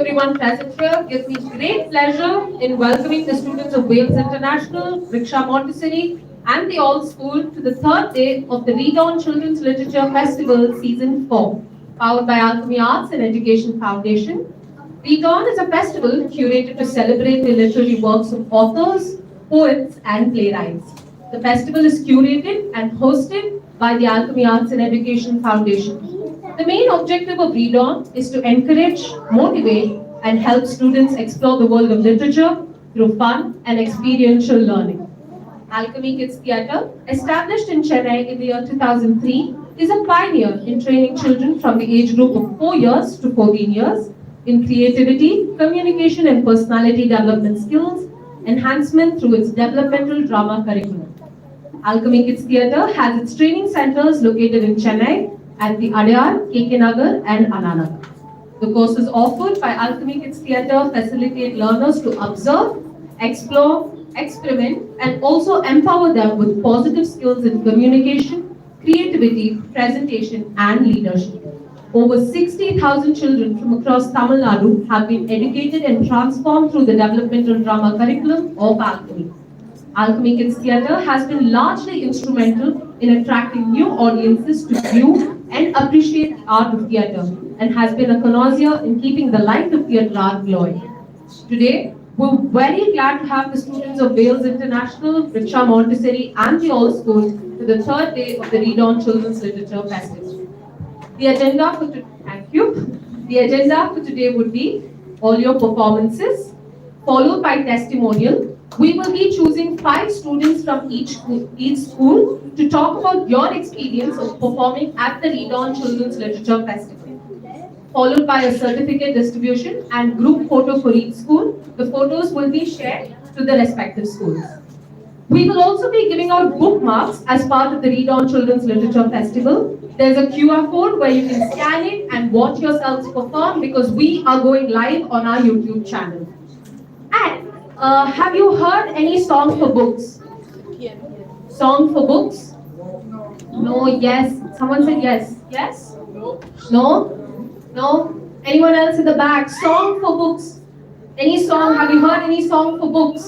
everyone present here. It gives me great pleasure in welcoming the students of Wales International, Riksha Montessori, and the All School to the third day of the Read On Children's Literature Festival Season 4, powered by Alchemy Arts and Education Foundation. Read On is a festival curated to celebrate the literary works of authors, poets, and playwrights. The festival is curated and hosted by the Alchemy Arts and Education Foundation. The main objective of Read On is to encourage, motivate, and help students explore the world of literature through fun and experiential learning. Alchemy Kids Theatre, established in Chennai in the year 2003, is a pioneer in training children from the age group of 4 years to 14 years in creativity, communication, and personality development skills, enhancement through its developmental drama curriculum. Alchemy Kids Theatre has its training centers located in Chennai, at the Adyar, KK Nagar, and Ananagar. The courses offered by Alchemy Kids Theatre facilitate learners to observe, explore, experiment, and also empower them with positive skills in communication, creativity, presentation, and leadership. Over 60,000 children from across Tamil Nadu have been educated and transformed through the developmental drama curriculum of Alchemy. Alchemy Kids Theatre has been largely instrumental in attracting new audiences to view and appreciate the art of theatre, and has been a connoisseur in keeping the light of theatre art glowing. Today, we're very glad to have the students of Wales International, Riksha Montessori, and the All School to the third day of the Read On Children's Literature Festival. The agenda for today would be all your performances, followed by testimonial. We will be choosing 5 students from each school to talk about your experience of performing at the Read On Children's Literature Festival, followed by a certificate distribution and group photo for each school. The photos will be shared to the respective schools. We will also be giving out bookmarks as part of the Read On Children's Literature Festival. There's a QR code where you can scan it and watch yourselves perform, because we are going live on our YouTube channel. And have you heard any song for books? Song for books? No, yes. Someone said yes. Yes? No? No? Anyone else in the back? Song for books? Any song? Have you heard any song for books?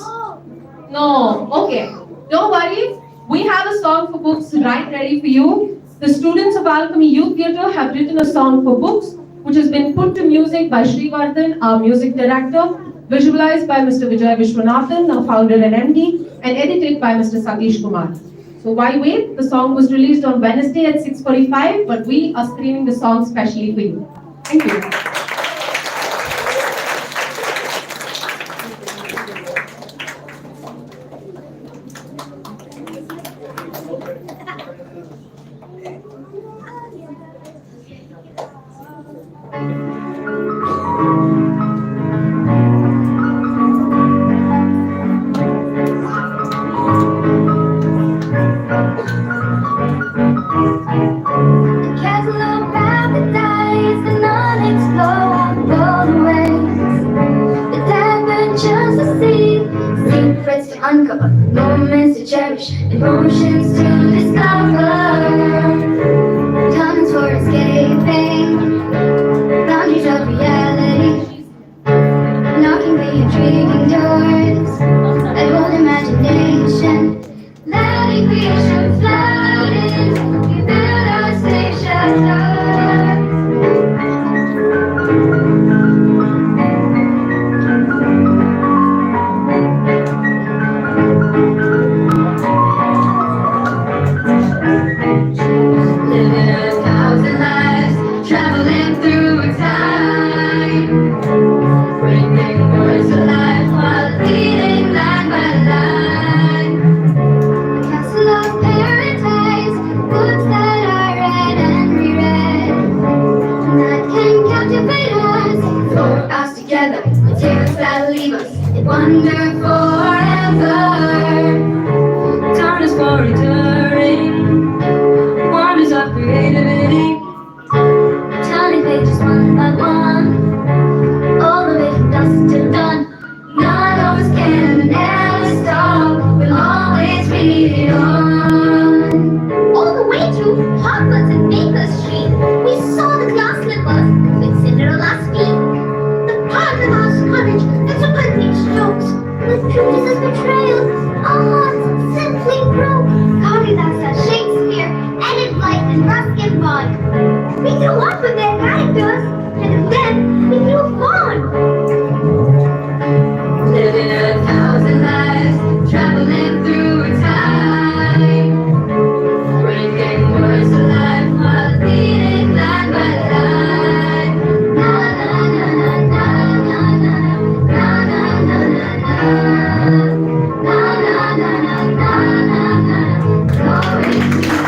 No. Okay. Don't worry. We have a song for books right ready for you. The students of Alchemy Youth Theatre have written a song for books, which has been put to music by Srivardhan, our music director, visualized by Mr. Vijay Vishwanathan, our founder and MD, and edited by Mr. Satish Kumar. So why wait? The song was released on Wednesday at 6:45, but we are screening the song specially for you. Thank you. Uncover moments to cherish, emotions to discover, times for escaping boundaries of reality, knocking the intriguing doors that hold imagination, letting creation float in, we build our spacious stars. Wonder forever, turn us for returning, wonders of creativity, turning pages one by one, all the way from dusk till dawn. None of us can ever stop, we'll always be on. All the way to Harvard's and Baker Street, we saw the glass slippers with Cinderella's feet. The park Judas' betrayal, our hearts simply broke. Kalidas as Shakespeare, ended life in Ruskin Bond. We grew up with their characters, and then we grew fond. Living a thousand lives, traveling through time. Breaking words to life while leading line by line. Na na na na na na na na na na na. Na na na na na na na. Glory to you.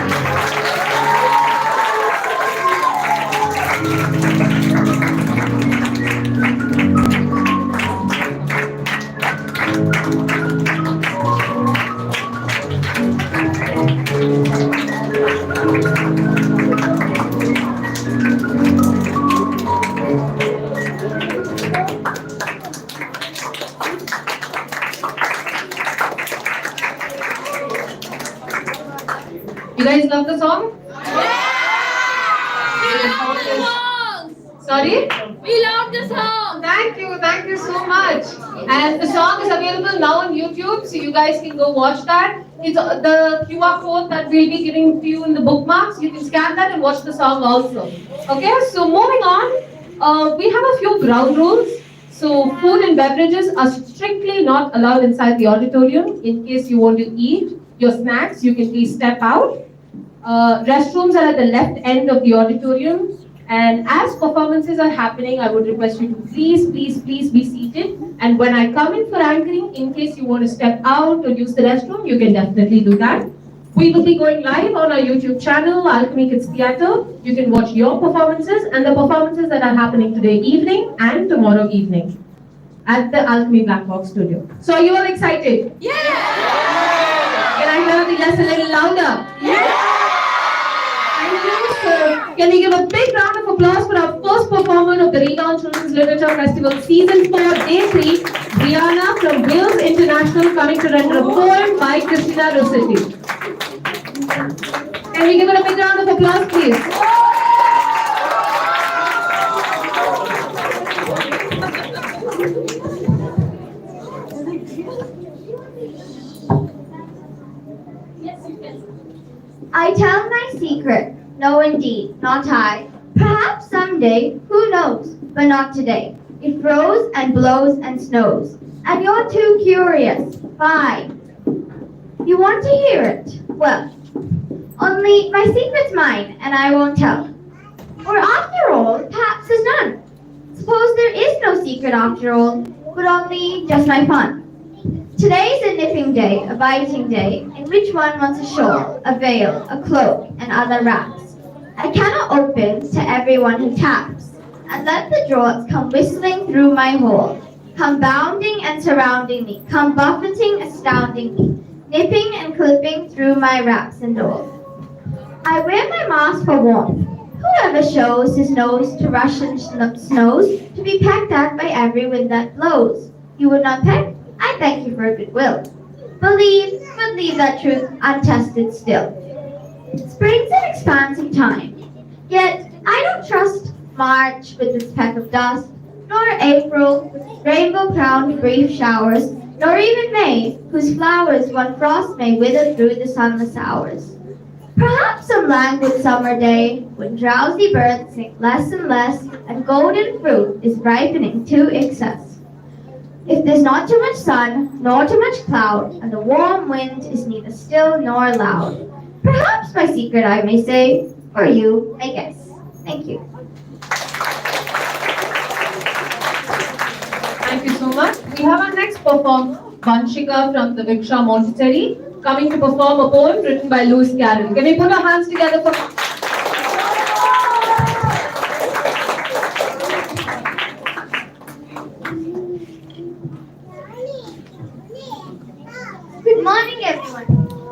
You guys love the song? Sorry? We love the song. Thank you so much. And the song is available now on YouTube, so you guys can go watch that. It's the QR code that we'll be giving to you in the bookmarks. You can scan that and watch the song also. Okay, so moving on, we have a few ground rules. So food and beverages are strictly not allowed inside the auditorium. In case you want to eat your snacks, you can please step out. Restrooms are at the left end of the auditorium. And as performances are happening, I would request you to please be seated. And when I come in for anchoring, in case you want to step out or use the restroom, you can definitely do that. We will be going live on our YouTube channel, Alchemy Kids Theatre. You can watch your performances and the performances that are happening today evening and tomorrow evening at the Alchemy Black Box Studio. So are you all excited? Yeah! Can I hear the yes a little louder? Yeah! Thank you. So can we give a big round of applause for our first performer of the Redown Children's Literature Festival Season 4, Day 3, Brianna from Wales International, coming to render a poem by Christina Rossetti. Can we give her a big round of applause, please? I tell my secret, no indeed, not I. Perhaps someday, who knows, but not today. It froze and blows and snows, and you're too curious. Fine. You want to hear it? Well, only my secret's mine, and I won't tell. Or after all, perhaps there's none. Suppose there is no secret after all, but only just my fun. Today's a nipping day, a biting day, in which one wants a shawl, a veil, a cloak, and other wraps. I cannot open to everyone who taps, and let the draughts come whistling through my hall, come bounding and surrounding me, come buffeting, astounding me, nipping and clipping through my wraps and all. I wear my mask for warmth. Whoever shows his nose to Russian snows, to be pecked at by every wind that blows. You would not peck? I thank you for goodwill. Believe, but leave that truth untested still. Spring's an expansive time, yet I don't trust March with its peck of dust, nor April with its rainbow-crowned brief showers, nor even May, whose flowers one frost may wither through the sunless hours. Perhaps some languid summer day, when drowsy birds sing less and less, and golden fruit is ripening to excess. If there's not too much sun, nor too much cloud, and the warm wind is neither still nor loud, perhaps my secret I may say, or you may guess. Thank you. Thank you so much. We have our next performer, Vanshika from the Viksha Montessori, coming to perform a poem written by Lewis Carroll. Can we put our hands together for... Good morning, everyone.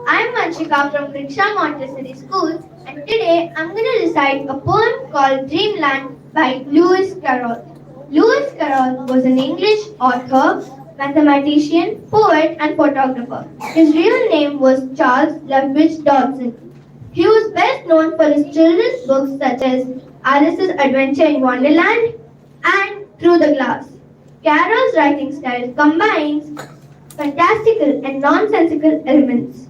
I'm Vanshika from Viksha Montessori School, and today I'm going to recite a poem called Dreamland by Lewis Carroll. Lewis Carroll was an English author, mathematician, poet, and photographer. His real name was Charles Lutwidge Dodson. He was best known for his children's books such as Alice's Adventure in Wonderland and Through the Glass. Carroll's writing style combines fantastical and nonsensical elements.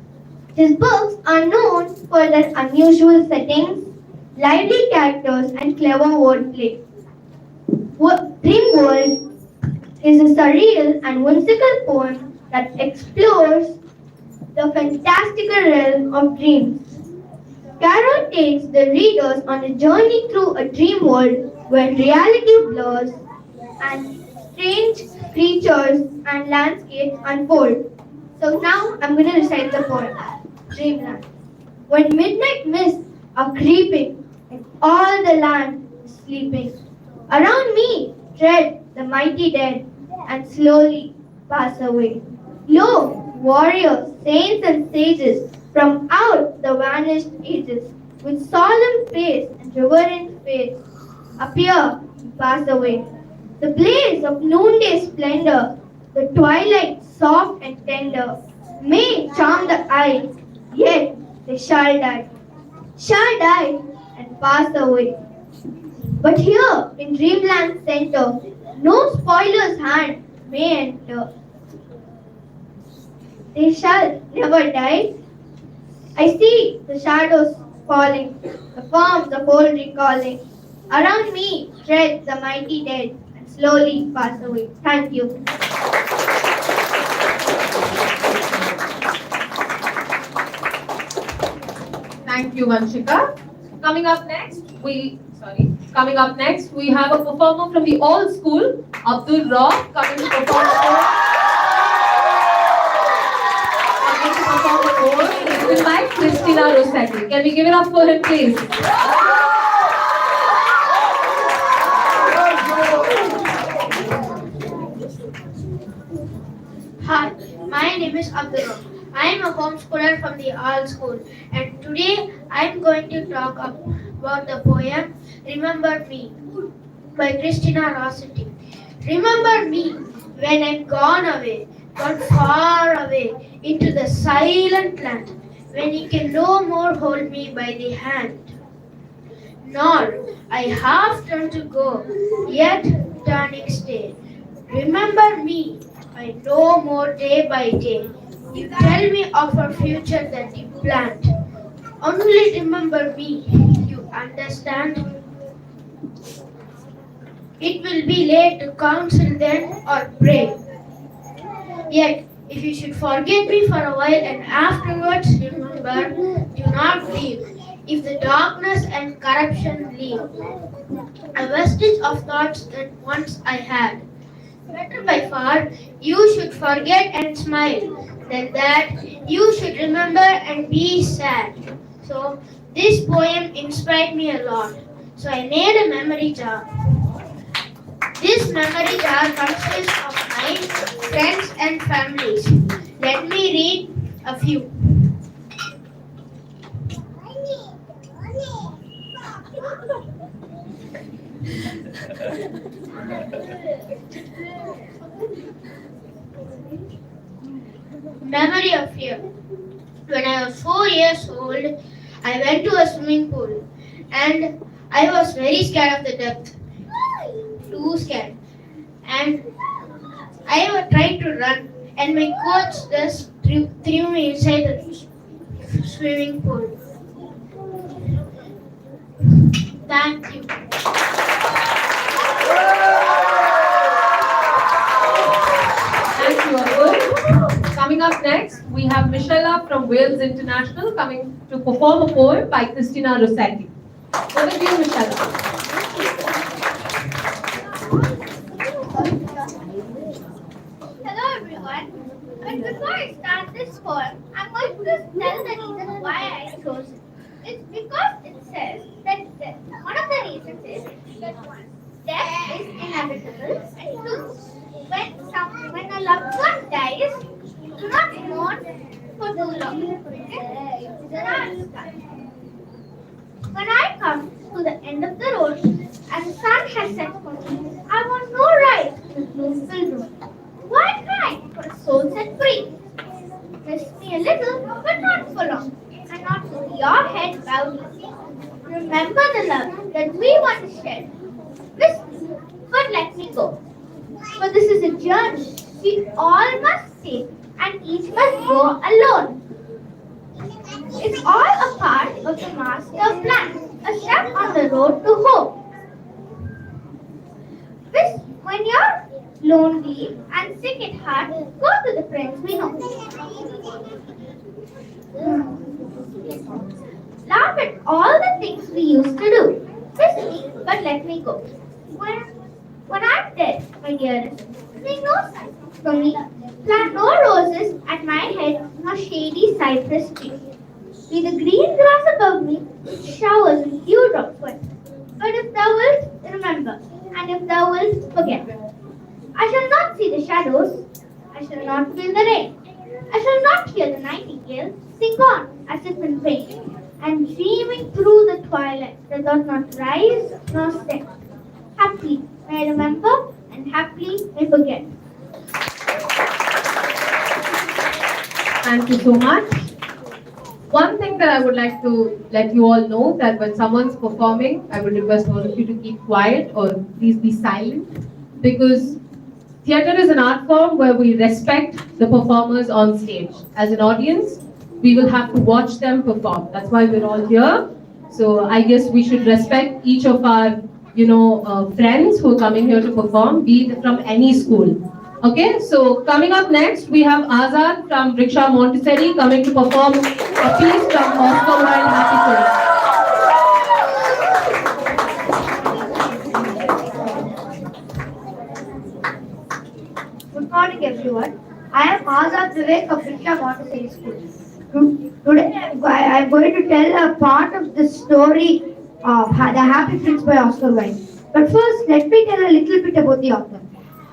His books are known for their unusual settings, lively characters, and clever wordplay. Dream World is a surreal and whimsical poem that explores the fantastical realm of dreams. Carol takes the readers on a journey through a dream world where reality blurs and strange creatures and landscapes unfold. So now I'm going to recite the poem, Dreamland. When midnight mists are creeping and all the land is sleeping, around me tread the mighty dead and slowly pass away. Lo, warriors, saints and sages from out the vanished ages, with solemn face and reverent face, appear and pass away. The blaze of noonday splendor, the twilight soft and tender, may charm the eye, yet they shall die and pass away. But here in Dreamland Center, no spoiler's hand may enter. They shall never die. I see the shadows falling, the forms of old recalling. Around me tread the mighty dead and slowly pass away. Thank you. Thank you, Vanshika. Coming up next, we have a performer from the old school, Abdul Rock, coming to perform the poem. It's by Christina Rossetti. Can we give it up for him, please? Hi, my name is Abdul. I am a homeschooler from the All School, and today I am going to talk about the poem Remember Me by Christina Rossetti. Remember me when I'm gone away, gone far away into the silent land, when you can no more hold me by the hand. Nor I half turn to go, yet turning stay. Remember me, I no more day by day. You tell me of a future that you planned. Only remember me, you understand? It will be late to counsel then or pray. Yet, if you should forget me for a while and afterwards remember, do not grieve. If the darkness and corruption leave, a vestige of thoughts that once I had. Better by far, you should forget and smile, than that you should remember and be sad. So, this poem inspired me a lot. So I made a memory jar. This memory jar consists of my friends and families. Let me read a few. Memory of fear. When I was 4 years old, I went to a swimming pool and I was very scared of the depth. Too scared. And I tried to run and my coach just threw me inside the swimming pool. Thank you. Thank you, Abdul. Coming up next, we have Michela from Wales International coming to perform a poem by Christina Rossetti. Over to you, Michela. Hello everyone. But before I start this poem, I'm going to tell the reason why I chose it. It's because it says that one of the reasons is that death is inevitable, and two, when a loved one dies, do not mourn for too long. Okay? Now it's done. When I come to the end of the road and the sun has set for me, I want no ride with no pilgrim. Why cry for a soul set free? Rest me a little, but not for long, and not with your head bowed low. Remember the love that we once shared. Miss me, but let me go. For this is a journey we all must safe and each must go alone. It's all a part of the master plan, a step on the road to hope. When you're lonely and sick at heart, go to the friends we know. Laugh at all the things we used to do. Miss me, but let me go. When I'm dead, my dearest, sing no songs for me. Plant no roses at my head, nor shady cypress trees. Be the green grass above me, which showers with dewdrops wet. But if thou wilt, remember, and if thou wilt, forget. I shall not see the shadows, I shall not feel the rain. I shall not hear the nightingale sing on as if in pain, and dreaming through the twilight that does not rise nor set. Happily may I remember, and happily may forget. Thank you so much. One thing that I would like to let you all know that when someone's performing, I would request all of you to keep quiet or please be silent, because theatre is an art form where we respect the performers on stage. As an audience, we will have to watch them perform. That's why we're all here. So I guess we should respect each of our, friends who are coming here to perform, be it from any school. Okay, so coming up next, we have Azad from Riksha Montessori coming to perform a piece from Oscar Wilde Happy Place. Good morning, everyone. I am Azad Vivek of Riksha Montessori School. Today, I am going to tell a part of the story of The Happy Prince by Oscar Wilde. But first, let me tell a little bit about the author.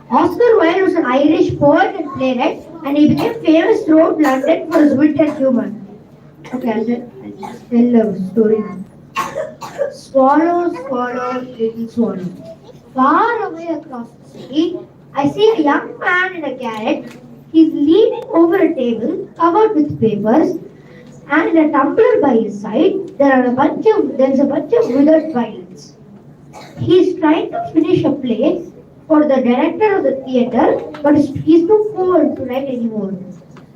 Oscar Wilde was an Irish poet and playwright, and he became famous throughout London for his wit and humor. Okay, I'll just tell the story now. Swallow, swallow, little swallow. Far away across the sea, I see a young man in a garret. He's leaning over a table covered with papers, and in a tumbler by his side, there is a bunch of withered violets. He's trying to finish a play for the director of the theatre, but he's too cold to write anymore.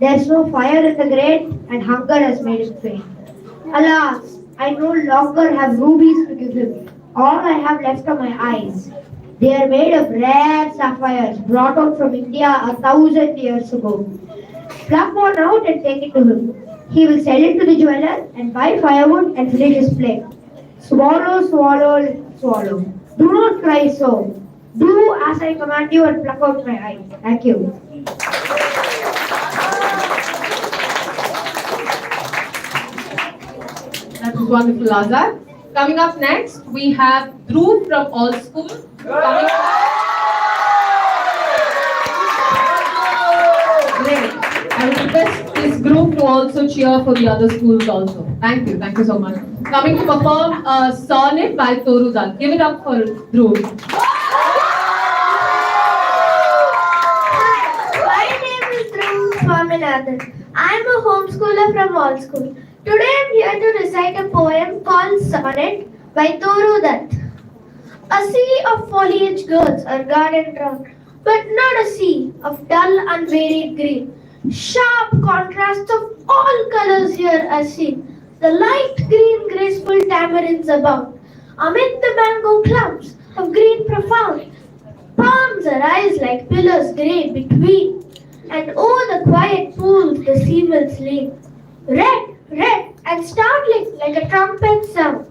There's no fire in the grate, and hunger has made him faint. Alas, I no longer have rubies to give him. All I have left are my eyes. They are made of rare sapphires brought out from India 1,000 years ago. Pluck one out and take it to him. He will sell it to the jeweler and buy firewood and finish his play. Swallow, swallow, swallow. Do not cry so. Do as I command you and pluck out my eye. Thank you. That was wonderful, Azad. Coming up next, we have Dhruv from All School. Great. I would request this group to also cheer for the other schools also. Thank you so much. Coming to perform a sonnet by Toru Dal. Give it up for Dhruv. I am a homeschooler from All School. Today I am here to recite a poem called Sonnet by Toru Dutt. A sea of foliage girds our garden round, but not a sea of dull unvaried green. Sharp contrasts of all colors here are seen. The light green graceful tamarins abound. Amid the mango clumps of green profound, palms arise like pillars grey between. And o'er the quiet pools the seamills lean, red, and startling like a trumpet sound.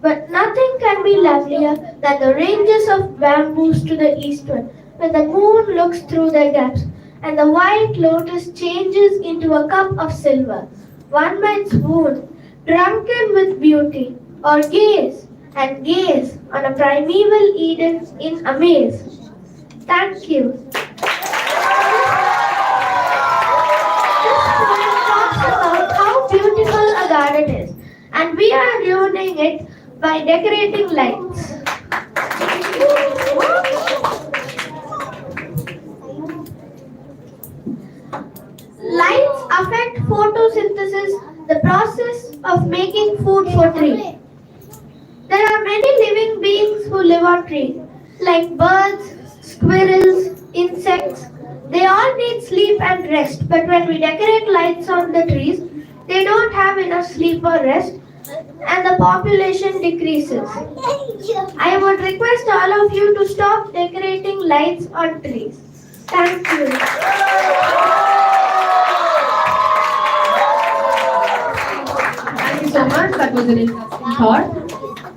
But nothing can be lovelier than the ranges of bamboos to the eastward, when the moon looks through their gaps, and the white lotus changes into a cup of silver. One might swoon, drunken with beauty, or gaze and gaze on a primeval Eden in amaze. Thank you. Garden is, and we are ruining it by decorating lights. Lights affect photosynthesis, the process of making food for trees. There are many living beings who live on trees, like birds, squirrels, insects, They all need sleep and rest, but when we decorate lights on the trees, they don't have enough sleep or rest, and the population decreases. I would request all of you to stop decorating lights on trees. Thank you. Thank you so much. That was an interesting thought.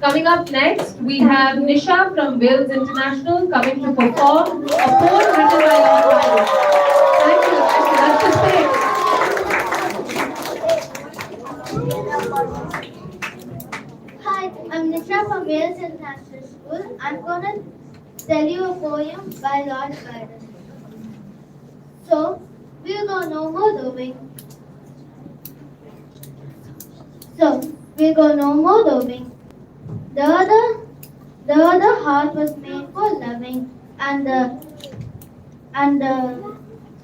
Coming up next, we have Nisha from Wales International coming to perform a poem written by Lord Byron. Thank you, Nisha. That's the spirit. Hi, I'm Nisha from Wales International School. I'm gonna tell you a poem by Lord Byron. So, we'll go no more doving. The other heart was made for loving, and the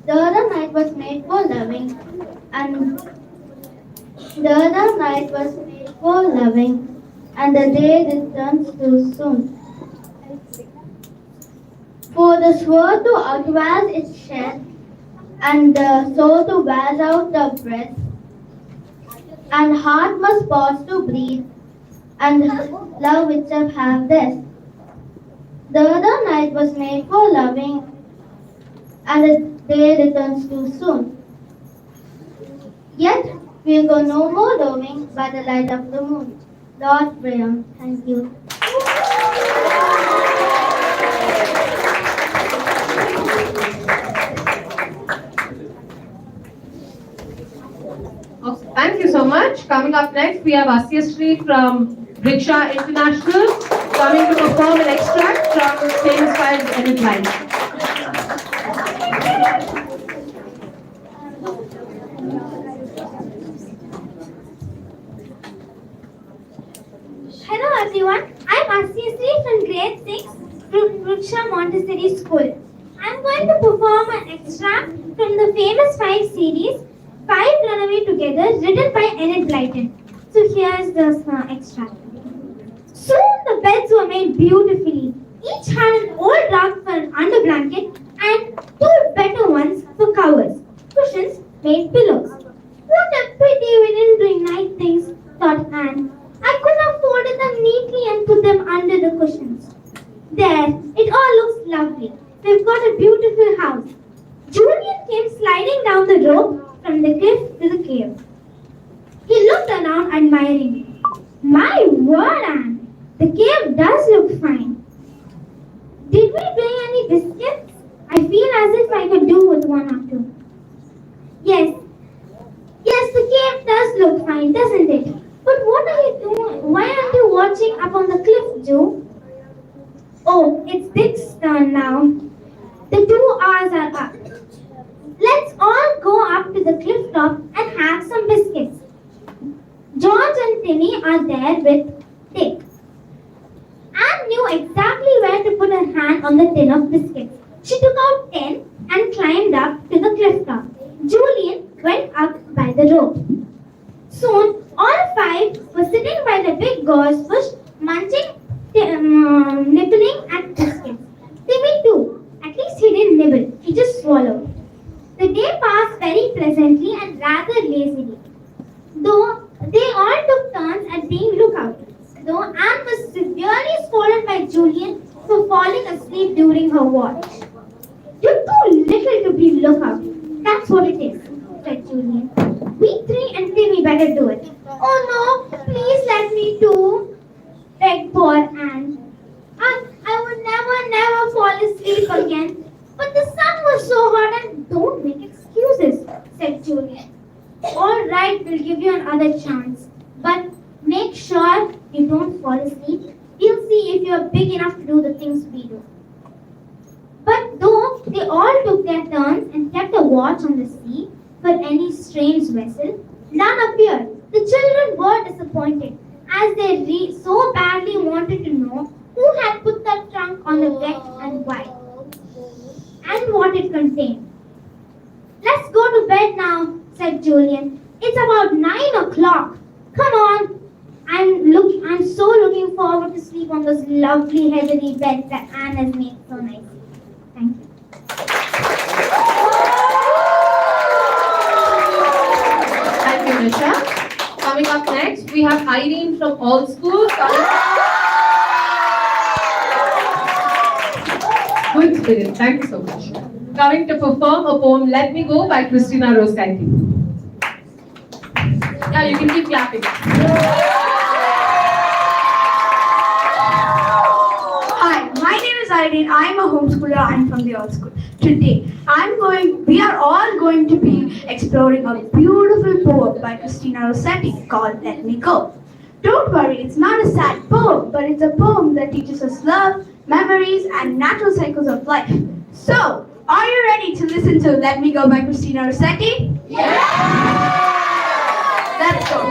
other night was made for loving, and the other night was made for loving, and the day returns too soon. For the sword to outwear its shed, and the soul to wear out the breath, and heart must pause to breathe, and love itself have this. The other night was made for loving, and the day returns too soon. Yet we'll go no more roving by the light of the moon. Lord Graham, thank you. Thank you so much. Coming up next, we have Asya Street from Riksha International coming to perform an extract from famous files Enid Blyton. Hello everyone, I'm Asya from grade 6 from Riksha Montessori School. I'm going to perform an extract from the famous 5 series, 5 Run Away Together, written by Enid Blyton. So here's the extract. Soon the beds were made beautifully. Each had an old rug for an under blanket and 2 better ones for covers. Cushions made pillows. What a pity we didn't bring nice things, thought Anne. I could have folded them neatly and put them under the cushions. There, it all looks lovely. We've got a beautiful house. Julian came sliding down the rope from the cliff to the cave. He looked around admiringly. My word, Anne! The cave does look fine. Did we bring any biscuits? I feel as if I could do with 1 or 2. Yes, the cave does look fine, doesn't it? But what are you doing? Why aren't you watching up on the cliff, Joe? Oh, it's Dick's turn now. The 2 hours are up. Let's all go up to the cliff top and have some biscuits. George and Timmy are there with Dick. Anne knew exactly where to put her hand on the tin of biscuits. She took out 10 and climbed up to the cliff top. Julian went up by the rope. Soon, all 5 were sitting by the big gorse bush, munching, nibbling at biscuits. Timmy too. At least he didn't nibble, he just swallowed. The day passed very pleasantly and rather lazily, though they all took turns at being lookouts. Though Anne was severely scolded by Julian for falling asleep during her watch. You're too little to be lookout. That's what it is, said Julian. We 3 and Timmy better do it. Oh no, please let me too, begged poor Anne. I would never fall asleep again. But the sun was so hot and don't make excuses, said Julian. All right, we'll give you another chance. But make sure you don't fall asleep. We'll see if you're big enough to do the things we do. But though they all took their turns and kept a watch on the sea for any strange vessel, none appeared. The children were disappointed as they so badly wanted to know who had put that trunk on the deck and why, and what it contained. Let's go to bed now, said Julian. It's about 9 o'clock. Come on. I'm so looking forward to sleep on those lovely heathery beds that Anne has made so nicely. Thank you. Coming up next, we have Irene from All Schools. Good spirit, thank you so much. Coming to perform a poem, Let Me Go by Christina Rossetti. Yeah, you can keep clapping. Hi, my name is Irene. I am a homeschooler. I am from the old school. Today, we are all going to be exploring a beautiful poem by Christina Rossetti called Let Me Go. Don't worry, it's not a sad poem, but it's a poem that teaches us love, memories, and natural cycles of life. So, are you ready to listen to Let Me Go by Christina Rossetti? Let's go.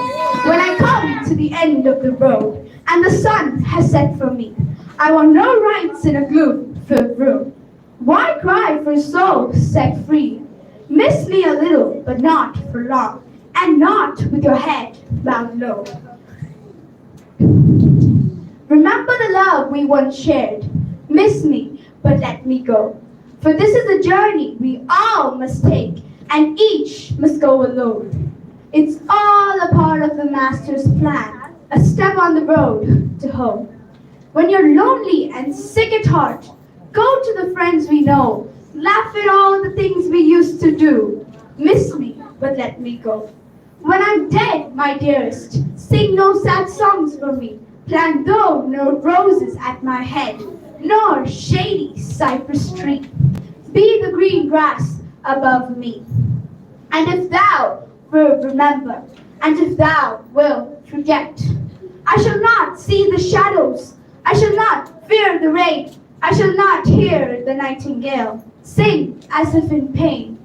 When I come to the end of the road and the sun has set for me, I want no rights in a gloom-filled room. Why cry for a soul set free? Miss me a little, but not for long, and not with your head bowed low. Remember the love we once shared. Miss me, but let me go. For this is a journey we all must take, and each must go alone. It's all a part of the Master's plan, a step on the road to home. When you're lonely and sick at heart, go to the friends we know, laugh at all the things we used to do. Miss me, but let me go. When I'm dead, my dearest, sing no sad songs for me. Plant though no roses at my head, nor shady cypress tree. Be the green grass above me. And if thou wilt remember, and if thou wilt forget, I shall not see the shadows, I shall not fear the rain, I shall not hear the nightingale sing as if in pain,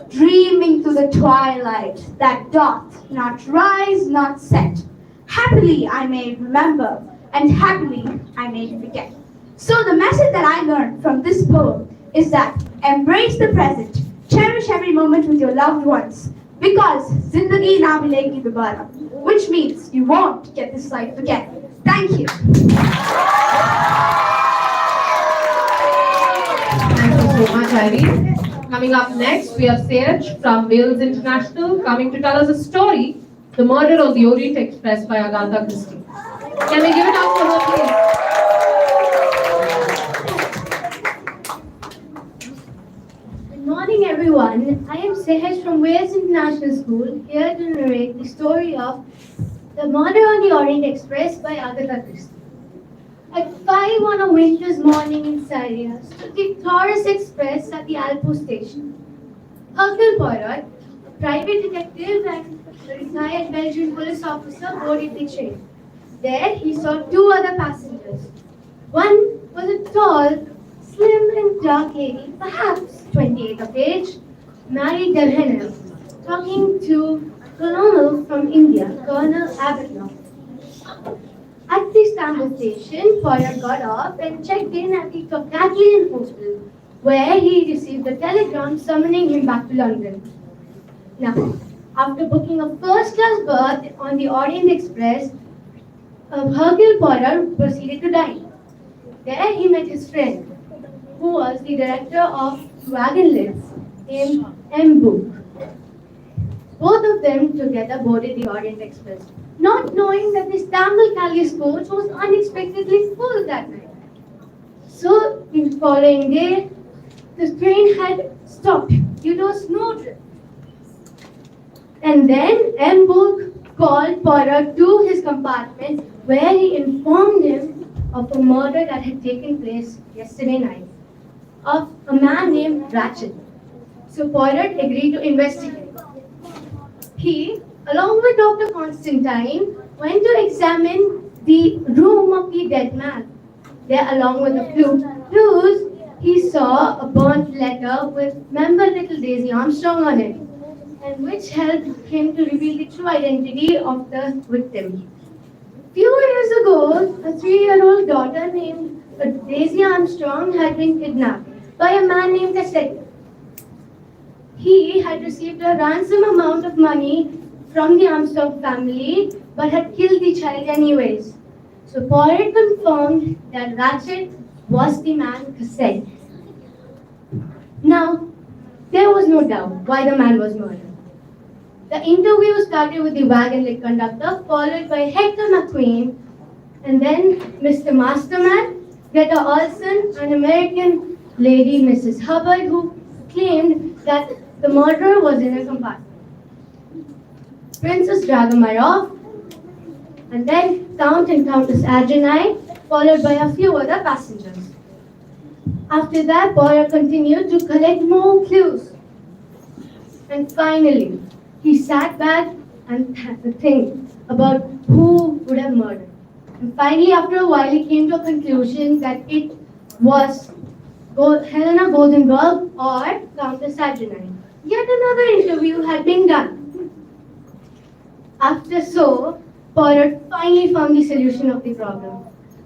dreaming through the twilight that doth not rise, not set. Happily I may remember, and happily I may forget. So the message that I learned from this poem is that embrace the present, cherish every moment with your loved ones, because zindagi na milegi dobara, which means you won't get this life again. Thank you. Thank you so much, Irene. Coming up next, we have Sage from Wales International coming to tell us a story, The Murder on the Orient Express by Agatha Christie. Can we give it up for her, please? Good morning, everyone. I am Sehaj from Wales International School, here to narrate the story of The Murder on the Orient Express by Agatha Christie. At 5 on a winter's morning in Syria stood the Taurus Express at the Alpo station. Hercule Poirot, a private detective and a retired Belgian police officer, boarded the train. There he saw two other passengers. One was a tall, slim and dark lady, perhaps 28 of age, Mary Delhenel, talking to Colonel from India, Colonel Abagnale. At the Istanbul station, Poirot got off and checked in at the Tocatlian Hotel, where he received a telegram summoning him back to London. Now, after booking a first-class berth on the Orient Express, Hercule Poirot proceeded to dine. There he met his friend, who was the director of Wagon Lids, named M. Book. Both of them together boarded the Orient Express, not knowing that the Istanbul Calais coach was unexpectedly full that night. So, the following day, the train had stopped due to a snowdrift. And then M. Book called Poirot to his compartment, where he informed him of a murder that had taken place yesterday night of a man named Ratchet. So Poirot agreed to investigate. He, along with Dr. Constantine, went to examine the room of the dead man. There, along with the clues, he saw a burnt letter with "Remember Little Daisy Armstrong" on it, and which helped him to reveal the true identity of the victim. Few years ago, a 3-year-old daughter named Daisy Armstrong had been kidnapped by a man named Cassette. He had received a ransom amount of money from the Armstrong family, but had killed the child anyways. So Poirot confirmed that Ratchet was the man Cassette. Now, there was no doubt why the man was murdered. The interview started with the wagon leg conductor, followed by Hector McQueen, and then Mr. Masterman, Greta Olson, an American lady, Mrs. Hubbard, who claimed that the murderer was in a compartment. Princess Dragomarov, and then Count and Countess Arginine, followed by a few other passengers. After that, Boyer continued to collect more clues. And finally, he sat back and had to think about who would have murdered. And finally, after a while, he came to a conclusion that it was Helena Goldenberg or Countess Arginine. Yet another interview had been done. After so, Poirot finally found the solution of the problem.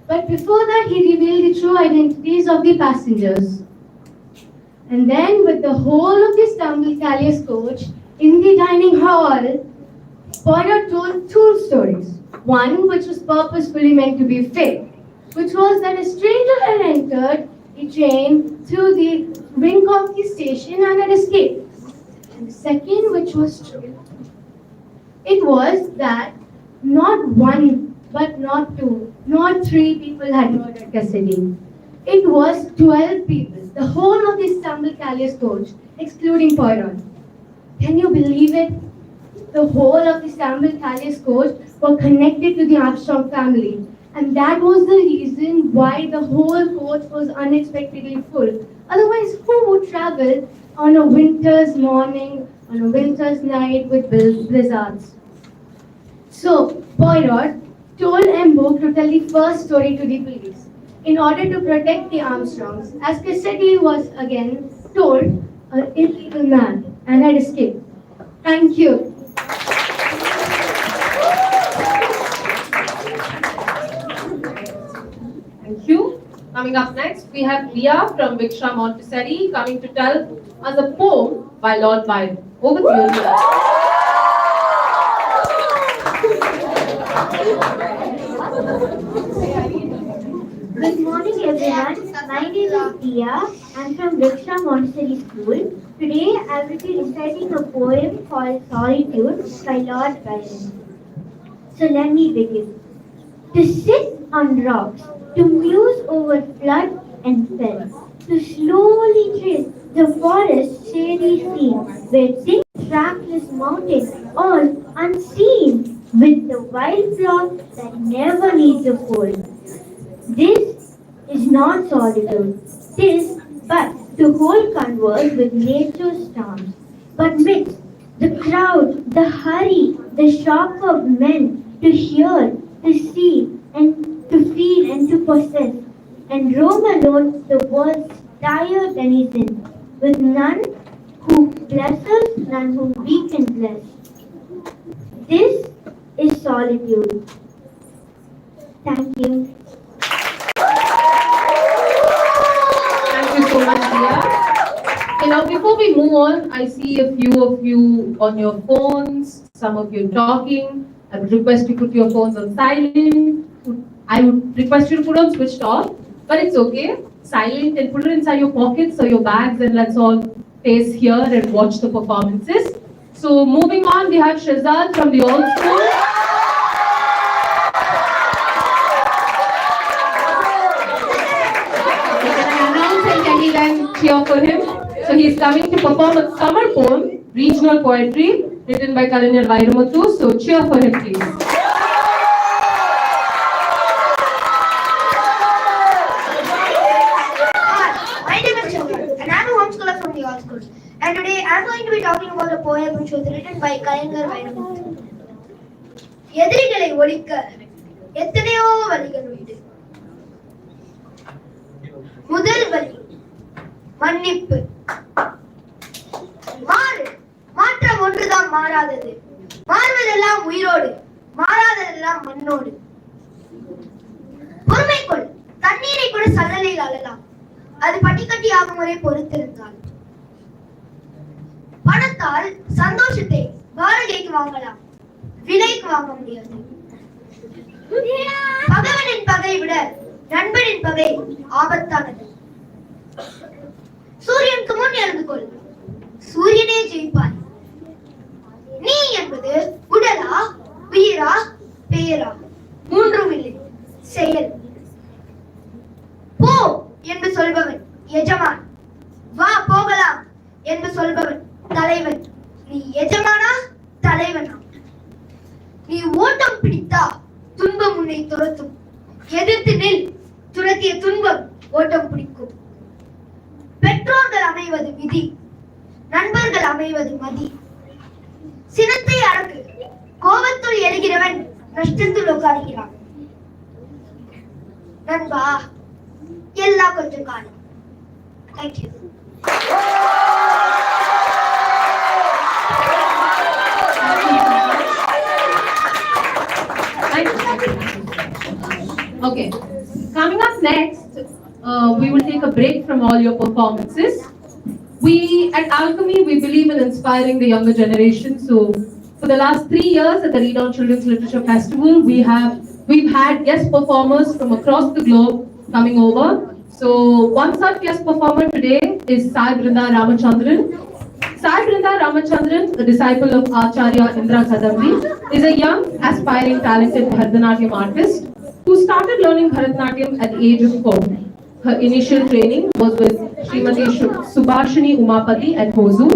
But before that, he revealed the true identities of the passengers. And then, with the whole of the Stumble Callias coach in the dining hall, Poirot told two stories. One, which was purposefully meant to be fake, which was that a stranger had entered the train through the wing of the station and had escaped. And the second, which was true, it was that not one, but not two, not three people had murdered Cassidy. It was 12 people, the whole of the Stumble Callias coach, excluding Poirot. Can you believe it? The whole of the Stumble Callias coach were connected to the Armstrong family, and that was the reason why the whole coach was unexpectedly full. Otherwise, who would travel on a winter's morning, on a winter's night with blizzards? So, Poirot told Embo to tell the first story to the police in order to protect the Armstrongs, as Cassidy was again told an illegal man and had escaped. Thank you. Thank you. Coming up next, we have Leah from Viksha Montessori coming to tell us a poem by Lord Byron. Over to you, Leah. Good morning everyone, my name is Dia. I'm from Viksha Montessori School. Today I will be reciting a poem called Solitude by Lord Byron. So let me begin. To sit on rocks, to muse over flood and fell, to slowly trace the forest's shady scene, where sing trackless mountains all unseen, with the wild flock that never needs a fold. This is not solitude, 'tis but to hold converse with nature's storms. But midst the crowd, the hurry, the shock of men, to hear, to see, and to feel and to possess, and roam alone the world's tired denizen, with none who blesses, none whom we can bless. This is solitude. Thank you. Thank you so much, Leah. Okay, now before we move on, I see a few of you on your phones, some of you talking. I would request you put your phones on silent. I would request you to put on switched off, but it's okay. Silent, and put it inside your pockets or your bags, and let's all face here and watch the performances. So moving on, we have Shazad from the old school. Can I announce and can we then cheer for him? So he's coming to perform a summer poem, regional poetry, written by Kalanyar Vairamuthu. So cheer for him, please. And today I am going to be talking about a poem which was written by Kalanyar Vairamuthu. எதிரிகளை ஒழிக்க எத்தனையோ வழிகள் உண்டு. முதல் வழி மன்னிப்பு. மாற்றம் ஒன்றுதான் மாறாதது. மாறுவதெல்லாம் உயிரோடு, மாறாததெல்லாம் மண்ணோடு. பொறுமை கொள், தண்ணீரை கூட சல்லலையில் அழலாம், அது பனிக்கட்டி ஆகும் வரை பொறுத்திருந்தால். பணத்தால் சந்தோஷத்தை வாடகைக்கு வாங்கலாம், விலைக்கு வாங்க முடியாது. பகைவனின் பகை விட நண்பனின் பகை ஆபத்தானது. சூரியனுக்கு முன் எழுந்து கொள், சூரியனே ஜெயிப்பான். நீ என் சொல்பவன் தலைவன். நீ எஜமானா தலைவனா? நீ ஓட்டம் பிடித்தா துன்பம் உன்னை துரத்தும். எதிர்த்து நில், துரத்திய துன்பம் ஓட்டம் பிடிக்கும். பெற்றோர்கள் அமைவது விதி, நண்பர்கள் அமைவது மதி. சினத்தை அடக்கு, கோபத்துள் எழுகிறவன் நஷ்டத்தில் உட்காருகிறான். நண்பா, எல்லாம் கொஞ்சம் காலம். Thank you. Okay, coming up next, we will take a break from all your performances. We at Alchemy, we believe in inspiring the younger generation. So, for the last 3 years at the Read On Children's Literature Festival, we've had guest performers from across the globe coming over. So, one such guest performer today is Sai Brinda Ramachandran. Sai Brinda Ramachandran, a disciple of Acharya Indra Kadambi, is a young, aspiring, talented Bharatanatyam artist who started learning Bharatanatyam at the age of 4. Her initial training was with Srimati Subhashini Umapati at Hosur.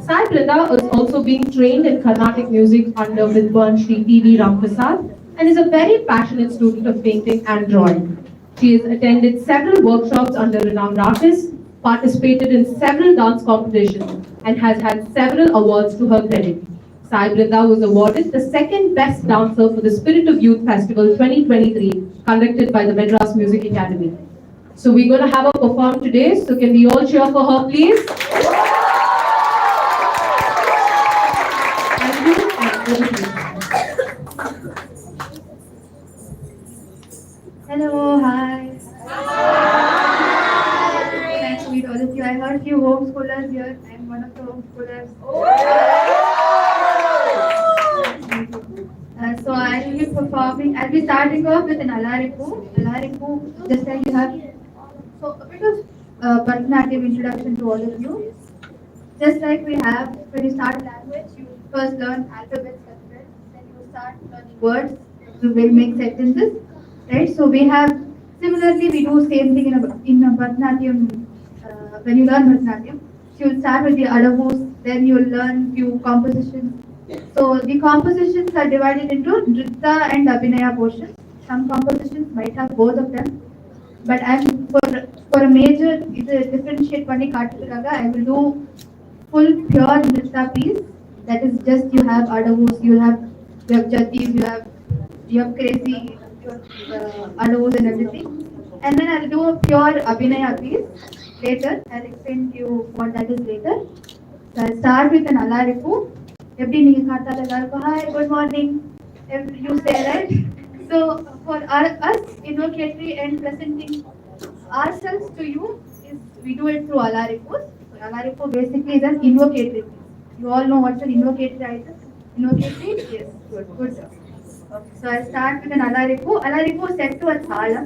Sai Brinda is also being trained in Carnatic music under Vidwan Sri T.V. Ramprasad and is a very passionate student of painting and drawing. She has attended several workshops under renowned artists, participated in several dance competitions, and has had several awards to her credit. Sai Brinda was awarded the second best dancer for the Spirit of Youth Festival 2023, conducted by the Madras Music Academy. So we're going to have her perform today. So can we all cheer for her, please? Thank you. And over to you. Hello, hi. Nice to meet all of you. I heard few homeschoolers here. I'm one of the homeschoolers. So I will be performing. I'll be starting off with an Alaripu. Alaripu, just like you have. So a bit of Bharatanatyam introduction to all of you. Just like we have, when you start a language, you first learn alphabets, then you start learning words to make sentences. Right, so we have, similarly we do same thing in a Bharatanatyam, when you learn Bharatanatyam, so you'll start with the adavus, then you'll learn few compositions. So the compositions are divided into Nritta and Abhinaya portions. Some compositions might have both of them, but I'm for a major, differentiate panni kaatradhukaga, I will do full pure Nritta piece. That is just you have adavus, you have jatis, you have crazy. Adavus and everything, and then I'll do a pure Abhinaya piece later. I'll explain to you what that is later. So I'll start with an Alaripu. Every neenga kaatala Alaripu, hi, good morning. You say, right? So for us, invocatory and presenting ourselves to you is we do it through Alaripus. So Alaripu basically is an invocatory piece. You all know what's an invocatory item? Invocatory? Yes, good job. Okay, so I start with an Alaripu. Alaripu is set to a thalam.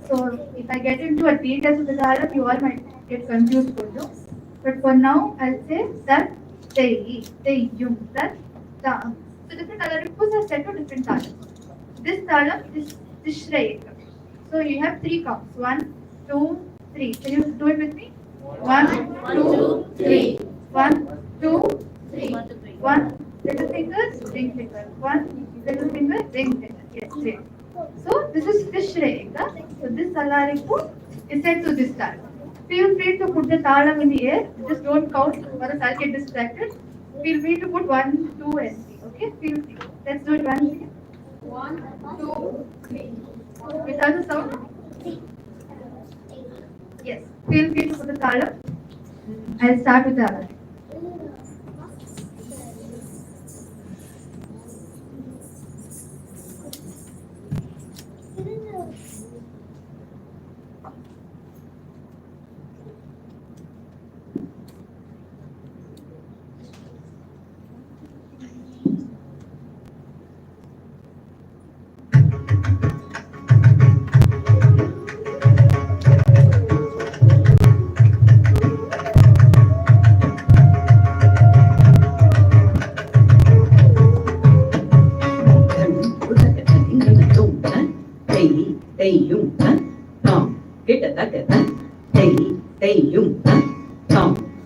So if I get into a details of the thalam, you all might get confused. But for now, I'll say that Teyum, that ta. So different Alaripus are set to different thalams. This thalam is Tishrayika. So you have 3 counts. 1, 2, 3. Can you do it with me? 1, 2, 3. 1, 2, 3. 1. Little fingers, ring finger. 1 little finger, ring finger. Yes, same. So this is Tishrayika. So this Alaripu is set to this talam. Feel free to put the talam in the air. Just don't count, or else I'll get distracted. Feel free to put 1, 2, and 3. Okay? Feel free. Let's do it once again. 1, 2, 3. Without the sound. Yes. Feel free to put the talam. I'll start with the Alaripu.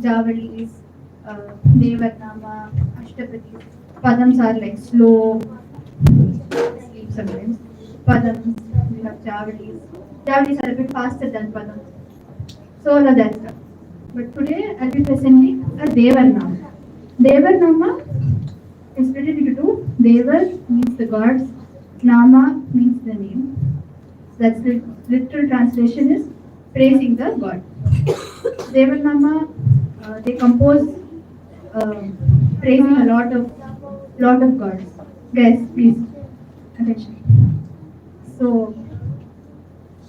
Javalis, Devarnama, Ashtapatis. Padams are like slow, sleep sometimes. Padams, we have Javalis. Javalis are a bit faster than Padams. So all of that stuff. But today I'll be presenting a Devarnama. Devarnama is split into two. Devar means the gods, Nama means the name. That's the literal translation is praising the god. Devarnama, they compose praising a lot of gods. Guys, please attention. So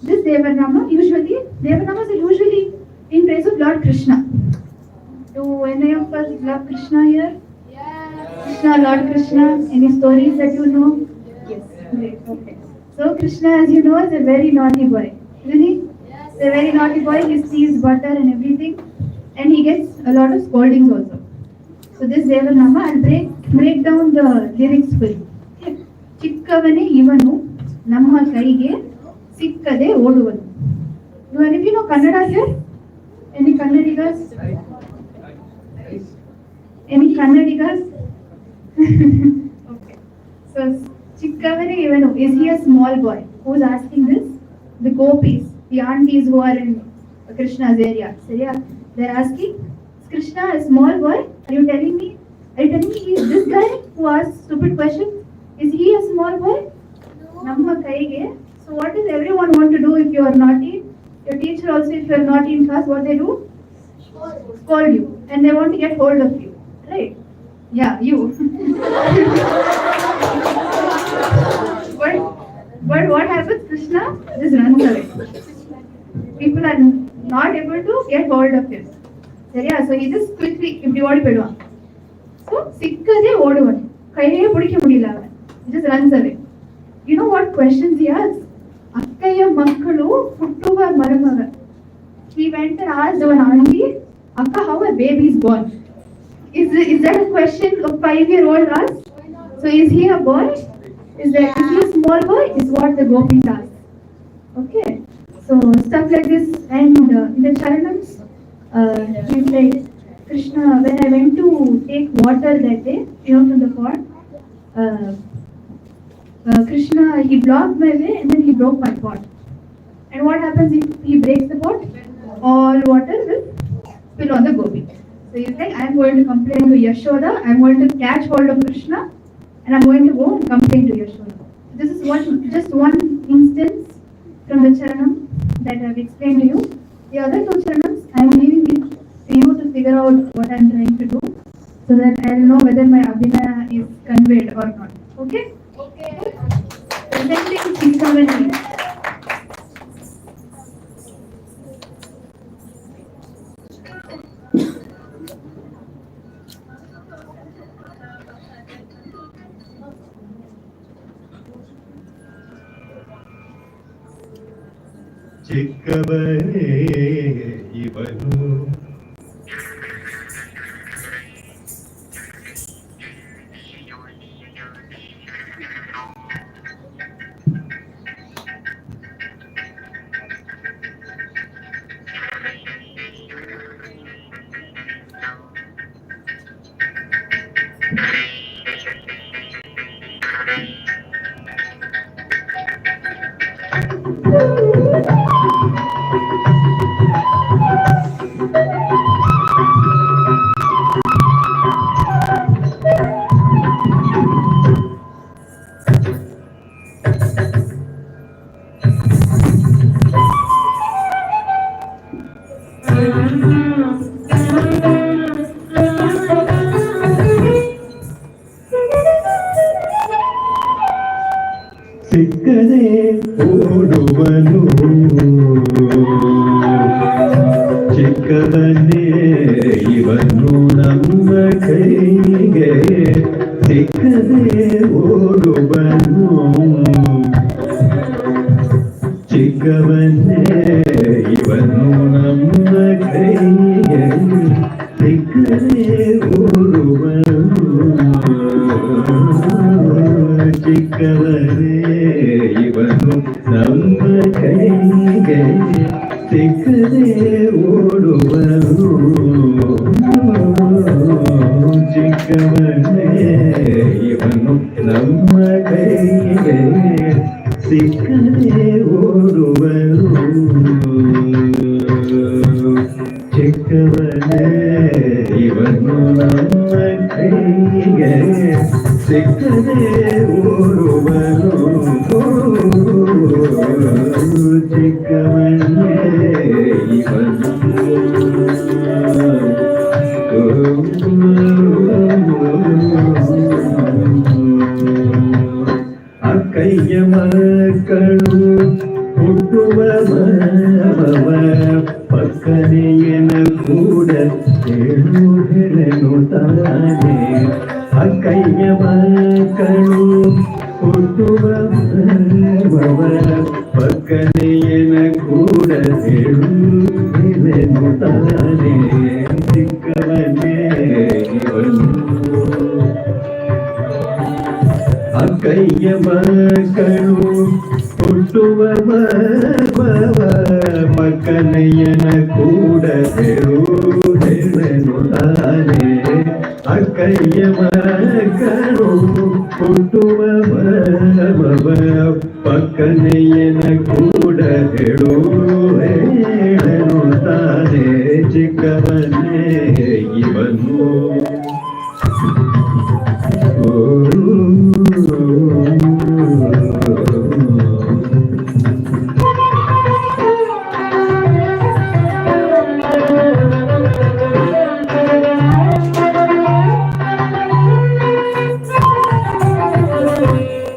this Devarnamas are usually in praise of Lord Krishna. Do any of us love Krishna here? Krishna, Lord Krishna. Any stories that you know? Yes. Great. Okay. So Krishna, as you know, is a very naughty boy, isn't he? He's a very naughty boy. He steals butter and everything, and he gets a lot of scoldings also. So this Devarnama, I'll break down the lyrics for you. Chikkavane ivanu namma kaige sikkade oduvanu. Do any of you know Kannada here? Any Kannadigas? Any Kannadigas? Okay. So Chikkavane ivanu, is he a small boy? Who's asking this? The gopis, the aunties who are in Krishna's area. So yeah, they're asking, is Krishna a small boy? Are you telling me he is this guy who asks stupid questions? Is he a small boy? Namma kaige. So what does everyone want to do if you are naughty? Your teacher also, if you are naughty in class, what they do? Scold you. And they want to get hold of you. Right? Yeah, you. But what happens? Krishna just runs away. People are not able to get hold of him. So yeah, so he just quickly ipdi odi peduvan. So sikkade oduvan. Kaiye pudikka mudiyala avan. He just runs away. You know what questions he asks? Akkaya makkalu puttuva maramaga. He went and asked one auntie, Akka, how a baby is born? Is that a question a 5-year-old asks? So is he a boy? Is he a small boy? Is what the gopis ask. Okay. So stuff like this, and in the Charanams, he's like, Krishna, when I went to take water that day, from the pot, Krishna, he blocked my way and then he broke my pot. And what happens if he breaks the pot? All water will spill on the gopi. So he's like, I'm going to complain to Yashoda, I'm going to catch hold of Krishna, and I'm going to go and complain to Yashoda. This is just one instance from the Charanam that I've explained to you. The other two Charanams, I'm leaving it to you to figure out what I'm trying to do, so that I'll know whether my Abhinaya is conveyed or not. Okay? Okay. Presenting Chikkavane. ಚಿಕ್ಕವನೇ ಇವನು ಸಿಕ್ಕದೆ ಓಡುವನು ಚಿಕ್ಕವನೇ ಇವನು ನಮ್ಮ ಕೈಗೆ ಸಿಕ್ಕದೆ ಓಡುವನು ಚಿಕ್ಕವನೇ ಇವನು ನಮ್ಮ ಕೈಗೆ ಸಿಕ್ಕದೆ ಓಡುವನು ಚಿಕ್ಕವನೇ ಇವನು ನಮ್ಮ ಕೈಗೆ ಸಿಕ್ಕದೆ ಓಡುವನು ಇವನು ನಮ್ಮ ಕೈಗೆ ಸಿಕ್ಕದೆ ಓಡುವನು ಚಿಕ್ಕವನೇ ಇವನು ಅಕ್ಕಯ್ಯ ಮಕ್ಕಳು ಹುಟ್ಟುವ ಮವ ಪಕ್ಕನೆಯನ ಕೂಡ ಹೇಳನು ತಾನೆ ಅಕ್ಕಯ್ಯ ಮಕ್ಕಳು ಹುಟ್ಟುವ ಮವ ಪಕ್ಕನೆಯನ ಕೂಡ ಹೇಳನು ತಾನೆ ಚಿಕ್ಕವನೇ ಇವನು ಅಕ್ಕಯ್ಯ ಮಕ್ಕಳು ಹುಟ್ಟುವ ಮಕ್ಕನಯ್ಯನ ಕೂಡ ಹೇಳನು ತಾನೆ ಅಕ್ಕಯ್ಯ ಮಕ್ಕಳು ಹುಟ್ಟುವ ಪಕ್ಕನಯ್ಯನ ಕೂಡ ಹೇಳನು ತಾನೆ ಚಿಕ್ಕವನೇ ಇವನು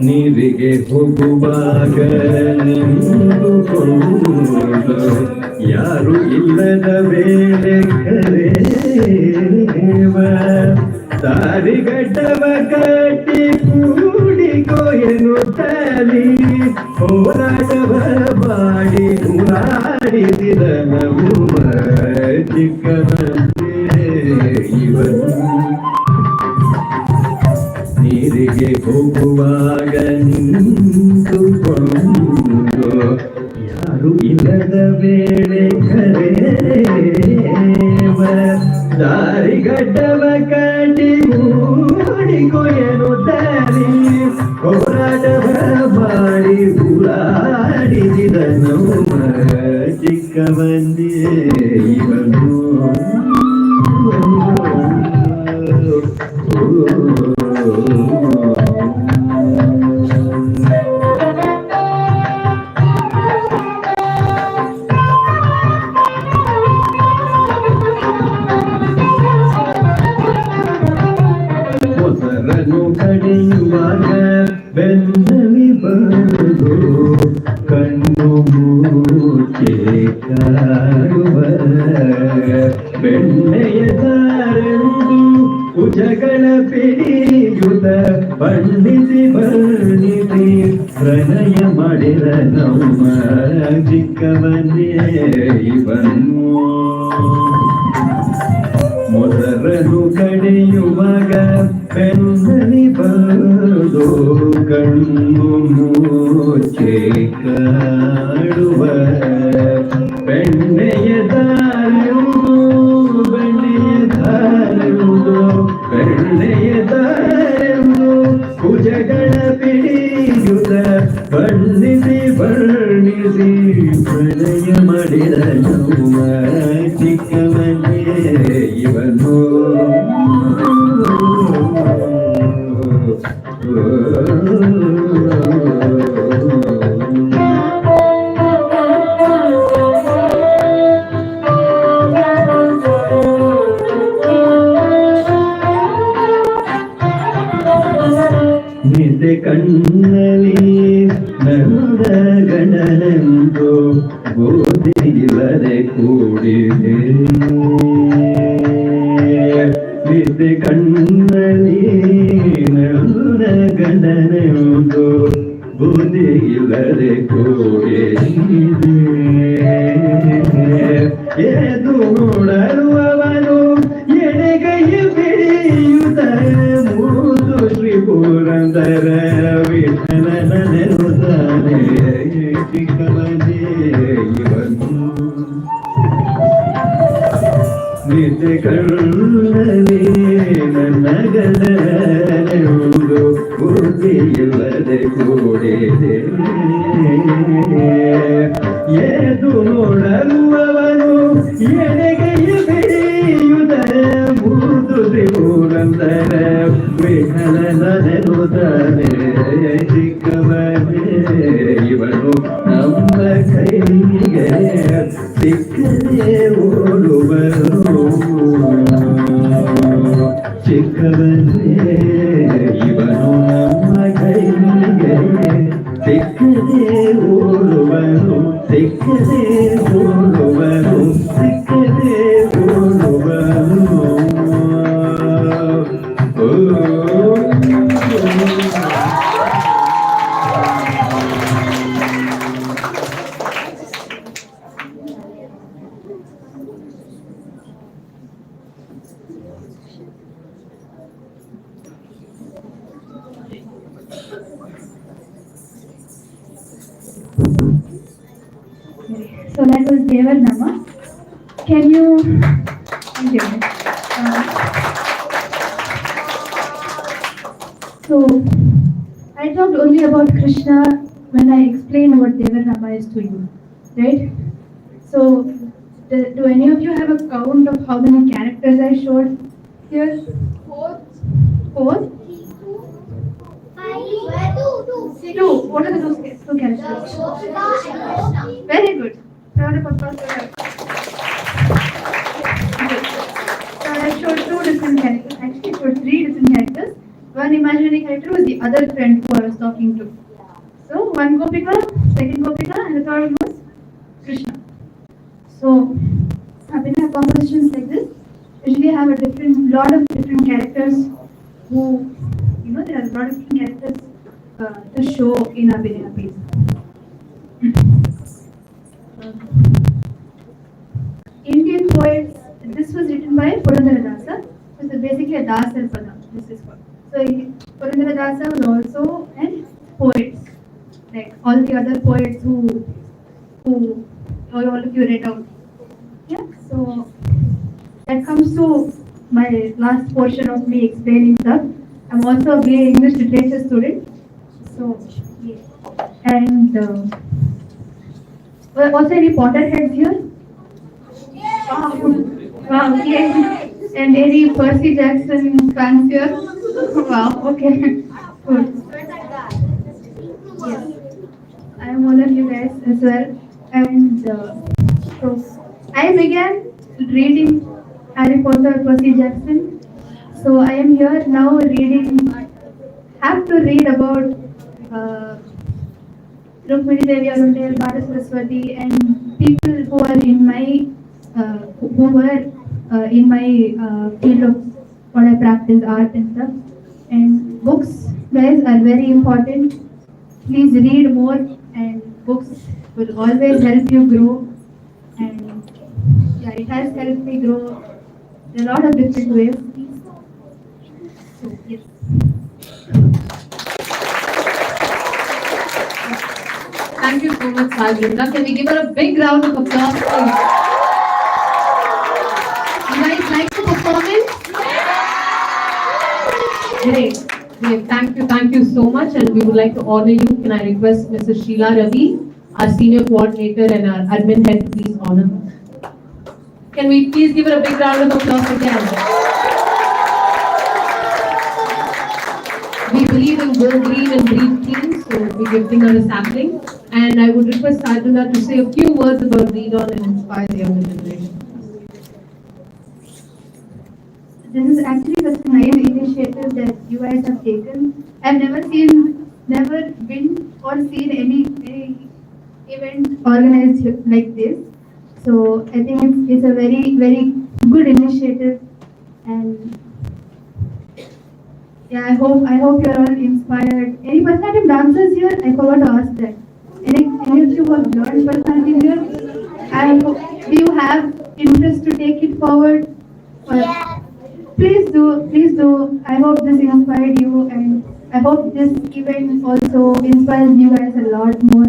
ನೀರಿಗೆ ಹೋಗುವಾಗ ನಿಂತುಕೊಂಡು ಯಾರು ಇಲ್ಲದ ವೇಳೆ ಕರೆವ ದಾರಿಗಡ್ಡವ ಕಟ್ಟಿ ಕೂಡಿಕೋ ಎನ್ನುತ್ತಲಿ ಹೋರಾಟವ ಮಾಡಿ ಹೋರಾಡಿಸಿದ ನಮ್ಮ ಚಿಕ್ಕವನೇ ಇವನು ನೀರಿಗೆ ಹೋಗುವಾಗ ನಿಂತುಕೊಂಡು ಯಾರು ಇಲ್ಲದ ವೇಳೆ ಕರೆವ ದಾರಿಗಡ್ಡವ ಕಟ್ಟಿ ಮೂಡಿಕೊಯನು ದಾರಿ ಹೋರಾಟವ ಮಾಡಿ ಹೋರಾಡಿಸಿದ ನಮ್ಮ ಚಿಕ್ಕವನೇ ಇವನು ಮೊಸರನ್ನು ಕಡಿಯುವಾಗ ಬೆನ್ನಲಿ ಬಂದು ಕಣ್ಣು ಮುಚ್ಚಿ ಕಾಡುವ ಬೆಣ್ಣೆಯ ತಾರೆಂದು ಭುಜಗಳ ಪಿಡಿಯುತ ಬಣ್ಣಿಸಿ ಪ್ರಣಯ ಮಾಡಿದ ನಮ್ಮ ಚಿಕ್ಕವನೇ ಇವನು ಮೊಸರನ್ನು ಕಡಿಯುವಾಗ ಬೆನ್ನಲಿ ಬಂದು ಕಣ್ಣು ಮುಚ್ಚಿ ಕಾಡುವ ಬೆಣ್ಣೆಯ ದಾರೆಂದು ಬೆಣ್ಣೆಯ ದಾರೆಂದು ಭುಜಗಳ ಪಿಡಿಯುತ ಬಣ್ಣಿಸಿ ಪ್ರಣಯ ಮಾಡಿದ ನಮ್ಮ ಚಿಕ್ಕವನೇ ಇವನು ನಿದ್ದೆ ಕಣ್ಣಲ್ಲಿ ನನ್ನ ಗಣನೆಂದು ಬೋಧಿಲ್ಲದೆ ಕೂಡಿದೆ ನಿದ್ದೆ ಕಣ್ಣಲ್ಲಿ ನನ್ನ ಗಣನೆಂದು ಬುದ್ಧಿಯಿಲ್ಲದೆ ಕೂಡಿದೆ ಎದು ನೋಡರುವವನು ಎಡೆಗೈಯ ಬಿಡಿಯುತ್ತ ಮೂದು ಶ್ರೀ ಪುರಂದರ ವಿಠಲನ ನೆನುತ್ತಾನೆ ಚಿಕ್ಕವನೇ ಇವನು ನಿದ್ದೆ ಕಣ್ಣಲ್ಲಿ ನನ್ನ ಗಣನೆಂದು ಬುದ್ಧಿಯಿಲ್ಲದೆ ಕೂಡಿದೆ ಎದು ನೋಡರುವವನು ಎಡೆಗೈಯ ಬಿಡಿಯುತ್ತ ನೆನನೆನುತ್ತಾನೆ ಚಿಕ್ಕವನೇ ಇವನು ನಮ್ಮ ಕೈಗೆ ಸಿಕ್ಕದೆ ಓಡುವನು ಚಿಕ್ಕವನೇ ಇವನು ನಮ್ಮ ಕೈಗೆ ಸಿಕ್ಕದೆ ಓಡುವನು ಸಿಕ್ಕದೆ ಓಡುವನು ಸಿಕ್ಕದೆ ಓಡುವನು So that was Devarnama. Can you? Thank you. So I talked only about Krishna when I explained what Devarnama is to you, right? So do any of you have a count of how many characters I showed here? Four. Two. What are the two characters? Very good. Round of applause for her. So I showed two different characters. Actually, I showed three different characters. One imaginary character was the other friend who I was talking to. So one Gopika, second Gopika, and the third was Krishna. So when I have compositions like this, usually I have lot of different characters who, there are a lot of different characters to show in a piece. Indian poets, this was written by Purandaradasa. This is basically a Dasar Pada. This is what. So Purandaradasa was also a poet, like all the other poets who all of you read out. Yeah. So that comes to my last portion of me explaining stuff. I'm also a BA English Literature student. So yeah. And also any Potterheads here? Wow, yes. And any Percy Jackson fans here? Wow, okay. Good. Yes. I am one of you guys as well. And so I began reading Harry Potter, Percy Jackson. So I am here now have to read about Rukmini Devi Arundel, Bhara Saraswati, and people who are in my field of what I practice, art and stuff. And books, guys, are very important. Please read more, and books will always help you grow. And yeah, it has helped me grow in a lot of different ways. So yes. Thank you so much, Sajrinda. Can we give her a big round of applause, please? You guys like the performance? Great. Thank you so much, and we would like to honor you. Can I request Mrs. Sheila Ravi, our senior coordinator and our admin head, to please honor her? Can we please give her a big round of applause again? We believe in go green and breathe clean, so we're giving her a sapling. And I would request Sajrinda to say a few words about Read On and inspire the younger generation. This is actually such a nice initiative that you guys have taken. I've never been or seen any event organized like this. So I think it's a very, very good initiative, and yeah, I hope you're all inspired. Any Bharatanatyam dancers here? I forgot to ask that. Any of you who have learned Bharatanatyam here? Do you have interest to take it forward? Yes. Please do. I hope this inspired you, and I hope this event also inspires you guys a lot more,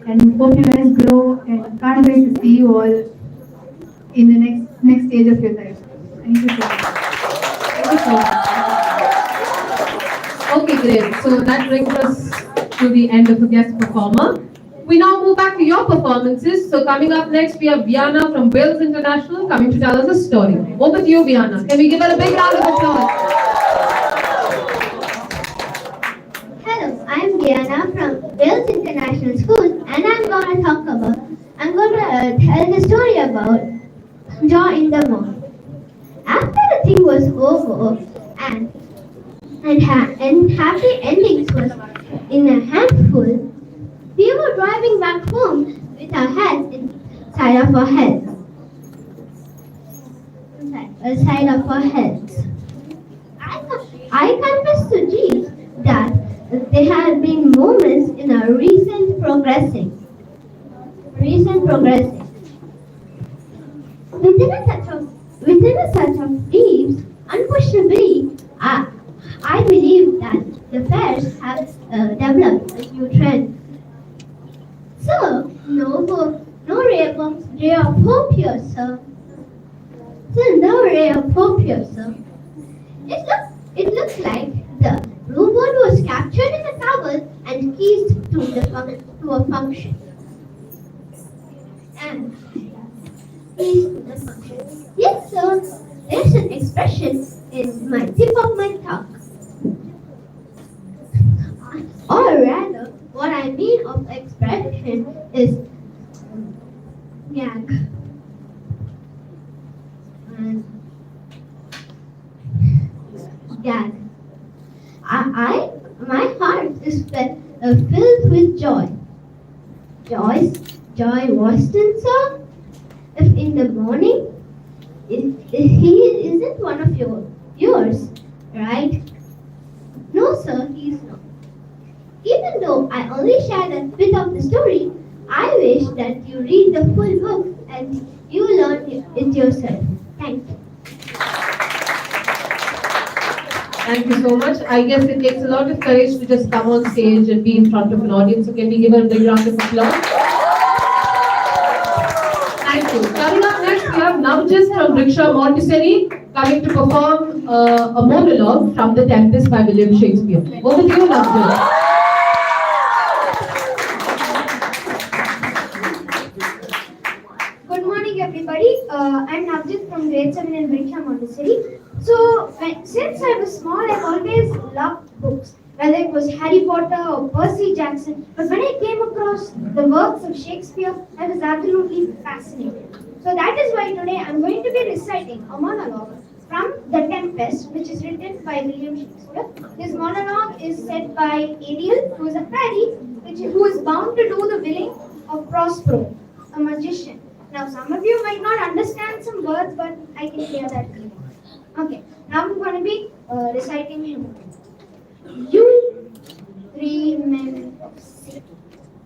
and hope you guys grow, and can't wait to see you all in the next stage of your life. Thank you so much. Thank you so much. Okay, great. So that brings us to the end of the guest performer. We now move back to your performances. So coming up next, we have Viana from Wales International coming to tell us a story. Over to you, Viana. Can we give her a big round of applause? Girls International School, and I'm gonna tell the story about Joy in the Morning. After the thing was over and happy endings was in a handful, we were driving back home with our heads inside of our heads. Inside of our heads. I confess to Jeeves that there had been moments in our recent progressing. Within a set of Jeeves, unquestionably, I believe that the fairs have developed a new trend. So, no ray of hope here, sir. Still no ray of hope here, sir. It looks like the robot was captured in a towel and keys to a function. And keys to the function. Yes, sir. There's an expression in my tip of my tongue. Or rather, what I mean of expression is gag. Gag. My heart is filled with joy. Joy Washington, sir? If in the morning, if he isn't one of yours, right? No, sir, he's not. Even though I only shared a bit of the story, I wish that you read the full book and you learn it yourself. Thank you. Thank you so much. I guess it takes a lot of courage to just come on stage and be in front of an audience. So can we give her a big round of applause? Thank you. Coming up next, we have Navjit from Riksha Montessori coming to perform a monologue from The Tempest by William Shakespeare. Over to you, Navjit. Good morning, everybody. I'm Navjit from grade 7 in Riksha Montessori. So, since I was small, I've always loved books, whether it was Harry Potter or Percy Jackson. But when I came across the works of Shakespeare, I was absolutely fascinated. So that is why today I'm going to be reciting a monologue from The Tempest, which is written by William Shakespeare. This monologue is said by Ariel, who is a fairy, who is bound to do the bidding of Prospero, a magician. Now, some of you might not understand some words, but I can clear that to you. Okay, now I'm going to be reciting him. You three men of sin,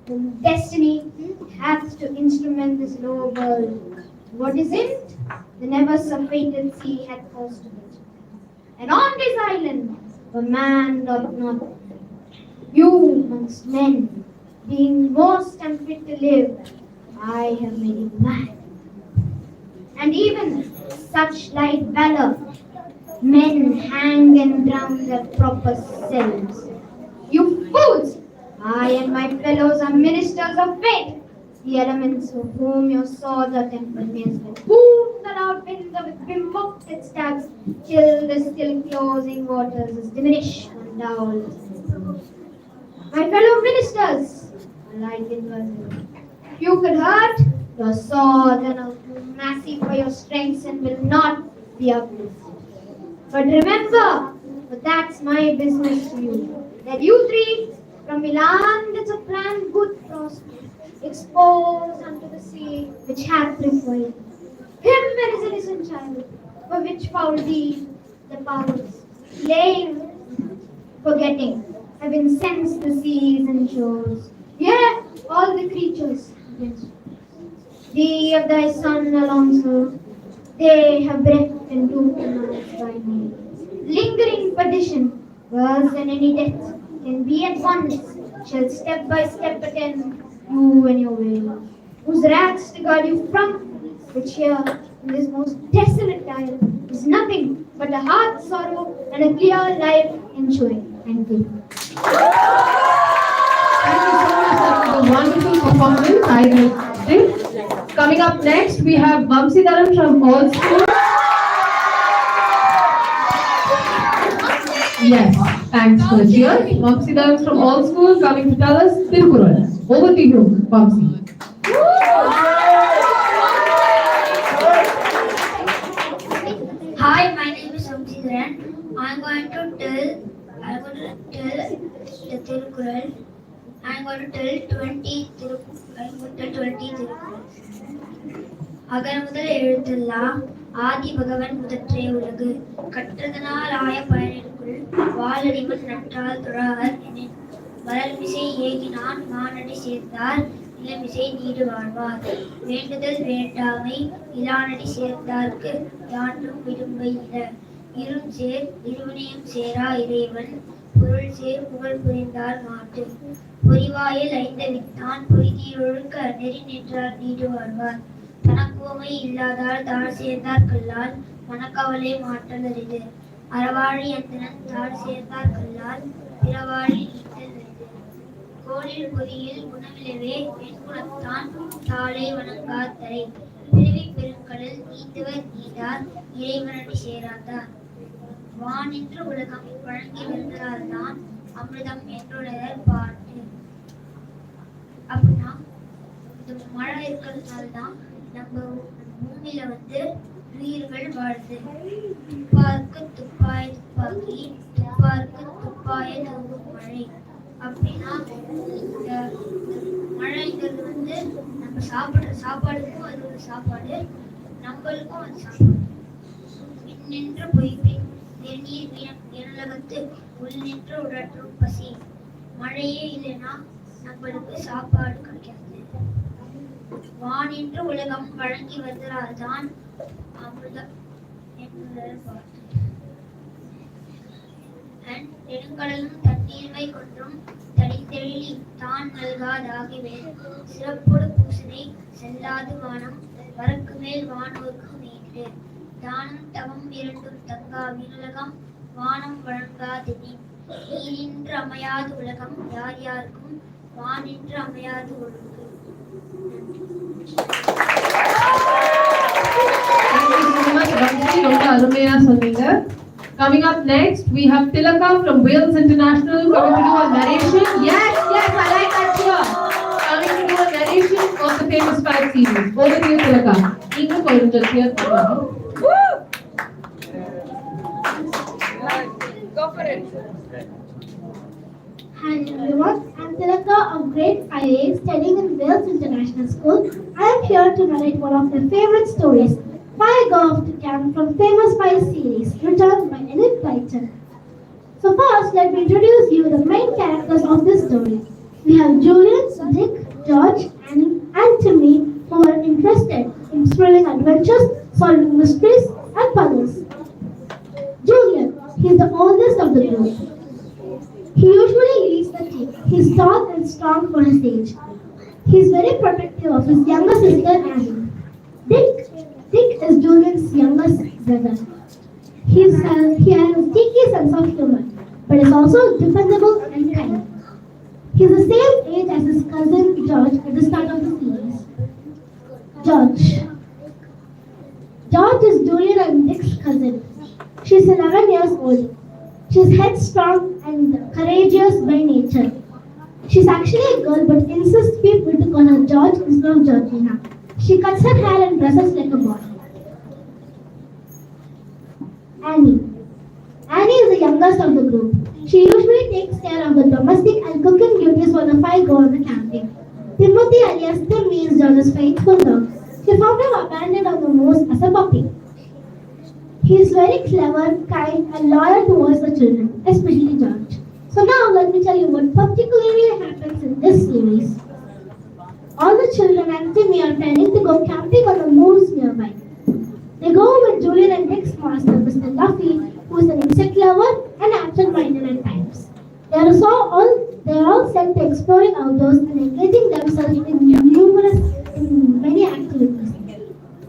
whom destiny hath to instrument this low world. What is it? The never surfeited sea hath caused to it. And on this island, a man doth not. You amongst men, being most unfit to live, I have made him mad. And even such light valor, men hang and drown their proper selves. You fools! I and my fellows are ministers of fate. The elements of whom your swords are tempered may as well whom the loud winds of its bimbocked stabs till the still closing waters is diminished and down. My fellow ministers, alike in virtue, you could hurt your sword and are too massive for your strength and will not be uplifted. But remember, but that's my business to you, that you three from Milan that's a plan good prosper, exposed unto the sea which hath required him and his innocent child, for which foul deed the powers, laying, forgetting, have incensed the seas and shores, yea, all the creatures against you. Thee of thy son Alonso, they have breathed and do commands by me. Lingering perdition, worse than any death, can be at once, shall step by step attend you and your way, whose rags to guard you from, which here, in this most desolate isle, is nothing but a heart sorrow and a clear life enjoying. Thank you. Thank you so much. That was a wonderful performance. I loved it. Coming up next, we have Vamsidaran from All School. Yes, thanks for the cheer. Vamsi learns from all schools coming to tell us Tirukural. Over to you, Vamsi. Hi, my name is Samsidharan. I'm going to tell the Tirukural. I'm going to tell 20 Tirukural. அகர முதல் எழுத்தெல்லாம் ஆதி பகவன் முதற்றே உலகு கற்றதனால் ஆய பயனிற்குள் வாழடிவன் நற்றால் தொழார் எனின் வளர்மிசை ஏகினான் மானடி சேர்ந்தார் இளமிசை need வாழ்வார் வேண்டுதல் வேண்டாமை இலானடி சேர்ந்தார்க்கு யாண்டும் விடும்பை இல இருள் சேர் இருவினையும் சேரா இறைவன் பொருள் சேர் புகழ் புரிந்தார் மாட்டு பொறிவாயில் ஐந்த வித்தான் பொய்தியொழுக்க நெறி நின்றார் நீடு வாழ்வார் தனக்குவமை இல்லாதால் தாழ் சேர்ந்தார் கல்லால் மனக்கவலை மாற்றல் அரிது அறவாழி அந்தனன் தாழ் சேர்ந்தார் கல்லால் பிறவாழி நீட்டல் அரிது கோளில் பொறியில் குணவிலவே வெண்குணத்தான் தாளை வணங்கார் தரை பிறவி பெருங்கடல் நீந்துவர் நீந்தார் இறைவனடி சேராதார் வானின்று உலகம் வழங்கி வருகிறால்தான் அமிர்தம் என்றுள்ளதர் பாட்டு. அப்படின்னா இந்த மழை இருக்கிறதுனால்தான் நம்ம பூமியில உயிர்கள் வாழுது. துப்பாருக்கு துப்பாய துப்பாக்கி, துப்பாருக்கு துப்பாய தூவும் மழை. அப்படின்னா இந்த மழைங்கிறது நம்ம சாப்பிடுற சாப்பாடுக்கும் அது ஒரு சாப்பாடு, நம்மளுக்கும் அது சாப்பாடு. நின்ற பொய்ப்பின் நெருநீர் வினலகத்து உள் நின்று உடற்றும் பசி. மழையே இல்லைன்னா நம்மளுக்கு சாப்பாடு கிடைக்காது. வானின்று உலகம் வழங்கி வந்ததால்தான் அமிர்தம் என்பதன் பாட்டு. நெடுங்கடலும் தண்ணீர்மை கொன்றும் தடித்தெழி தான் நல்காதாகிவேன் சிறப்பொடு பூசனை செல்லாது வானம் வரக்கு மேல் வானோர்க்கு மீண்டு தானம் தவம் இரண்டும் தங்கா விண்ணுலகம் வானம் வழங்காதெனின் நீரின்று அமையாது உலகம் யார் யாருக்கும் வானின்று அமையாது ஒழுங்கு. Thank you so much, Vamsi. ரொம்ப அருமையா சொன்னீங்க. Coming up next, we have Tilaka from Wales International coming to do a narration. Yes, I like that cheer. Coming to do a narration of the famous 5 series. Over to you, Tilaka. நீங்க கொஞ்சம் cheer பண்ணுங்க. Go for it. Hi everyone, I'm Tilaka of grade 5A studying in Wales International School. I am here to narrate one of my favorite stories, Fire Go Off to Camp from famous Fire series, written by Enid Blyton. So first, let me introduce you the main characters of this story. We have Julian, Dick, George, and Timmy, who are interested in thrilling adventures, solving mysteries, and puzzles. Julian, he is the oldest of the group. He usually leads the team. He is tall and strong for his age. He is very protective of his younger sister Annie. Dick is Julian's younger brother. He has a cheeky sense of humor, but is also dependable and kind. He is the same age as his cousin George at the start of the series. George is Julian and Dick's cousin. She is 11 years old. She is headstrong and courageous by nature. She is actually a girl but insists people to call her George instead of Georgina. She cuts her hair and dresses like a boy. Annie is the youngest of the group. She usually takes care of the domestic and cooking duties while the 5 go on the camping. Timothy alias Timmy is George's faithful dog. She found him abandoned on the moors as a puppy. He is very clever, kind, and loyal towards the children, especially George. So now let me tell you what particularly happens in this series. All the children and Timmy are planning to go camping on the moors nearby. They go with Julian and Dick's master, Mr. Luffy, who is an insect lover and absent-minded at times. They are all sent to exploring outdoors and engaging themselves in many activities.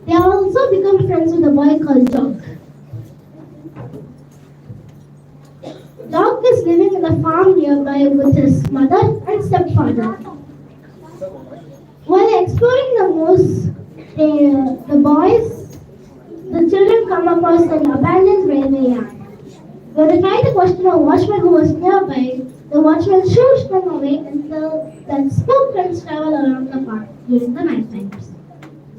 They also become friends with a boy called Jock. Doc is living in a farm nearby with his mother and stepfather. While exploring the moors, the children come across an abandoned railway yard. When they try to go question a watchman who was nearby, the watchman shooshed them away until that spook friends travel around the park during the night times.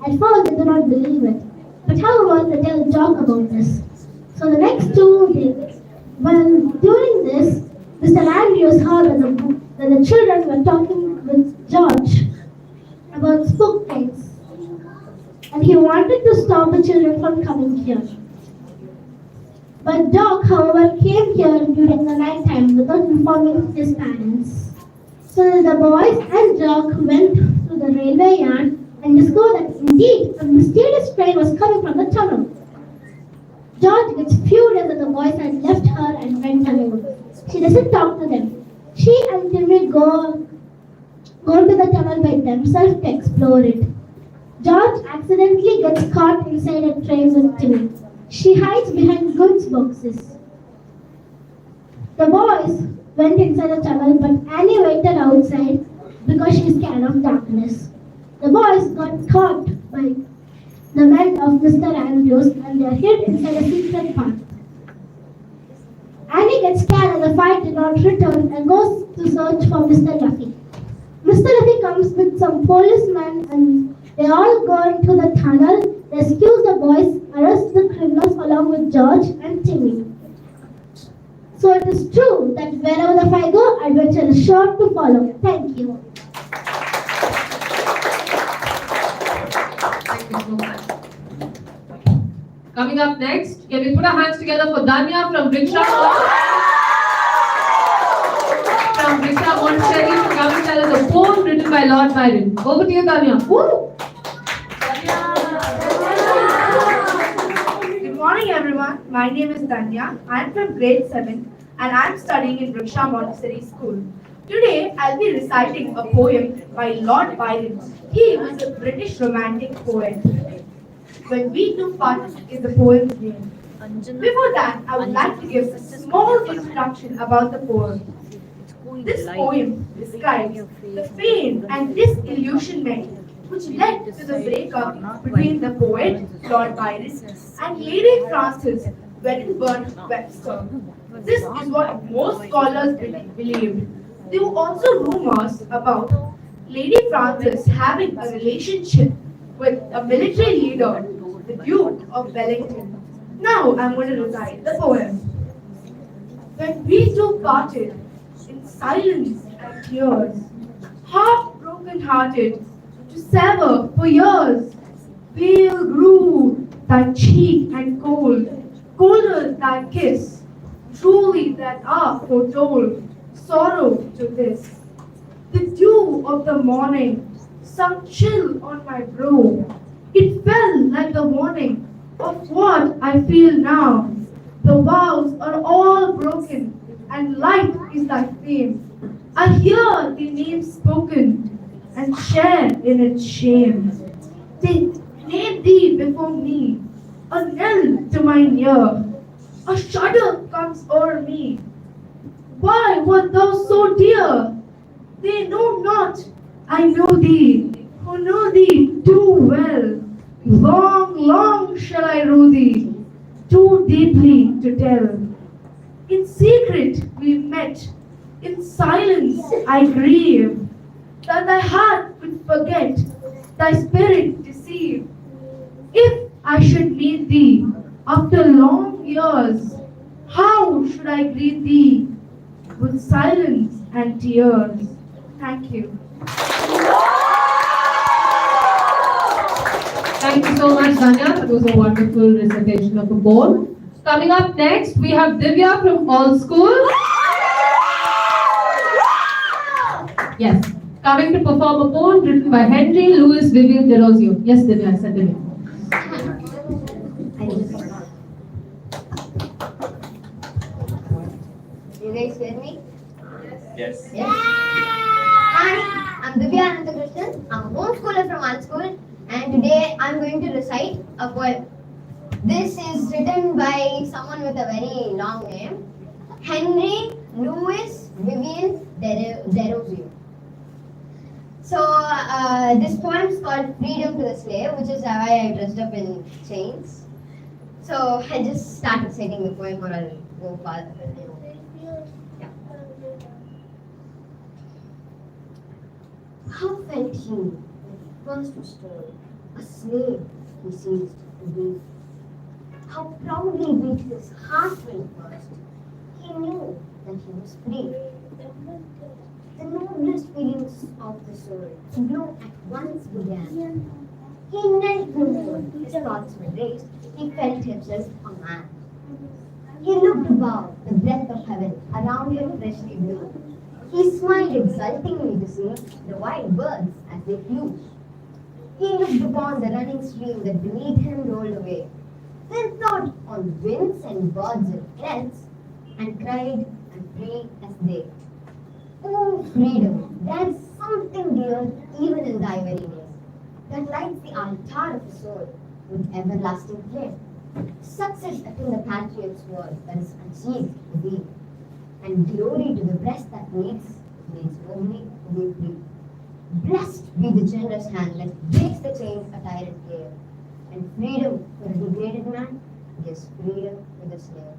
At first, they did not believe it, but however, they tell Jock about this. So the next 2 days, during this, Mr. Andrews heard that the children were talking with George about spook things, and he wanted to stop the children from coming here. But Doc, however, came here during the night time without informing his parents. So the boys and Doc went to the railway yard and discovered that indeed a mysterious train was coming from the tunnel. George gets furious that the boys had left her and went alone. She doesn't talk to them. She and Timmy go to the tunnel by themselves to explore it. George accidentally gets caught inside a train with Timmy. She hides behind goods boxes. The boys went inside the tunnel, but Annie waited outside because she's scared of darkness. The boys got caught by the men of Mr. Andrews and they are hid inside a secret path. Annie gets scared and the fight did not return and goes to search for Mr. Luffy. Mr. Luffy comes with some policemen and they all go into the tunnel, rescue the boys, arrest the criminals along with George and Timmy. So it is true that wherever the fight go, adventure is sure to follow. Thank you. Thank you so much. Coming up next, can we put our hands together for Danya from Riksha Montessori to come and tell us a poem written by Lord Byron. Over to you, Danya. Woo! Good morning, everyone. My name is Danya. I am from grade 7 and I am studying in Riksha Montessori School. Today, I'll be reciting a poem by Lord Byron. He was a British romantic poet. When We Two Part is the poem's name. Before that, I would like to give a small introduction about the poem. This poem describes the pain and disillusionment which led to the breakup between the poet Lord Byron and Lady Frances Wedderburn Webster. This is what most scholars believed. There were also rumors about Lady Frances having a relationship with a military leader, the Duke of Wellington. Now I'm going to recite the poem. When we two parted in silence and tears, half broken-hearted, to sever for years, pale grew thy cheek and cold, colder thy kiss. Truly that hour foretold sorrow to this. The dew of the morning sunk chill on my brow. It fell like the warning of what I feel now. The vows are all broken, and light is thy fame. I hear the name spoken, and share in its shame. They name thee before me, a knell to mine ear. A shudder comes o'er me. Why wert thou so dear? They know not, I know thee, who know thee too well. Long, long shall I rue thee, too deeply to tell. In secret we met, in silence I grieve, that thy heart could forget, thy spirit deceive. If I should meet thee after long years, how should I greet thee? With silence and tears. Thank you. Thank you so much, Danya. That was a wonderful recitation of a poem. Coming up next, we have Divya from All School. Yes, coming to perform a poem written by Henry Louis Vivian Delosio. Yes, Divya, I said Divya. You guys hear me? Yes. Yes. Hi, I'm Divya Ananthakrishnan. I'm a homeschooler from All School, and today I'm going to recite a poem. This is written by someone with a very long name, Henry Louis Vivian Delosio. So this poem is called Freedom to the Slave, which is why I dressed up in chains. So I just start reciting the poem, or I'll go farther. How felt he when first restored, a slave he ceased to be? How proudly beat his heart when first he knew that he was free. The noblest feelings of the soul blew at once began. He knelt no more, his thoughts were raised, he felt himself a man. He looked above, the breadth of heaven around him freshly blew. He smiled exultingly to see the white birds as they flew. He looked upon the running stream that beneath him rolled away, then thought on winds and birds and clouds, and cried and prayed as they. Oh, freedom, there's something dear even in thy very name, that lights the altar of the soul with everlasting flame. Success attend the patriot's word that is achieved to thee, and glory to the breast that needs nobly to be free. Blessed be the generous hand that breaks the chains a tyrant gave, and freedom for the degraded man gives freedom to the slave.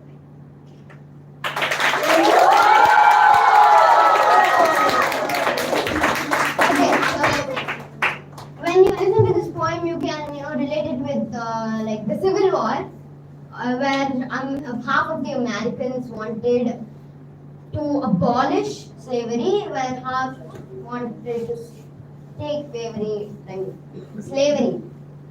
Okay, so when you listen to this poem, you can relate it with like the Civil War, where half of the Americans wanted to abolish slavery, where half wanted to take slavery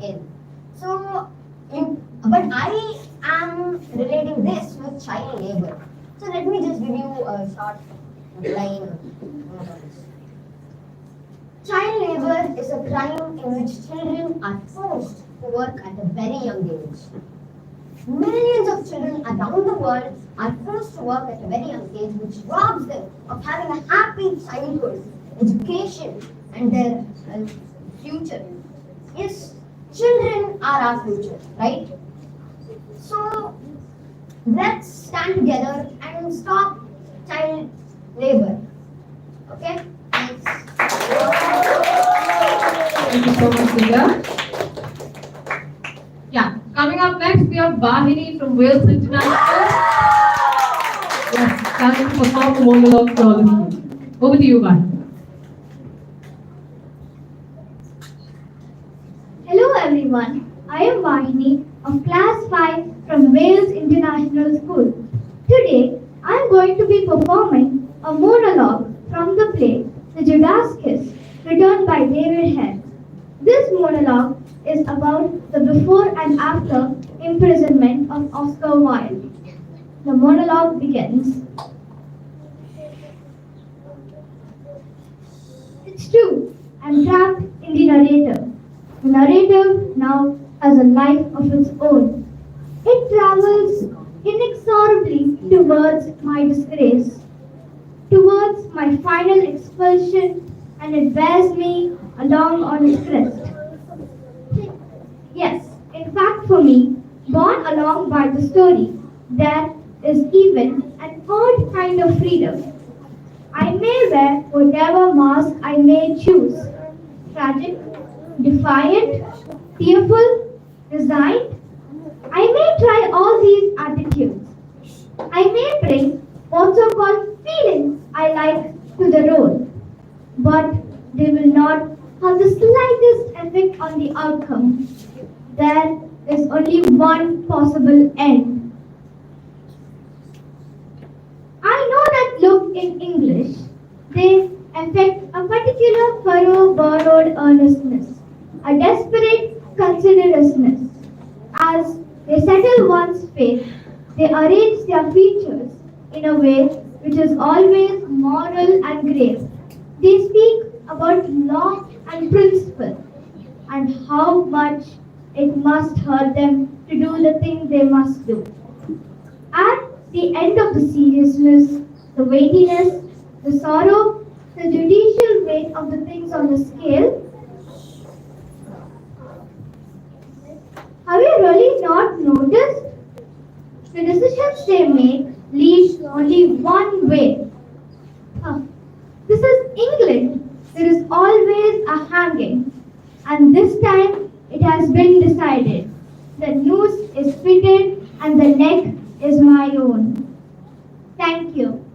in. So, but I am relating this with child labor. So let me just give you a short line on this. Child labor is a crime in which children are forced to work at a very young age. Millions of children around the world are forced to work at a very young age, which robs them of having a happy childhood, education, and their future. Yes, children are our future, right? So let's stand together and stop child labor. Okay? Thanks. Thank you so much, Divya. Yeah, coming up next, we have Bahini from Wales International. Yes, coming to perform a monologue for all of you. Over to you, Bahini. Hello everyone, I am Vahini of class 5 from Wales International School. Today, I am going to be performing a monologue from the play The Judas Kiss, written by David Head. This monologue is about the before and after imprisonment of Oscar Wilde. The monologue begins. It's true, I'm trapped in the narrative. The narrative now has a life of its own. It travels inexorably towards my disgrace, towards my final expulsion, and it bears me along on its crest. Yes, in fact for me, borne along by the story, there is even an odd kind of freedom. I may wear whatever mask I may choose, tragic, defiant, fearful, resigned. I may try all these attitudes. I may bring what so called feelings I like to the role, but they will not have the slightest effect on the outcome. There is only one possible end. I know that look in English. They affect a particular furrow borrowed earnestness, a desperate considerousness. As they settle one's fate, they arrange their features in a way which is always moral and grave. They speak about law and principle and how much it must hurt them to do the thing they must do. At the end of the seriousness, the weightiness, the sorrow, the judicial weight of the things on the scale, have you really not noticed? The decisions they make lead only one way. This is England. There is always a hanging, and this time it has been decided. The noose is fitted and the neck is my own. Thank you.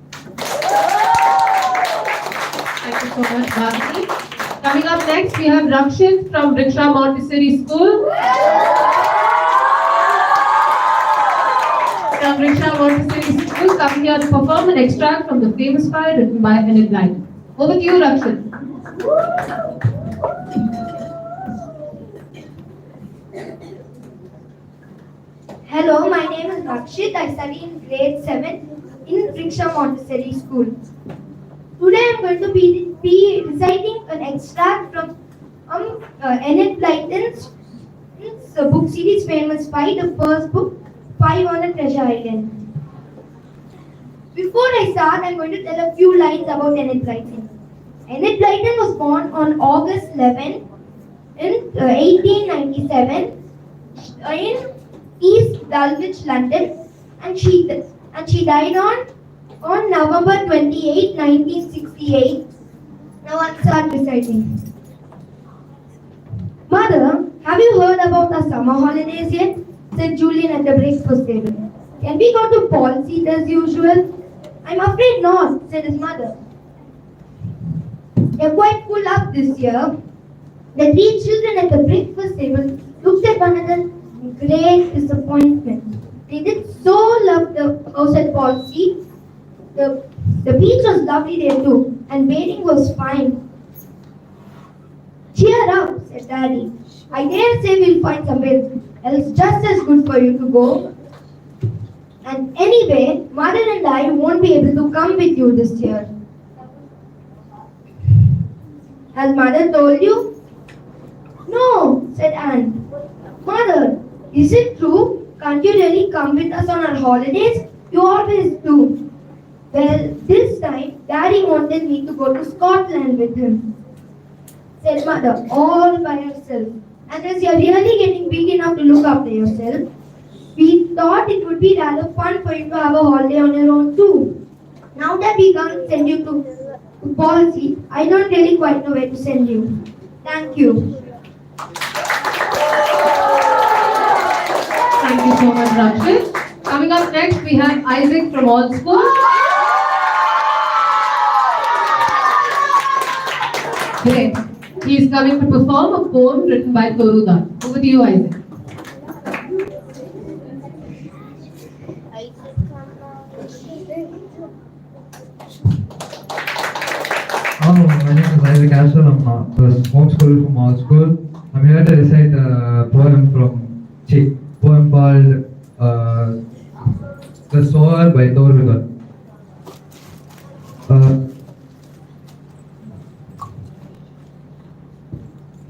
next, we have Rakshit from Riksha Montessori School. From Riksha Montessori School, coming here to perform an extract from the famous poem written by Enid Blyton. Over to you, Rakshit. Hello, my name is Rakshit. I study in grade 7 in Riksha Montessori School. Today I am going to be reciting an extract from Enid Blyton's book series Famous Five, the first book, Five on a Treasure Island. Before I start, I am going to tell a few lines about Enid Blyton. Enid Blyton was born on August 11 in 1897 in East Dulwich, London, and she died on November 28, 1968. Now I'll start reciting. Mother, have you heard about our summer holidays yet? Said Julian at the breakfast table. Can we go to Paul's Seat as usual? I'm afraid not, said his mother. They're quite full up this year. The three children at the breakfast table looked at one another in great disappointment. They did so love the house at Paul's Seat. The beach was lovely there too, and bathing was fine. Cheer up, said Daddy. I dare say we'll find somewhere else just as good for you to go. And anyway, Mother and I won't be able to come with you this year. Has Mother told you? No, said Anne. Mother, is it true? Can't you really come with us on our holidays? You always do. Well, this time, Daddy wanted me to go to Scotland with him, said Mother, all by herself. And as you're really getting big enough to look after yourself, we thought it would be rather fun for you to have a holiday on your own too. Now that we can't send you to Policy, I don't really quite know where to send you. Thank you. Thank you so much, Rakshit. Coming up next, we have Isaac from All School. Great. He is coming to perform a poem written by Toru Dutt. Over to you, Isaac. Hello, my name is Isaac Ashwell. I'm homeschooled from All School. I'm here to recite a poem poem called The Sower by Toru Dutt.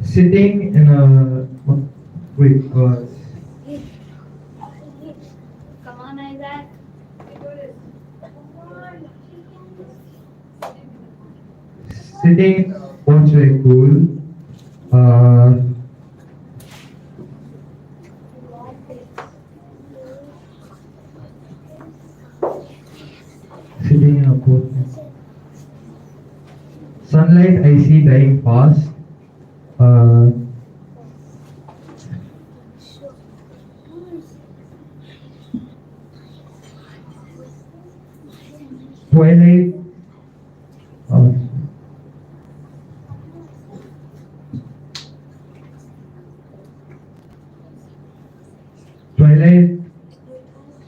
Sitting in a Come on, Isaac. sitting in a portrait pool, sitting in a portrait. Sunlight I see dying fast. Twilight. Twilight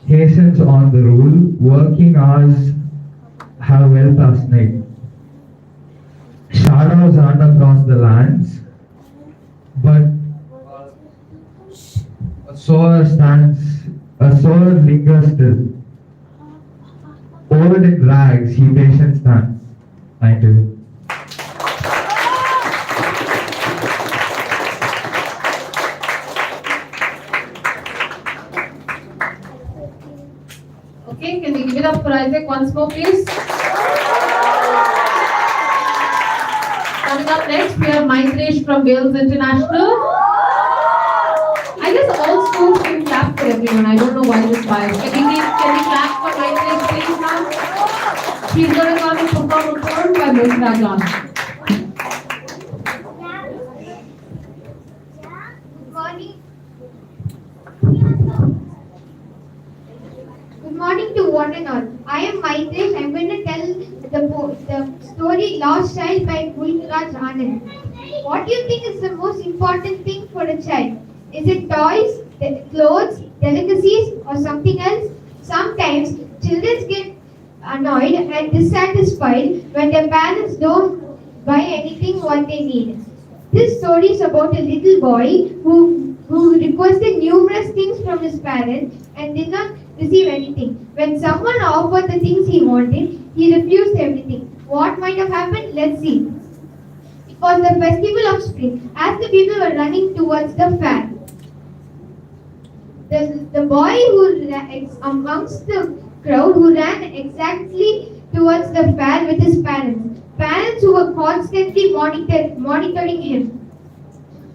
hastens on the rule. Working hours have well past night. Shadows run across the lands, but a sower lingers still. Old in rags, he patient stands. Thank you. Okay, can we give it up for Isaac once more, please? Coming up next, we have Maitresh from Wales International. I guess all schools can clap for everyone. I don't know why this bias. Can we clap for Maitresh, please, ma'am? She's going to come and perform a poem by Mohita John. Good morning, morning to one and all. I am Maitesh. I'm going to tell the story Lost Child by Gulraj Anand. What do you think is the most important thing for a child? Is it toys, clothes, delicacies, or something else? Sometimes children get annoyed and dissatisfied when their parents don't buy anything what they need. This story is about a little boy who requested numerous things from his parents and did not receive anything. When someone offered the things he wanted, he refused everything. What might have happened? Let's see. It was the festival of spring. As the people were running towards the fair, the boy amongst the crowd who ran exactly towards the fair with his parents who were constantly monitoring him.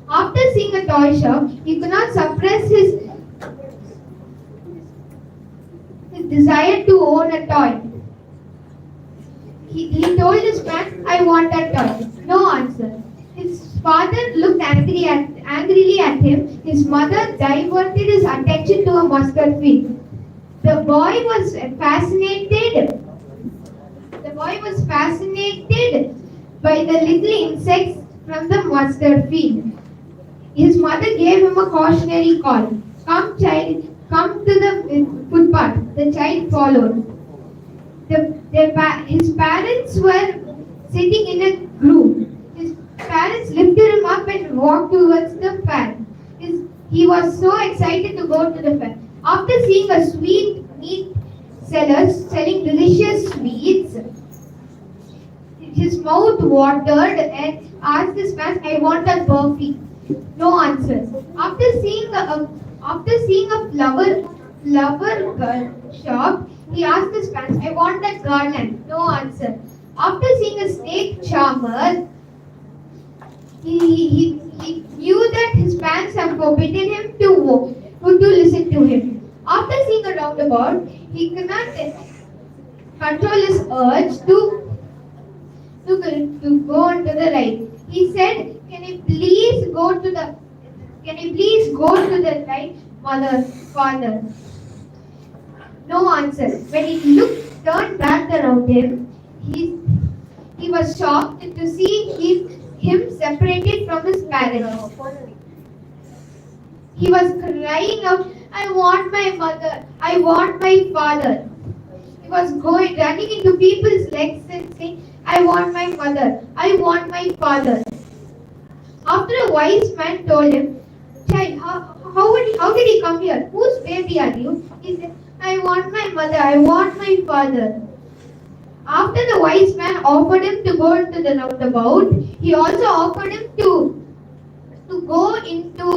After seeing a toy shop, he could not suppress his desire to own a toy. He told his parents, "I want that toy." No answer. His father looked angrily at him. His mother diverted his attention to a mustard field. The boy was fascinated by the little insects from the mustard field. His mother gave him a cautionary call. "Come, child, come to the footpath." The child followed. His parents were sitting in a group. His parents lifted him up and walked towards the fair. He was so excited to go to the fair. After seeing a sweet meat seller selling delicious sweets, his mouth watered and asked his parents, "I want a burfi." No answer. After seeing a flower shop, he asked his parents, "I want that garland." No answer. After seeing a snake charmer, he knew that his parents had forbidden him to listen to him. After seeing a roundabout, he could not control his urge to go on to the right. He said, "Can you please go to the right, father?" No answer. When he turned back around him, he was shocked to see him separated from his parents. He was crying out, "I want my mother, I want my father." He was running into people's legs and saying, "I want my mother, I want my father." After a wise man told him, "Child, how did he come here? Whose baby are you?" He said, "I want my mother, I want my father." After the wise man offered him to go into the roundabout, he also offered him to go into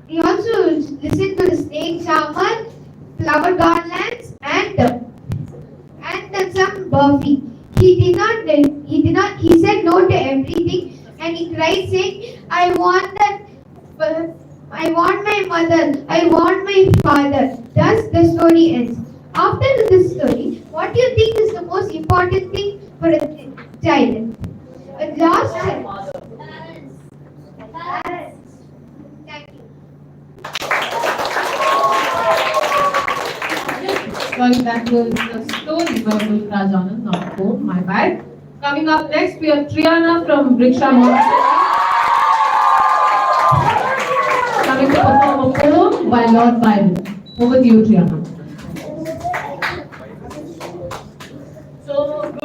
he also listened to the snake charmer, flower garlands, and some burfi. He said no to everything, and he cried saying, "I want my mother, I want my father." Thus the story ends. After this story, what do you think is the most important thing for a child? A lost child. Parents. Thank you. Well, that was the story by Gulraj Anand, not a poem, my bad. Coming up next, we have Triana from Riksha Montessori. Coming to perform a poem by Lord Byron. Over to you, Triana.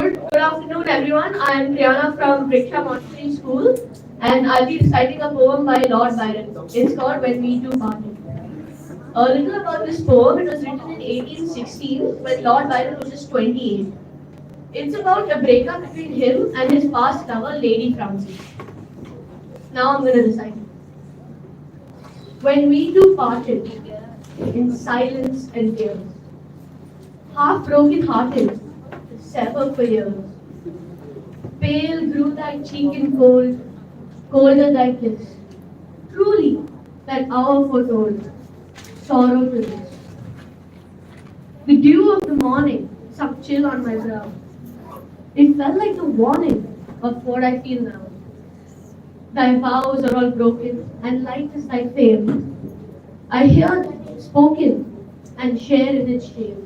Good afternoon, everyone. I am Triana from Riksha Montessori School, and I'll be reciting a poem by Lord Byron. It's called "When We Two Parted." A little about this poem. It was written in 1816 when Lord Byron was just 28. It's about a breakup between him and his past lover, Lady Frances. Now I'm going to recite it. When we two parted in silence and tears, half broken hearted, severed for years. Pale grew thy cheek and cold, colder thy kiss. Truly, that hour foretold sorrow to this. The dew of the morning sucked chill on my brow. It felt like the warning of what I feel now. Thy vows are all broken, and light is thy fame. I hear spoken and share in its shame.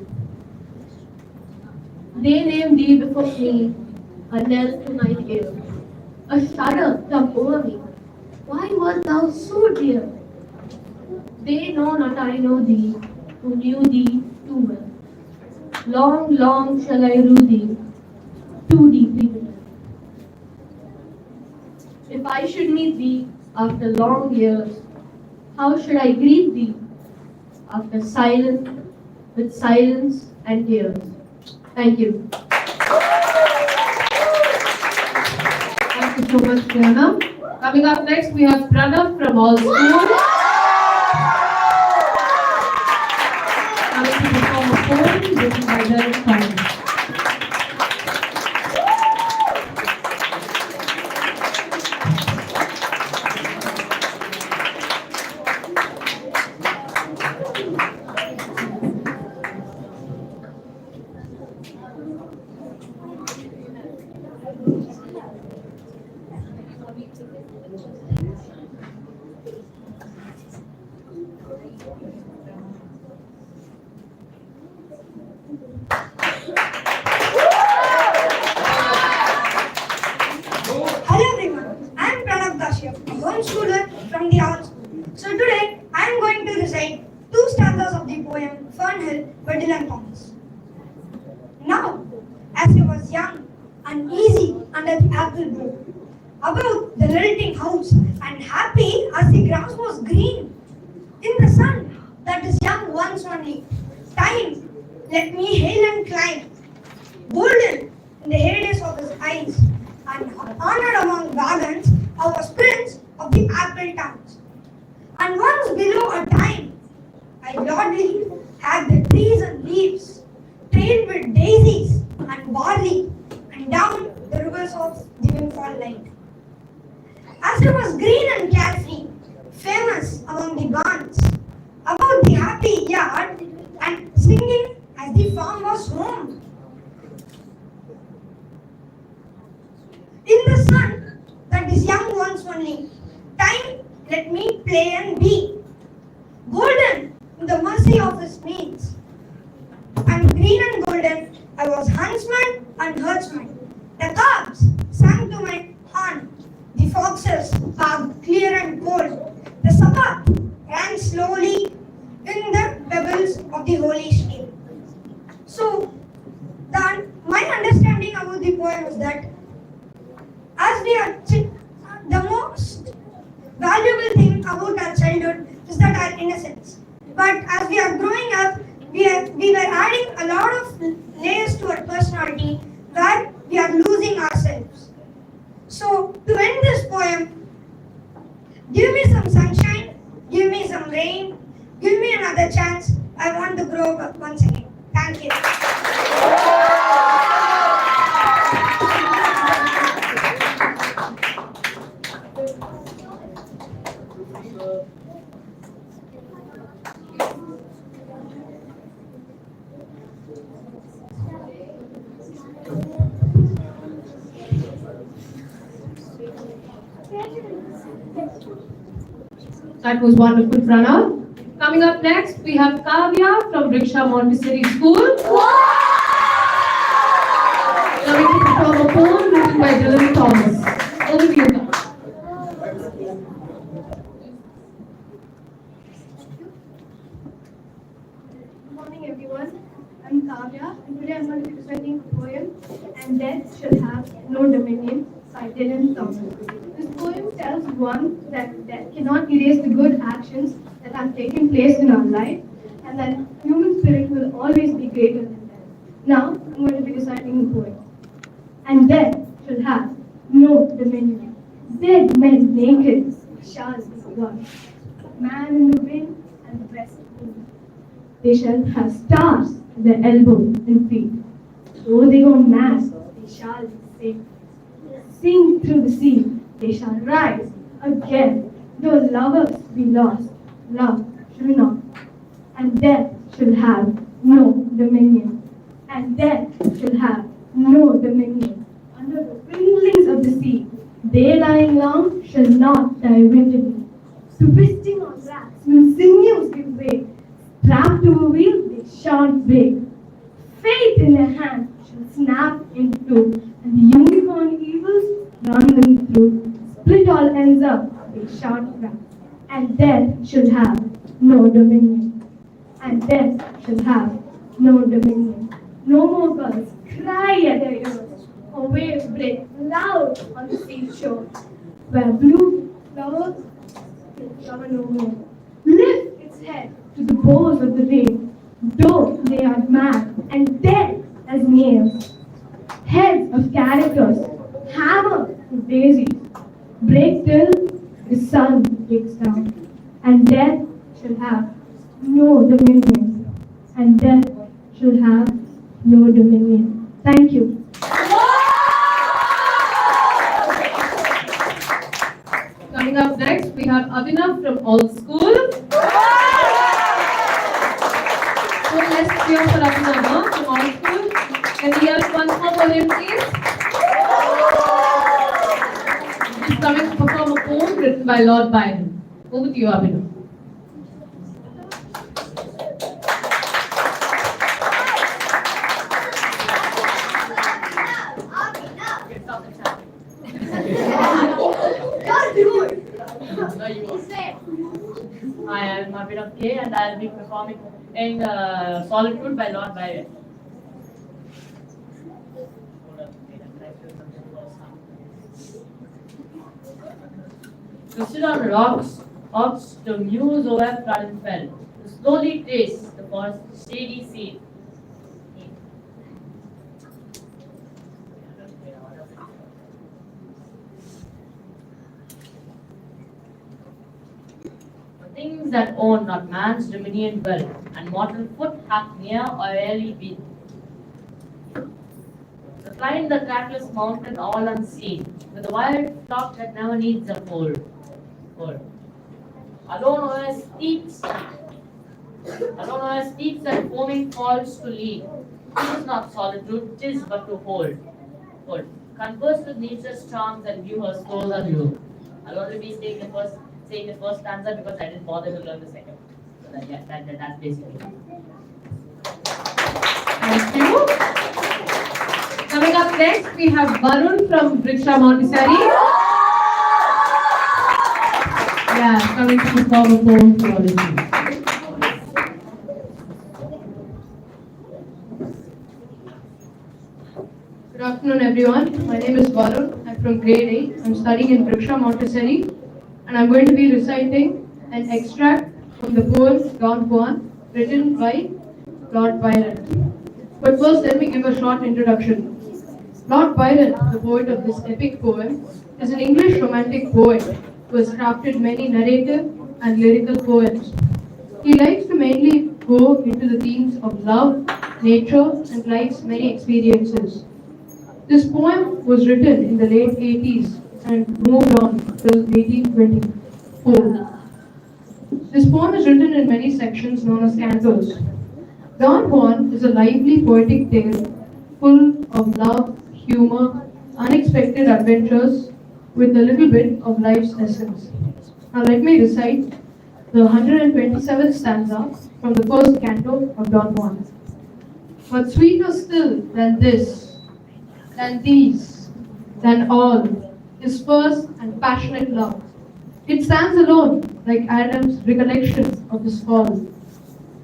They name thee before me, a knell to night ear, a shudder come over me. Why wert thou so dear? They know not I know thee, who knew thee too well. Long, long shall I rue thee, too deeply bitter. If I should meet thee after long years, how should I greet thee after silence, with silence and tears? Thank you. Thank you so much, Fiona. Coming up next, we have Pranav from All School. Coming to perform a poem written by Derek Thomas. Hello everyone, I am Pranav Dashyap, a homeschooler from the Arts School. So today I am going to recite two stanzas of the poem Fern Hill by Dylan Thomas. Now, as he was young, uneasy under the apple grove, about the lilting house, and happy as the grass was green, in the sun that is young once only, time let me hail and climb, golden in the heydays of his eyes, and honored among wagons, I was prince of the apple towns. And once below a time, I lordly had the trees and leaves, trained with daisies and barley, and down the rivers of the windfall light. As it was green and carefree, famous among the barns, about the happy yard, and singing as the farm was home. In the sun that is young once only, time let me play and be, golden in the mercy of his means. And green and golden, I was huntsman and herdsman. The calves sang to my horn, the foxes barked clear and cold. The Sabbath ran slowly in the pebbles of the holy stream. So, my understanding about the poem is that as we are the most valuable thing about our childhood is that our innocence. But as we are growing up, we were adding a lot of layers to our personality where we are losing ourselves. So to end this poem, give me some sunshine, give me some rain, give me another chance. I want to grow up once again. Thank you. That was wonderful, Pranav. Coming up next, we have Kavya from Riksha Montessori School. Coming to perform a poem written by Dylan Thomas. Over to you, Kavya. Good morning, everyone. I'm Kavya, and today I'm going to be reciting a poem, And Death Shall Have No Dominion by Dylan Thomas. This poem tells one that death cannot erase the good actions that have taken place in our life, and that human spirit will always be greater than death. Now, I'm going to be reciting the poem. And death shall have no dominion. Dead men naked shall be gone. Man in the wind and the west wind. They shall have stars at their elbows and feet. Though they go mad, they shall be safe. Sing through the sea, they shall rise again. Though lovers be lost, love shall not. And death shall have no dominion. And death shall have no dominion. Under the windlings of the sea, they lying long shall not die windedly. Twisting on racks when sinews give way, Trapped to a wheel, they shan't break. Faith in their hand shall snap in two, and the unicorn evils run them through. Split all ends up, they shan't crack, and death shall have no dominion. And death shall have no dominion. No more girls cry at their ears, or waves break loud on the seashore, where blue flowers will flower no more. Lift its head to the bows of the rain, though they are mad and dead as nails. Heads of characters hammer with daisies, break till the sun breaks down, and death shall have no dominion, and death shall have no dominion. Thank you. Coming up next, we have Abhinav from All School. So let's cheer for Abhinav from All School. Can we hear one more for him, please? He's coming to perform a poem written by Lord Byron. Over to you, Abhinav. I am Abhinav K and I will be performing in Solitude by Lord Byron. To sit on rocks, ox to muse over flood and fell, to slowly trace the forest's shady scene. Things that own not man's dominion well, and mortal foot hath near or rarely been. To climb the trackless mountain all unseen, with a wild flock that never needs a fold. Alone o'er steeps and foaming falls to lead. Tis not solitude, tis but to hold. Converse with nature's charms and view her soul anew. I'll only be saying the first stanza because I didn't bother to learn the second. So that's basically. Thank you. Coming up next, we have Varun from Vriksha Montessori. Yeah, coming to perform a poem for all of you. Good afternoon, everyone. My name is Varun. I'm from grade 8. I'm studying in Vriksha Montessori, and I'm going to be reciting an extract from the poem Don Juan, written by Lord Byron. But first, let me give a short introduction. Lord Byron, the poet of this epic poem, is an English romantic poet who has crafted many narrative and lyrical poems. He likes to mainly go into the themes of love, nature, and life's many experiences. This poem was written in the late 80s and moved on till 1824. This poem is written in many sections known as cantos. Don Juan is a lively poetic tale full of love, humor, unexpected adventures with a little bit of life's essence. Now let me recite the 127th stanza from the first canto of Don Juan. But sweeter still than this, than these, than all, is first and passionate love. It stands alone, like Adam's recollection of his fall.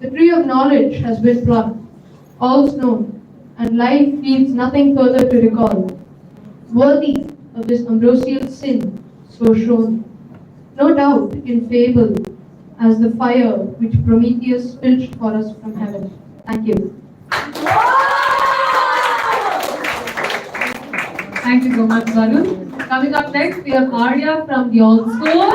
The tree of knowledge has been plucked, all's known, and life feels nothing further to recall. Worthy of this ambrosial sin, so shown, no doubt in fable, as the fire which Prometheus filched for us from heaven. Thank you. Thank you so much, Varun. Coming up next, we have Arya from the All School.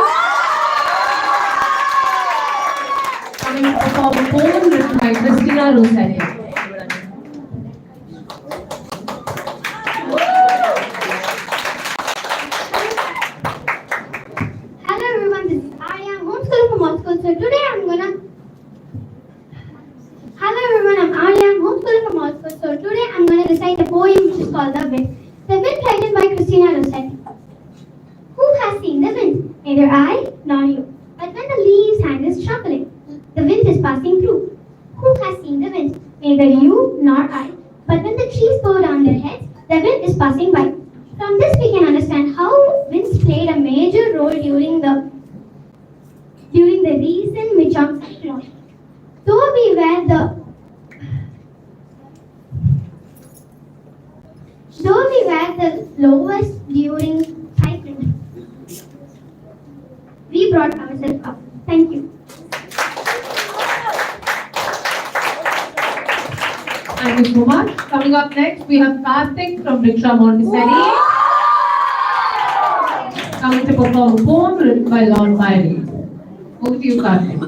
Coming to perform a poem written by Christina Rossetti. Hello everyone, this is Arya. I'm homeschooling from All School. So today I'm gonna. Hello everyone, I'm Arya. I'm homeschooling from All School. So today I'm gonna recite a poem which is called The Wind. The Wind, written by Christina Rossetti. Who has seen the wind? Neither I nor you. But when the leaves hang is shuffling, the wind is passing through. heavens, neither you nor I. But when the trees bow down their heads, the wind is passing by. From this we can understand how winds played a major role during the recent Michong cyclone. Though we were the lowest during cyclone, we brought ourselves up. Thank you. Thank you so much. Coming up next, we have Karthik from Riksha Montessori. Coming to perform a poem written by Lord Byron. Over to you, Karthik.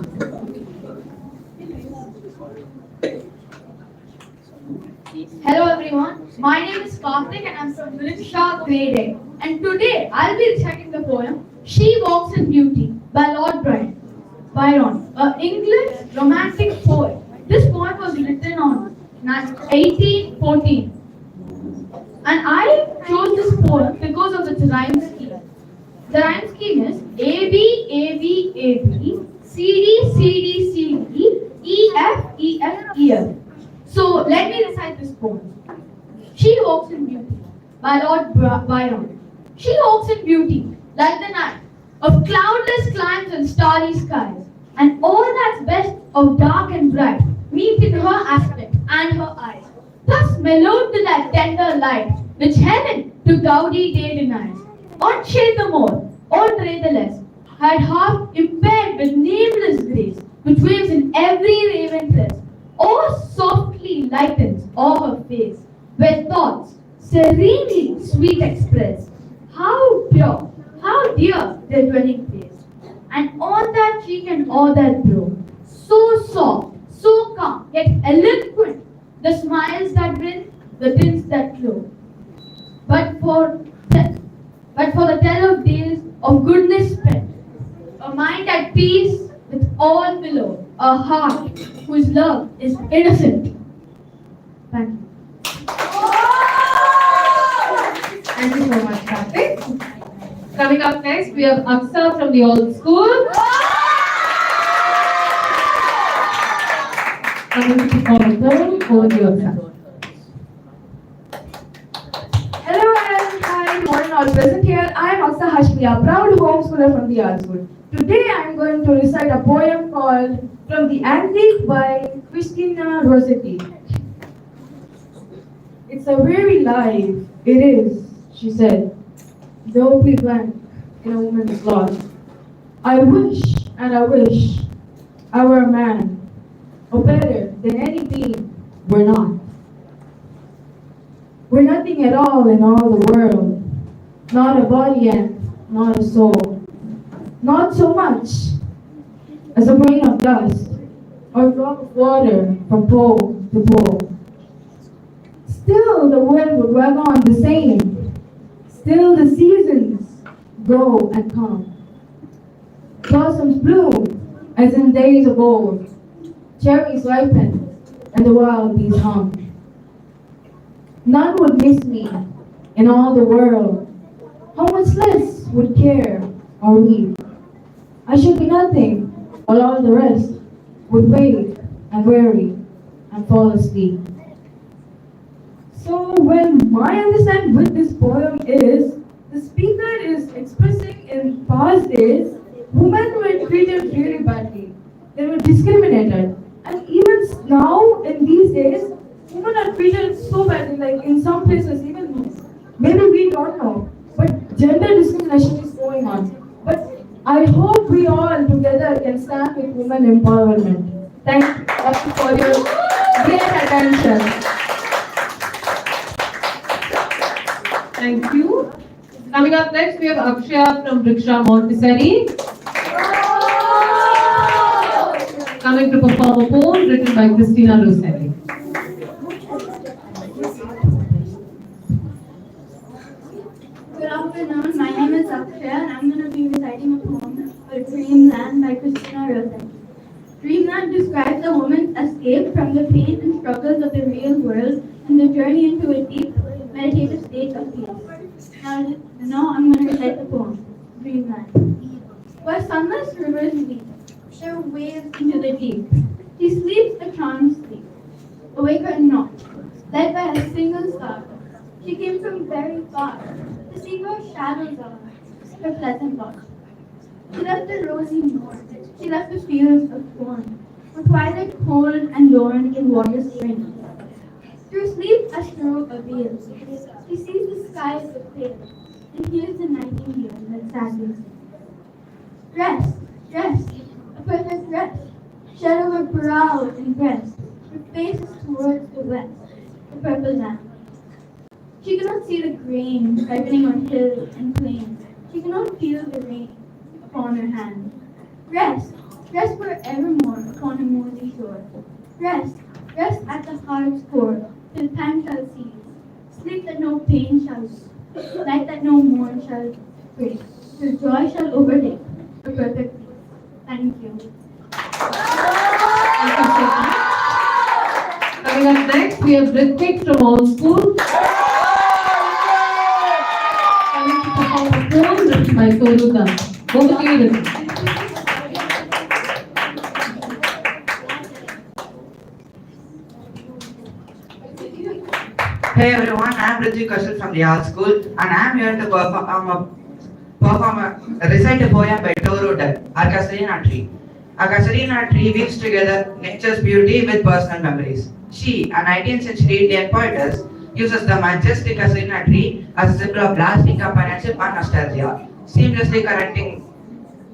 Hello everyone, my name is Karthik and I'm from Riksha Grade 8. And today I'll be reciting the poem She Walks in Beauty by Lord Byron, an English romantic poet. This poem was written on 1814. And I chose this poem because of its rhyme scheme. The rhyme scheme is A B A B A B C D C D C D E F E F E F. So let me recite this poem. She walks in beauty by Lord Byron. She walks in beauty like the night of cloudless climes and starry skies, and all that's best of dark and bright meet in her aspect and her eyes. Thus mellowed to that tender light which heaven to gaudy day denies. On shade the more, on ray the less, had half impaired with nameless grace, which waves in every raven tress, or softly lightens o'er her face, where thoughts serenely sweet express. How pure, how dear their dwelling place, and on that cheek and all that brow, so soft, so calm, yet eloquent, the smiles that bring, the tints that glow. But for the tell of days of goodness spent, a mind at peace with all below, a heart whose love is innocent. Thank you. Thank you so much, Karthik. Coming up next, we have Aksa from the old school. Coming to perform a poem. Over to you, Aksa. Hello and hi, good morning all present here. I am Aksa Hashmi, a proud homeschooler from the art school. Today I am going to recite a poem called From the Antique by Christina Rossetti. It's a weary life, it is, she said, doubly blank in a woman's loss. I wish and I wish I were a man, or better than any being, we're not. We're nothing at all in all the world, not a body and not a soul. Not so much as a grain of dust or a drop of water from pole to pole. Still the world would run on the same. Still the seasons go and come. Blossoms bloom as in days of old. Cherries ripen and the wild bees hum. None would miss me in all the world. How much less would care or weep? I should be nothing, while all the rest would wait and weary and fall asleep. So when my understanding with this poem is, the speaker is expressing in past days, women were treated really badly. They were discriminated. And even now, in these days, women are treated so badly, like in some places, even maybe we don't know. But gender discrimination is going on. But I hope we all together can stand with women empowerment. Thank you for your great attention. Thank you. Coming up next, we have Akshaya from Riksha Montessori. Coming to perform a poem written by Christina Rossetti. Good afternoon, my name is Akshaya and I'm going to be reciting a poem for Dreamland by Christina Rossetti. Dreamland describes a woman's escape from the pain and struggles of the real world and the journey into a deep, meditative state of peace. Now I'm going to recite the poem, Dreamland. Where sunless rivers leap, their waves into the deep. She sleeps a charmed sleep. awake or not, led by a single star. She came from very far to see where shadows are, her pleasant lodge. She left the rosy morn, she left the fields of corn, with twilight cold and lorn in water spring. Through sleep a snow avails, she sees the skies of pale, and hears the nightingale that sadly sings. Rest, rest, a perfect rest, shed over brow and breast, with faces towards the west, the purple land. She cannot see the grain ripening on hill and plain. She cannot feel the rain upon her hand. Rest, rest forevermore upon a mossy shore. Rest, rest at the heart's core, till time shall cease. Sleep that no pain shall, light that no morn shall break, till joy shall overtake the perfect peace. Thank you. Thank you so much. Coming up next, we have Ritvik from All School. Coming to perform a poem written by Toruka. Over to you, Ritvik. Hey everyone, I am Ritvik Kaushal from the Art School and I am here to recite a poem by Toruka, A Casuarina Tree. A Casuarina tree weaves together nature's beauty with personal memories. She, a 19th century Indian poetess, uses the majestic casuarina tree as a symbol of lasting companionship and nostalgia, seamlessly connecting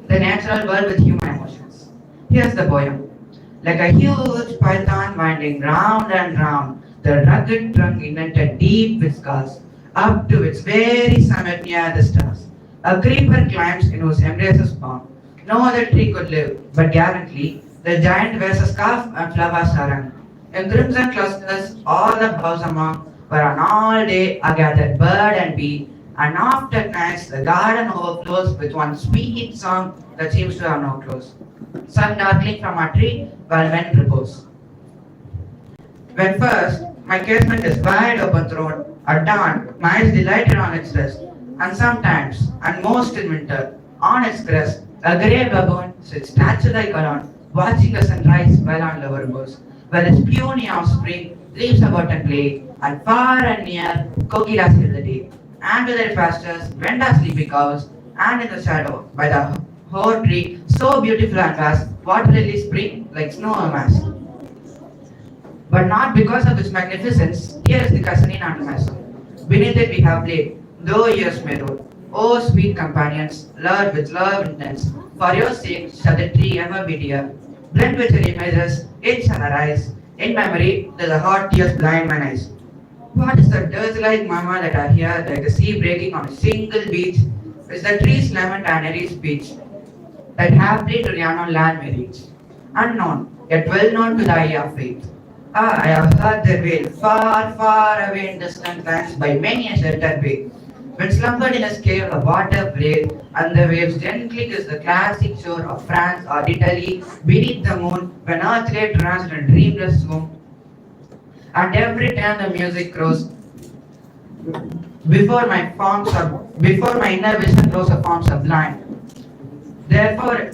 the natural world with human emotions. Here's the poem. Like a huge python winding round and round, the rugged trunk indented deep with scars, up to its very summit near the stars. A creeper climbs in whose embraces bound. No other tree could live, but gallantly, the giant wears a scarf and flower sarong. In crimson clusters, all the boughs among were an all-day a-gathered bird and bee, and oft at nights the garden overflows with one sweet song that seems to have no close. Sun darkling from a tree while men repose. When first my casement is wide open thrown, at dawn my eyes delighted on its rest, and sometimes, and most in winter, on its crest, a grey baboon sits statue-like alone, watching the sunrise while on lower boughs, while its puny offspring leaps about and play, and far and near, kokilas fill the day, and to their pastures went our sleepy cows, and in the shadow, by the hoar tree, so beautiful and vast, water lilies spring like snow amassed. But not because of its magnificence, here is the Casuarina mass. Beneath it we have played, though years may roll. O sweet companions, lured with love intense, for your sake shall the tree ever be dear. Blend with your images, it shall arise. In memory, till the hot tears blind mine eyes. What is the dirge-like murmur that I hear, like the sea breaking on a single beach? Is the tree's lament and airy speech, that happily to the unknown land may reach. Unknown, yet well known to the eye of faith. Ah, I have heard their wail, far, far away in distant lands, by many a sheltered bay. When slumbered in a cave, the water played, and the waves gently kiss the classic shore of France or Italy, beneath the moon, when earth lay tranced in dreamless swoon. And every time the music grows, before my inner vision grows a form sublime. Therefore,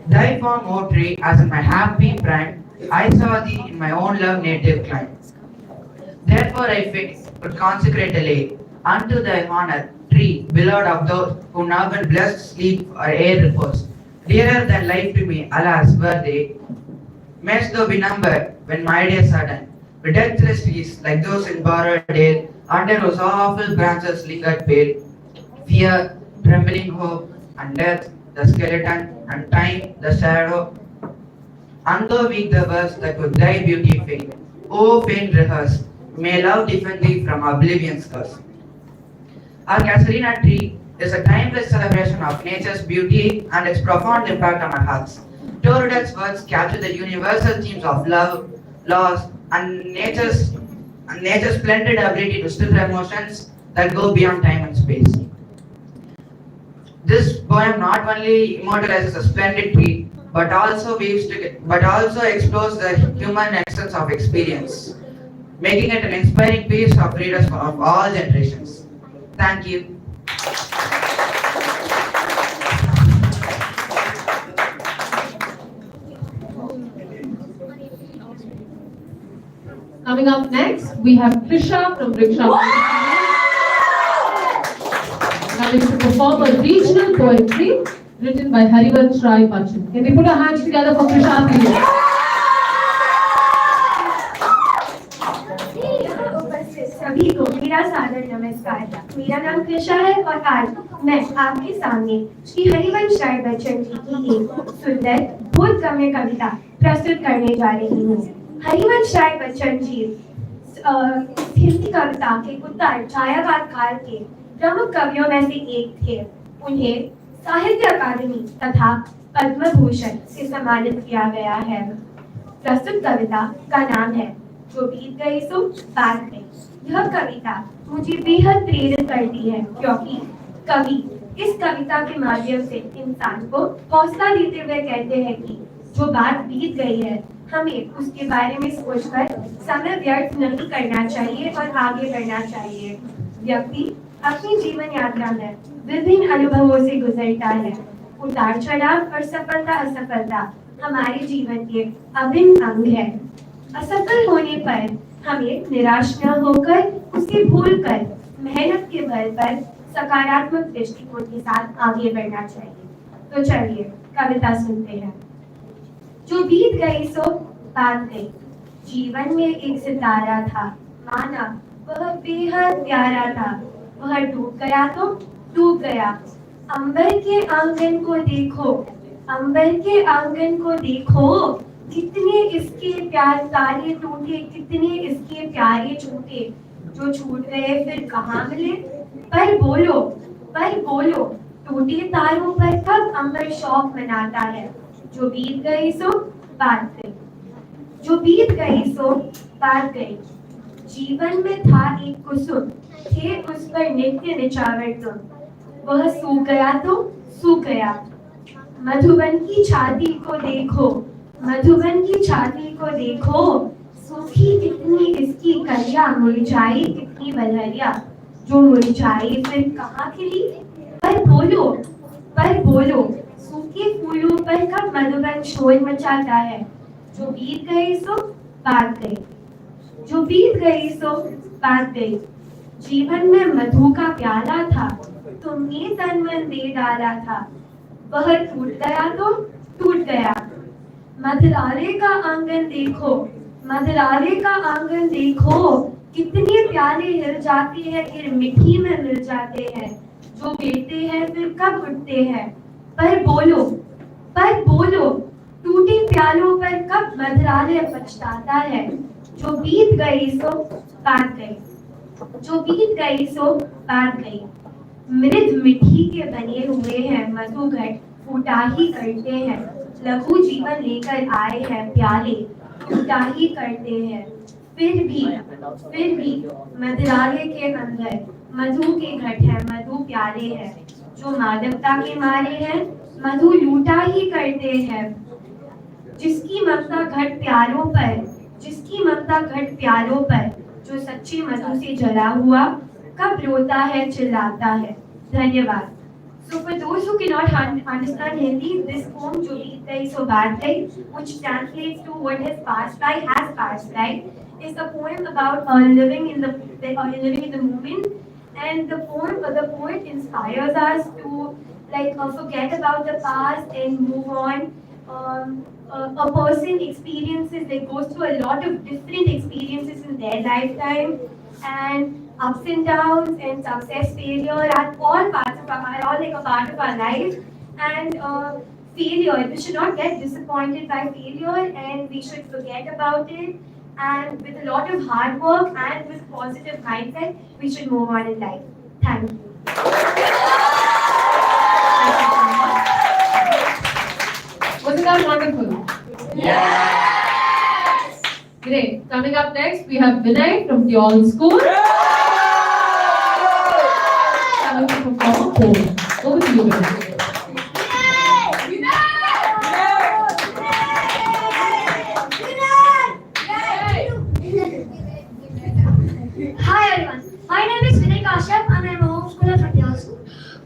thy form, O tree, as in my happy prime, I saw thee in my own love native clime. Therefore I would consecrate a lay unto thy honor, tree, beloved of those who now in blessed sleep or air repose. Dearer than life to me, alas, were they. Mayst thou be numbered when my days are done. With deathless trees like those in borrowed dale, under whose awful branches lingered pale. Fear, trembling hope, and death, the skeleton, and time, the shadow. And though weak the verse that would thy beauty fade, O faint rehearse, may love defend thee from oblivion's curse. Our Casuarina tree is a timeless celebration of nature's beauty and its profound impact on our hearts. Toruda's words capture the universal themes of love, loss, and nature's splendid ability to stir emotions that go beyond time and space. This poem not only immortalizes a splendid tree, but also explores the human essence of experience, making it an inspiring piece of readers of all generations. Thank you. Coming up next, we have Trisha from Riksha. Coming to perform a regional poetry written by Harivansh Rai Bachchan. Can we put our hands together for Trisha, please? सभी को मेरा सादर नमस्कार। मेरा नाम कृषा है और आज मैं आपके सामने श्री हरिवंश राय बच्चन जी की एक सुंदर बहुत काव्य कविता प्रस्तुत करने जा रही हूँ। हरिवंश राय बच्चन जी हिंदी कविता के उत्तर छायावाद काल के प्रमुख कवियों में से एक थे। उन्हें साहित्य अकादमी तथा पद्म भूषण से सम्मानित किया गया है। प्रस्तुत कविता का नाम है जो बीत गई सो बात गई। यह कविता मुझे बेहद प्रेरित करती है क्योंकि कवि इस कविता के माध्यम से इंसान को हौसला देते हुए कहते हैं कि जो बात बीत गई है हमें उसके बारे में सोचकर समय व्यर्थ नहीं करना चाहिए और आगे बढ़ना चाहिए। व्यक्ति अपनी जीवन यात्रा में विभिन्न अनुभवों से गुजरता है। उतार चढ़ाव और सफलता असफलता हमारे जीवन के अभिन्न अंग है। असफल होने पर हमें निराश न होकर उसे भूलकर मेहनत के बल पर सकारात्मक दृष्टिकोण के साथ आगे बढ़ना चाहिए। तो चलिए कविता सुनते हैं। जो बीत गई सो बात गई। जीवन में एक सितारा था, माना वह बेहद प्यारा था। वह डूब गया तो डूब गया। अंबर के आंगन को देखो, अंबर के आंगन को देखो, कितने इसके प्यार तारे टूटे, कितने इसके प्यारे छूटे। जो छूट गए फिर कहाँ मिले, पर बोलो टूटे तारों पर कब अंबर शौक मनाता है। जो बीत गई सो बात गई, जो बीत गई सो बात गई। जीवन में था एक कुसुम, थे उस पर नित्य निछावर तुम। वह सूख गया तो सूख गया। मधुबन की छाती को देखो, मधुबन की छाती को देखो, सूखी कितनी इसकी कलियां, मुरझाई कितनी बलहरिया। जो मुरझाई फिर कहाँ खिली, पर बोलो सूखे फूलों पर कब मधुबन शोर मचाता है। जो बीत गई सो बात गई, जो बीत गई सो बात गई। जीवन में मधु का प्याला था, तुमने तन मन दे डाला था। वह टूट गया तो टूट गया। मधुरारे का आंगन देखो, मधुरारे का आंगन देखो, कितने प्याले हिल जाते हैं फिर मिट्टी में मिल जाते हैं। जो गिरते हैं फिर कब उठते हैं, पर बोलो टूटे प्यालों पर कब मधुरारे पछताता है। जो बीत गई सो बात गई, जो बीत गई सो बात गई। मृद मिट्टी के बने हुए हैं मधु घट, फूटा ही करते हैं। लघु जीवन लेकर आए हैं प्याले, फूटा ही करते हैं। फिर भी मधुरारे के अंदर मधु के घट है, मधु प्याले हैं। जो मादकता के मारे हैं मधु लूटा ही करते हैं। जिसकी ममता घट प्यालों पर, जिसकी ममता घट प्यालों पर, जो सच्ची मधु से जला हुआ कब रोता है चिल्लाता है। धन्यवाद। So for those who cannot understand Hindi, this poem जो बीत गई सो बात गई, which translates to what has passed by has passed by, is a poem about living in the moment, and the poet inspires us to forget about the past and move on. A person goes through a lot of different experiences in their lifetime, and ups and downs and success, failure are all like a part of our life. And failure, we should not get disappointed by failure, and we should forget about it. And with a lot of hard work and with positive mindset, we should move on in life. Thank you. Wasn't that wonderful? Yes! Great. Coming up next, we have Vinay from the All School. Coming to perform a poem. Over to you, Vinay. Hi everyone, my name is Vinay Kashyap and I am a homeschooler from the All School.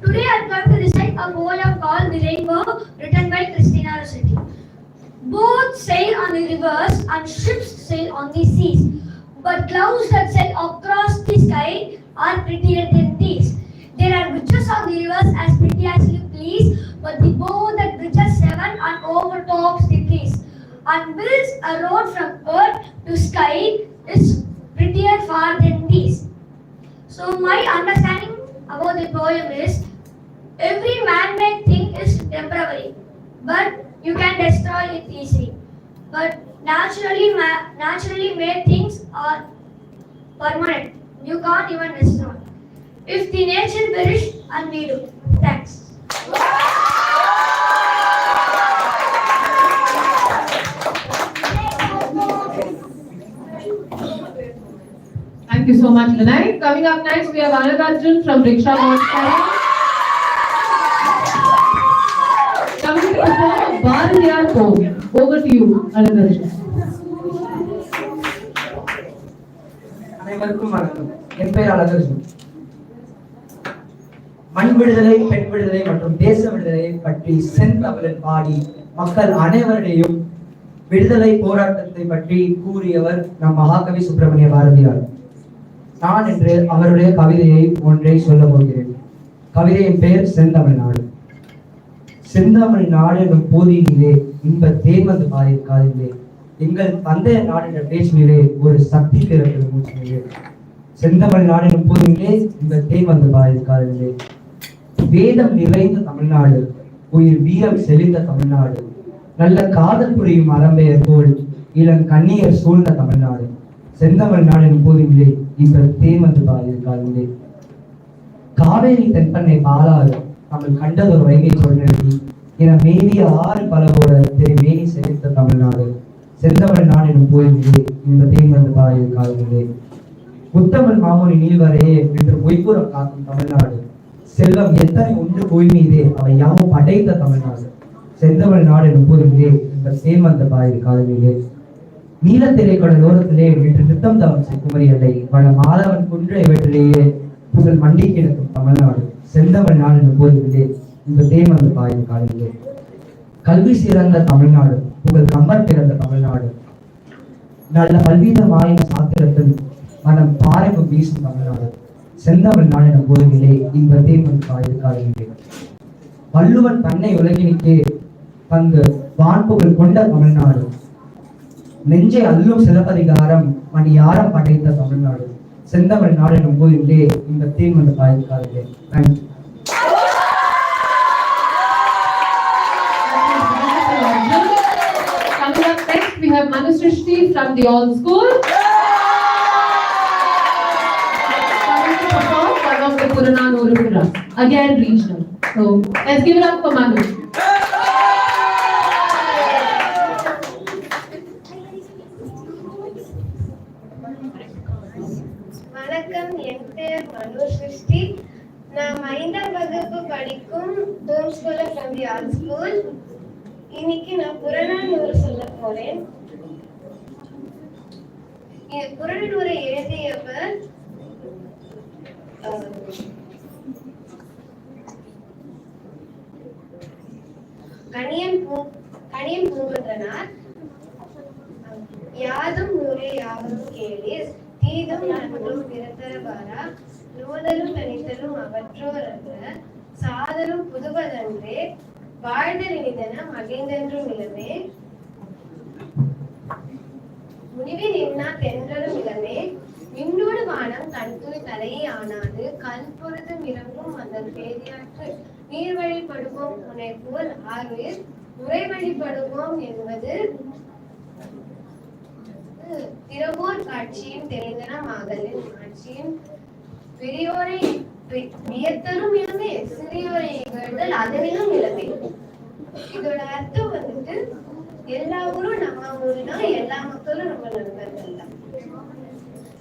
Today I am going to recite a poem called The Rainbow, written by Christina Rossetti. Boats sail on the rivers and ships sail on the seas. but clouds that sail across the sky are prettier than these. There are bridges on the rivers as pretty as you please, but the bow that bridges heaven and overtops the trees and builds a road from earth to sky is prettier far than these. So my understanding about the poem is every man-made thing is temporary, but you can destroy it easily. But naturally made things are permanent. You can't even destroy. If the nature perish and we do. Thanks. Thank you so much, Vinay. Coming up next, we have Anagarjun from Riksha Montessori. Coming to perform a Bharatiyar poem. Over to you, Anagarjun. அனைவருக்கும் வணக்கம். என் பெயர் அழகர்ஜுன். மண் விடுதலை, பெண் விடுதலை மற்றும் தேச விடுதலை பற்றி செந்தமிழில் பாடி மக்கள் அனைவரையும் விடுதலை போராட்டத்தை பற்றி கூறியவர் நம் மகாகவி சுப்பிரமணிய பாரதியார். நான் இன்று அவருடைய கவிதையை ஒன்றை சொல்ல போகிறேன். கவிதையின் பெயர் செந்தமிழ்நாடு. செந்தமிழ்நாடு என்னும் போதியிலே இன்ப தேர்வது பாதிக்காதில்லை. எங்கள் தந்தைய நாடு என்ற பேச்சினிலே ஒரு சக்தி பிறகு மூச்சினிலே. செந்தமிழ்நாடு எனும் போதிலே இந்த தேர்வது பாதிக்காதில்லை. வேதம் நிறைந்த தமிழ்நாடு, உயிர் வீரம் செழித்த தமிழ்நாடு, நல்ல காதல் புரியும் அறம்பெயர் போல் இளம் கண்ணியர் சூழ்ந்த தமிழ்நாடு. செந்தமிழ்நாடு எனும் போதிலே இந்த தேர்வது பாதிக்காதில்லை. காவேரி தென்பண்ணை பாலாறு தமிழ் கண்டதொரு வைகை சொல்நெருடி என மேவிய ஆறு பலவோட மேனி செழித்த தமிழ்நாடு. செந்தமிழ்நாடு எனும் போதிலே இந்த தேர்வது பாதிக்காதில்லை. முத்தமிழ் மாமொழி நீள்வரையே என்று பொய்ப்புறம் காக்கும் தமிழ்நாடு. செல்வம் எத்தனை உண்டு தூய்மையிலே அவை யாவும் படைத்த தமிழ்நாடு. செந்தமிழ்நாடு எனும் போதிலே இந்த தேர்வந்த பாதிக்காதில்லை. நீலத்திரைக்கடல் ஓரத்திலே இன்று நித்தம் தவம் குமரி அல்லை பல மாதவன் குன்றை வெற்றிலேயே புகழ் மண்டி கிடக்கும் தமிழ்நாடு. செந்தமிழ்நாடு எனும் போதிலே இந்த தேர்வந்த பாதிக்காதில்லை. கல்வி சிறந்த தமிழ்நாடு, புகழ் கம்பர் பிறந்த தமிழ்நாடு, நல்ல பல்வீதமாயின் சாத்திரத்தில் மனம் பாறைப்பு வீசும் தமிழ்நாடு. செந்தமிழ்நாடு எனும் போதிலே இந்த தேர்வந்த பாதிக்காதில்லை. வள்ளுவன் தன்னை உலகினுக்கே தந்து வான்புகழ் கொண்ட தமிழ்நாடு. நெஞ்சை அல்லும் சிலப்பதிகாரம் மணியாரம் படைத்த தமிழ்நாடு. செந்தமிழ்நாடு எனும் போதிலே இந்த தேர்வந்த பாதிக்காதில்லை. Thank you. Coming up next, we have Manusrishti from the All School. Coming to perform one of the Purananuru Puras, again regional. So let's give it up for Manu. வணக்கம், என் பேர் மனுஸ்ருஷ்டி. நான் 5ஆம் வகுப்பு படிக்கும் home schooler from the all school. இன்னைக்கு நான் புறநானூறு சொல்ல போறேன். இந்த புறநானூரை எழுதியவர் கணியன் பூங்குன்றனார். யாதும் ஊரே யாவரும் கேளீர், தீதும் நன்றும் பிறத்தரவாரா, நோதலும் தனித்தலும் அவற்றோர் அல்ல, சாதலும் புதுவதன்றே, வாழ்தல் இனிதன மகிழ்ந்தென்றும் இளமே, முடிவில் நின்னா தென்றலும் இளமே, விண்ணோடு வானம் தன்தூய் தலையை ஆனாது, கல் பொருதும் இறங்கும் அந்த பேதியாற்று நீர் வழிபடுவோம் உன்னை போல் ஆர்வீர் உரை வழிபடுவோம் என்பது திறவோர் காட்சியும் தெரிந்தனமாகலின் ஆட்சியும் பெரியோரை வியத்தலும் இளமே, சிறியோரை இகழ்தல் அதனிலும் இளமே. இதோட அர்த்தம் வந்துட்டு எல்லா ஊரும் நம்ம ஊருனா எல்லா மக்களும் நம்ம நண்பர்கள் தான்.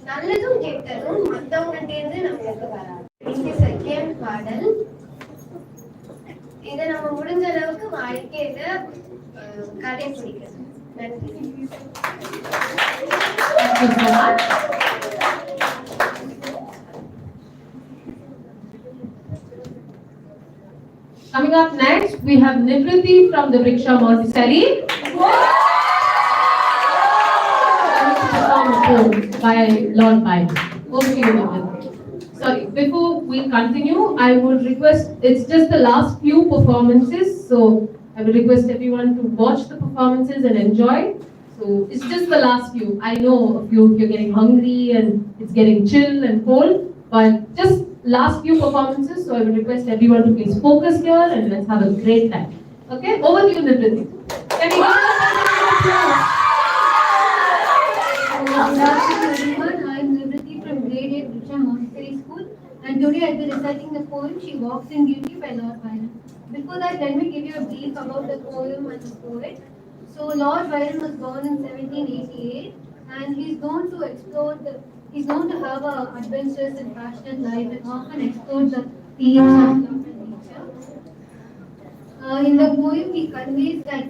நல்லதும் கெட்டதும் மத்தவங்கிட்ட இருந்து நம்மளுக்கு வராது. இந்த செகண்ட் பாடல் இதை நம்ம முடிஞ்ச அளவுக்கு வாழ்க்கையில கடைபிடிக்கணும். நன்றி. Coming up next, we have Nivriti from the Riksha Montessori. by Lord Byron. Over to you, Nitin. Sorry, before we continue, I would request, it's just the last few performances, so I would request everyone to watch the performances and enjoy. So it's just the last few. I know you're getting hungry and it's getting chill and cold, but just last few performances, so I would request everyone to please focus here and let's have a great time. Okay, over to you, Nitin. Can we go? Good afternoon, everyone. I'm Nivriti from grade 8 Riksha Montessori School, and today I'll be reciting the poem She Walks in Beauty by Lord Byron. Before that, let me give you a brief about the poem and the poet. So, Lord Byron was born in 1788, and he's known to have a adventurous and passionate life and often explored the themes of love and nature. In the poem, he conveys that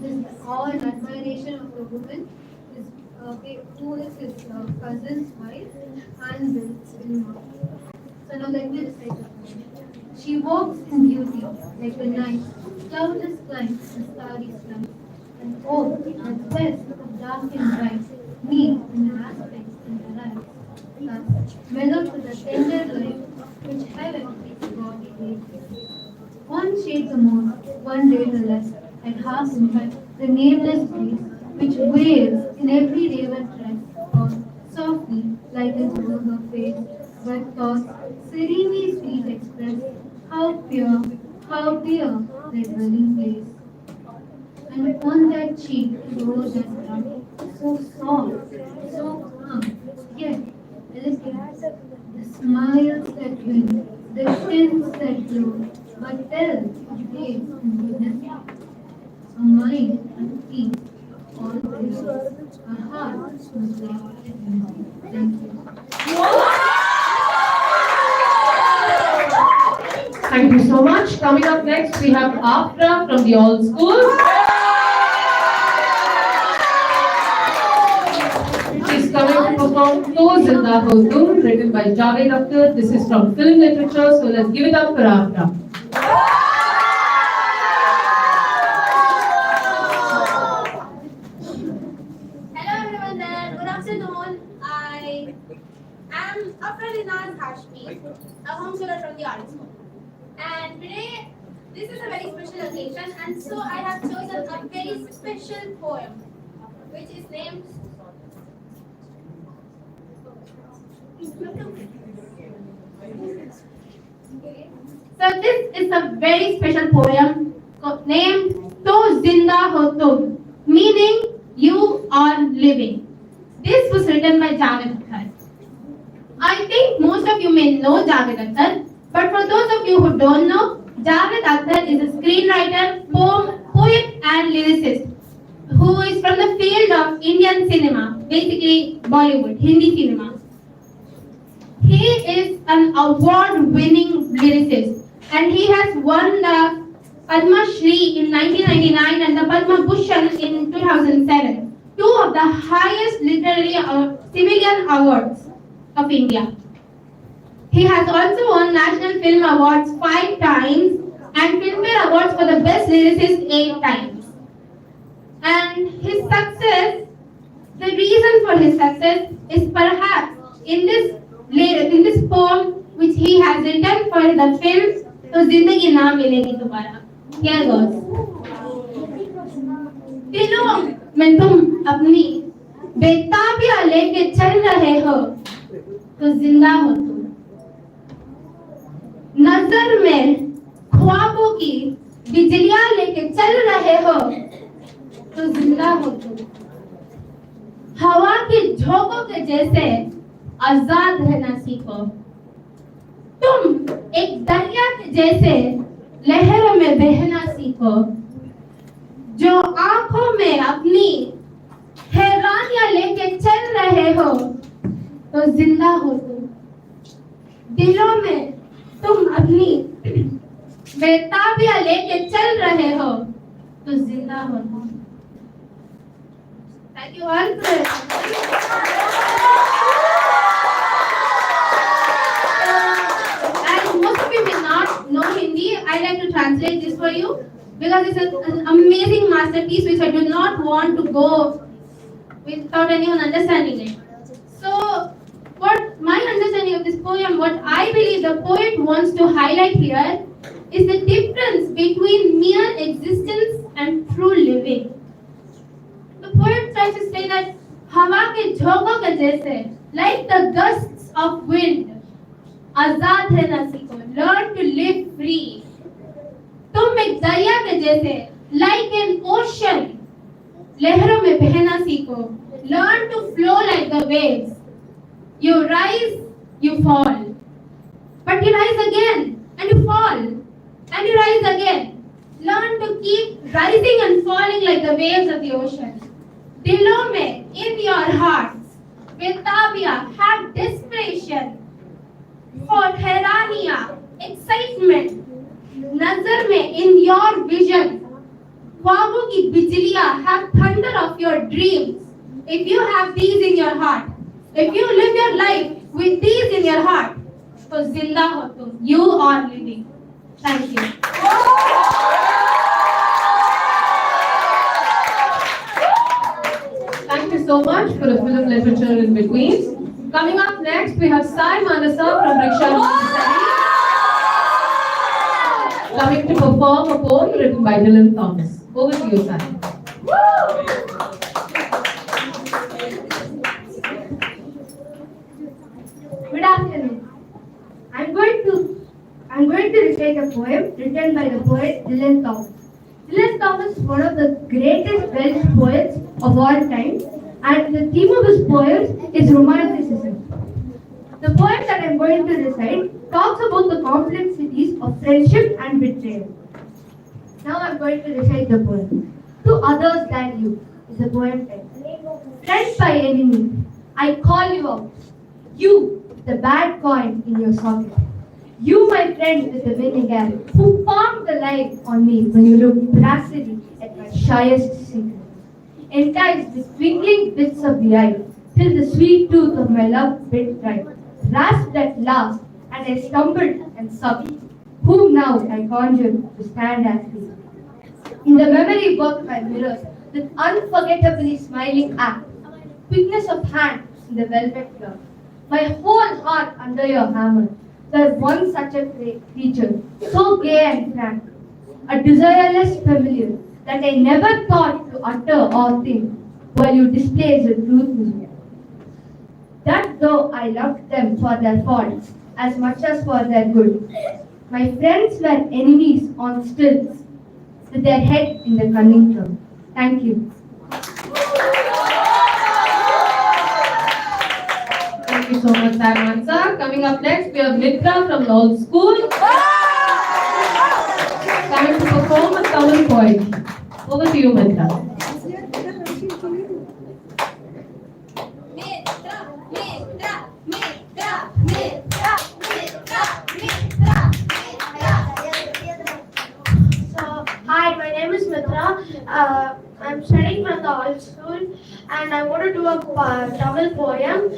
this awe and admiration of a woman who is his cousin's wife and Wilma. So now let me recite the poem. She walks in beauty like the night, cloudless climb and starry sky. And oh, that west of dark and bright, meet in her aspects and her eyes. Thus, mellowed to the tender light which heaven its body gave. One shade the more, one ray the less, and half in fact the nameless grace which waves in every raven tress, or softly lightens over her face, but thoughts serenely sweet express, how pure, how dear their dwelling place. And on that cheek rose that brow, so soft, so calm, yet elegant, the smiles that win, the tints that glow, but tell of grace and goodness, a mind and peace, all there, a heart was lost in. Thank you. Thank you so much. Coming up next, we have Afra from the All Schools. She's coming to perform To Zinda Ho Tum, written by Javed Akhtar. This is from film literature, so let's give it up for Afra. Hello everyone there. Good afternoon. I am Afra Hashmi, a homeschooler from the art school. And today, this is a very special occasion, and so I have chosen a very special poem, which is named So this is a very special poem named To Zinda Ho Tum, meaning you are living. This was written by Javed Akhtar. I think most of you may know Javed Akhtar, but for those of you who don't know, Javed Akhtar is a screenwriter, poet and lyricist who is from the field of Indian cinema, basically Bollywood, Hindi cinema. He is an award-winning lyricist and he has won the Padma Shri in 1999 and the Padma Bhushan in 2007, two of the highest literary civilian awards of India. He has also won National Film Awards 5 times and Filmfare Awards for the Best Lyricist 8 times. And his success, the reason for his success is perhaps in this poem which he has written for the film To Zindagi Na Milegi Dobara. Here goes. दिलों में तुम अपनी बेताबियां लेके चल रहे हो तो जिंदा हो तुम, नजर में ख्वाबों की बिजलियां लेके चल रहे हो तो जिंदा हो तुम, हवा के झोंकों के जैसे आजाद रहना सीखो, तुम एक दरिया के जैसे लहरों में बहना सीखो, जो आंखों में अपनी हैरानियां लेके चल रहे हो तो जिंदा हो तुम, दिलों में तुम अपनी बेताबियां लेके चल रहे हो तो जिंदा हो तुम. Thank you all for and most of you may not know Hindi. I like to translate this for you because it's an amazing masterpiece which I do not want to go without anyone understanding it. So poem, what I believe the poet wants to highlight here is the difference between mere existence and true living. The poet tries to say that हवा के झोंकों के जैसे, like the gusts of wind, आजाद है ना सीखो, learn to live free. तुम एक दरिया के जैसे, like an ocean, लहरों में बहना सीखो, learn to flow like the waves. You rise, you fall, but you rise again, and you fall, and you rise again. Learn to keep rising and falling like the waves of the ocean. दिलों में, in your hearts, बेताबिया, have desperation, for हैरानिया, excitement, नजर में, in your vision, ख्वाबों की बिजलियां, have thunder of your dreams. If you have these in your heart, if you live your life with these in your heart, तो जिंदा हो तुम, you are living. Thank you. Thank you so much for the film literature in between. Coming up next, we have Sai Manasa from Riksha Montessori, coming to perform a poem written by Dylan Thomas. Over to you, Sai. Good afternoon. I'm going to recite a poem written by the poet Dylan Thomas. Dylan Thomas is one of the greatest Welsh poets of all time, and the theme of his poems is romanticism. The poem that I'm going to recite talks about the complexities of friendship and betrayal. Now I'm going to recite the poem. To others than you is the poem title. Friend by enemy, I call you out. You, the bad coin in your socket. You, my friend with the winning air, who formed the light on me when you looked brassily at my shyest secret. Enticed with twinkling bits of the eye, till the sweet tooth of my love bit right. Rasped at last, and I stumbled and sobbed. Whom now I conjure to stand as me. In the memory book by mirrors, with unforgettably smiling act, quickness of hand in the velvet glove. My whole heart under your hammer. There's one such a creature, so gay and frank, a desireless familiar that I never thought to utter or think, while you displace the truth in me. That though I loved them for their faults as much as for their good, my friends were enemies on stilts, with their head in the cunning drum. Thank you. Thank you so much, Sai Manasa. Coming up next, we have Mitra from Lowell School, coming to perform a Tamil poem. Over to you, Mitra. Hi, my name is Mitra. I'm studying from the old school, and I want to do a Tamil poem.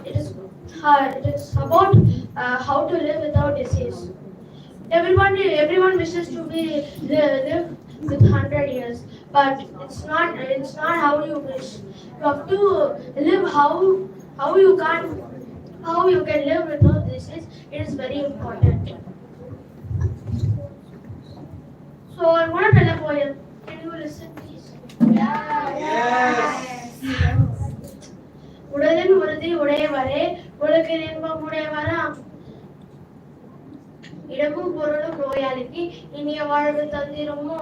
It is about how to live without disease. Everyone wishes to live with 100 years, but it's not how you wish. You have to live how you can live without disease. It is very important. So I want to tell a poem. Can you listen, please? உடலின் உறுதி உடையவரே, உலகில் இன்பம் உடையவராம். இடமும் பொருளும் நோயாளிக்கு இனிய வாழ்வு தந்திருமோ.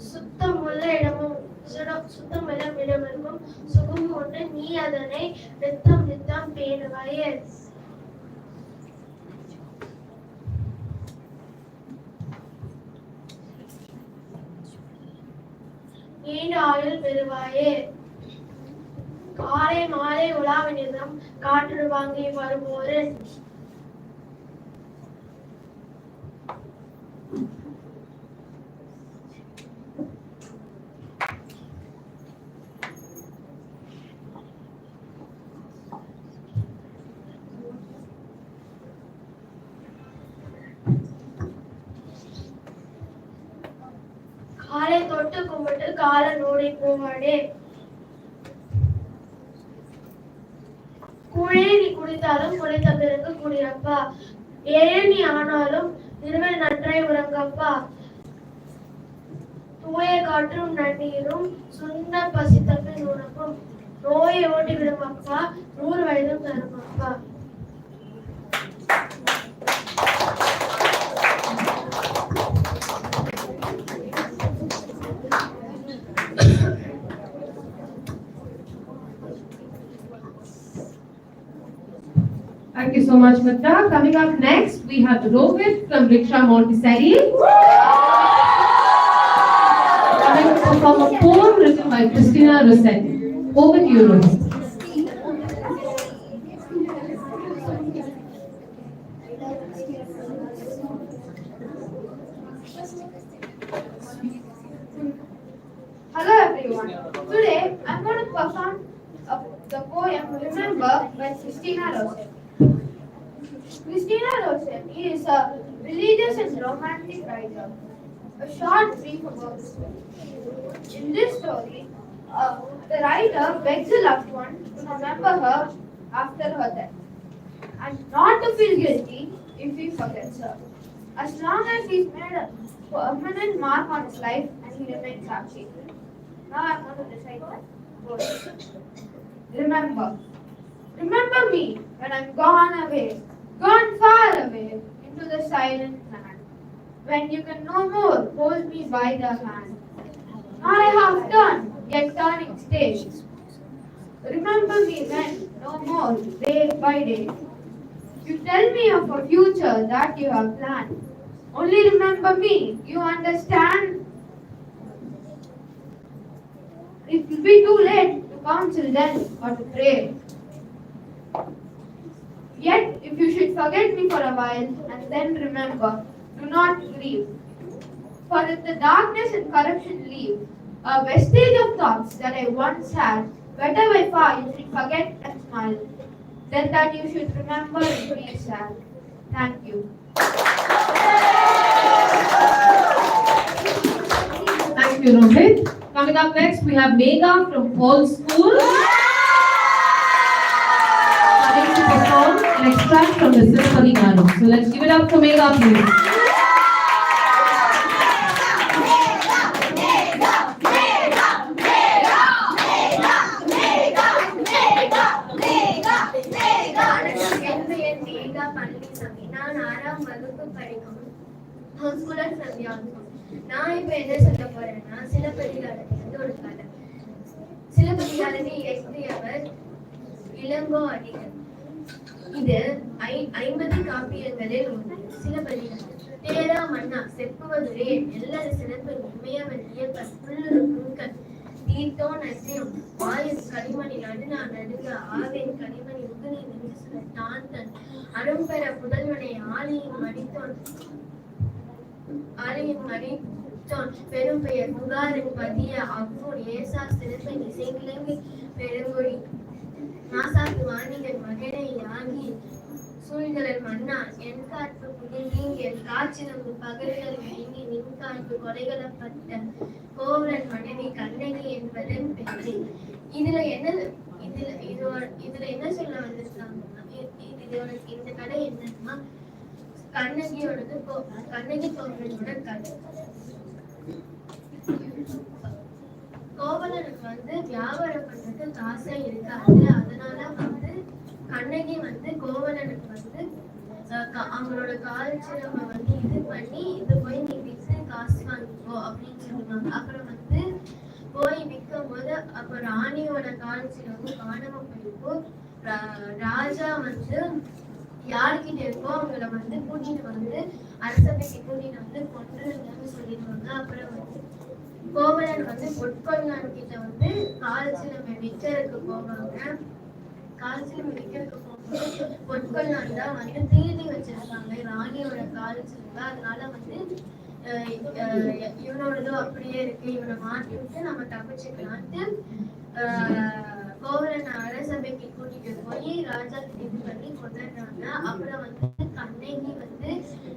சுத்தமுள்ள இடமிருக்கும் சுகம் உண்டு, நீ அதனை நித்தம் பேணுவாயே. நீண்ட ஆயுள் பெறுவாயே. காலை மாலை உலாவினிதம் காற்று வாங்கி வருவோரு. காலை தொட்டு கும்பிட்டு கால நோடி போவாடே. கூழே நீ குளித்தாலும் குளித்த பிறகு குளிரப்பா. ஏழே நீ ஆனாலும் இரவில் நன்றாய் உறங்கப்பா. தூய காற்றும் நன்னீரும் சுண்ண பசித்தப்பில் உனக்கும் நோயை ஓட்டிவிடும் அப்பா, 100 வயதும் தரும் அப்பா. Thank you so much, Mata. Coming up next, we have Rohit from Riksha Montessori. Coming to perform a poem written by Christina Rossetti. Over to you, Rohit. Hello everyone. Today I'm going to perform the poem Remember by Christina Rossetti. Christina Rossetti is a religious and romantic writer. A short brief about the story. In this story, the writer begs a loved one to remember her after her death and not to feel guilty if he forgets her, as long as he's made a permanent mark on his life and he remains happy. Now I'm going to recite that poem. Remember. Remember me when I'm gone away, gone far away into the silent land, when you can no more hold me by the hand, nor I have turned, yet turning stays. Remember me when no more, day by day, you tell me of a future that you have planned. Only remember me, you understand. It will be too late to counsel then or to pray. Yet, if you should forget me for a while and then remember, do not grieve. For if the darkness and corruption leave a vestige of thoughts that I once had, better by far you should forget and smile, than that you should remember and be sad. Thank you. Thank you, Rohit. Coming up next, we have Megha from Paul School. Coming to perform an extract from the Siddhartha. So let's give it up for Megha, please. நான் இப்ப என்ன சொல்ல போறேன்னா சிலப்பதிகாரத்திலிருந்து ஒரு கதை. சிலப்பதிகாரத்தை இயற்றியவர் இளங்கோ அடிகள். இது 50 காப்பியங்களில் ஒன்று. சிலப்பதிகாரம் தேரா மன்னா செப்புவதுரே எல்லார சிறப்பு உண்மையவன் இயற்பன் புல்லுருக்குங்கள் தீர்த்தோ நசியம் வாயின் கனிமணி நடுநா நடுங்க ஆவின் கனிமணி உகுனி நெஞ்சு சுட தாந்தன் அரும்பெற புதல்வனை ஆலியின் மடித்தோன் பெரும் பெயர் புகாரின் பதிய அவ்வூர் ஏசா சிறப்பை இசைக்கிழமை பெருங்கொழி நாசாத்து வாணிகன் மகனை யாகி சூழ்களன் மன்னா என் காற்று புதிங்கி என் காட்சிலம்பு பகல்கள் நீங்கி நின் காற்று கொலைகளப்பட்ட கோவலன் மனைவி கண்ணகி என்பதன் பெயர். இதுல என்ன சொல்ல வந்திருக்காங்கன்னா இந்த கதை என்னன்னா கண்ணகி கோவலனோட கதை. கோவலனுக்கு வியாபாரம் பண்றதுக்கு ஆசை இருக்காது. அதனால கண்ணகி கோவலனுக்கு அவங்களோட கால் சிரம இது பண்ணி இது போய் நீ வித்து காசு வாங்கிக்கோ அப்படின்னு சொல்லுவாங்க. அப்புறம் போய் விற்கும் போது அப்ப ராணியோட கால் சிரமம் காணாம போயிருக்கும். ராஜா யாருக்கிட்ட இருக்கோ அவங்கள கூட்டிட்டு அரசபைக்கு கூட்டிட்டு கொன்றுன்னு சொல்லிடுவாங்க. அப்புறம் கோவலன் பொற்கொள்ளான் கிட்ட கால் சிலம்பை விற்கிறதுக்கு போவாங்க. கால் சிலம்பை விற்கிறதுக்கு போகும்போது பொற்கொள்ளான் தான் தீதி வச்சிருக்காங்க ராணியோட கால் சிலம்பை. அதனால இவனோடதோ அப்படியே இருக்கு, இவனை மாட்டி விட்டு நம்ம தப்பிச்சுக்கலான்ட்டு கோவலன் அரசபைக்கு கூட்டிட்டு போய் ராஜா இது பண்ணி கொண்டாடுறாங்க. அப்புறம்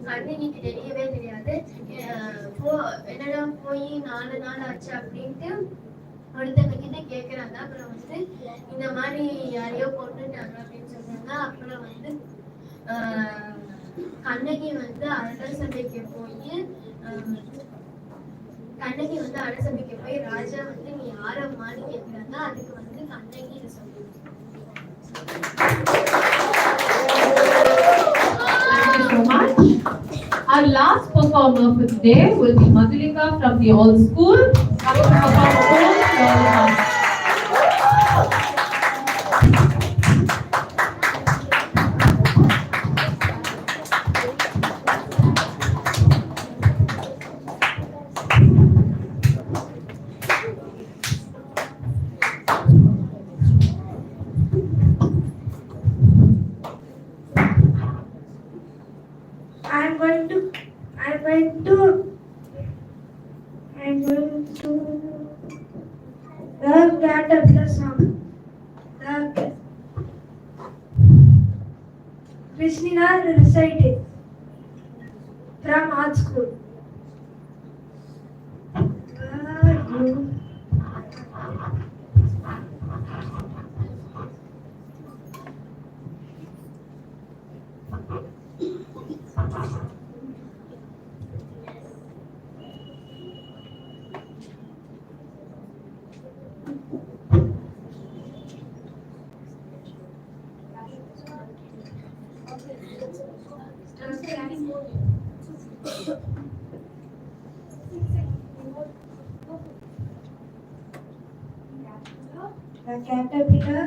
கண்ணகிக்கு தெரியவே தெரியாது. என்னடா போய் 4 நாள் ஆச்சு அப்படின்ட்டு ஒருத்தங்க கிட்ட கேக்குறாங்க. அப்புறம் இந்த மாதிரி யாரையோ கொண்டுட்டாங்க அப்படின்னு சொல்றாங்க. அப்புறம் கண்ணகி வந்து அரசபைக்கு போய் ராஜா வந்து நீ யாரம்மான்னு கேட்கிறாங்க. அதுக்கு வந்து கண்ணகி இதை சொல்லுங்க. Thank you so much. Our last performer for today will be Madhulika from the All School, coming to perform a poem to all of us. I'm going to the caterpillar song. Krishnina recited from art school. The caterpillar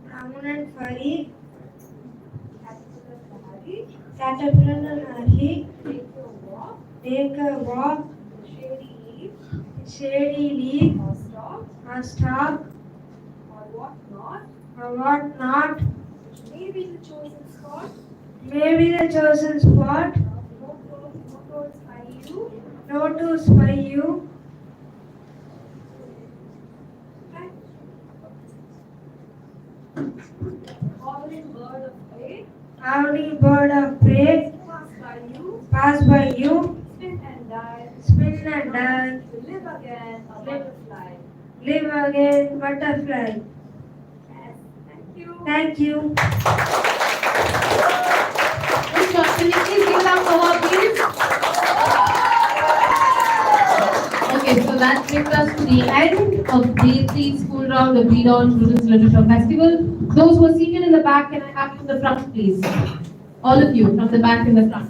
brown and furry caterpillar and hurry take a walk shady leaf or stalk or what not maybe the chosen spot no to spy you Howling bird of prey pass by you spin and die live again butterfly. Yes, thank you. Please give them over, please. Okay, so that brings us to the end of day 3 school round of Read-On Children's Literature Festival. Those who are seated in the back, can I have you in the front, please? All of you from the back in the front.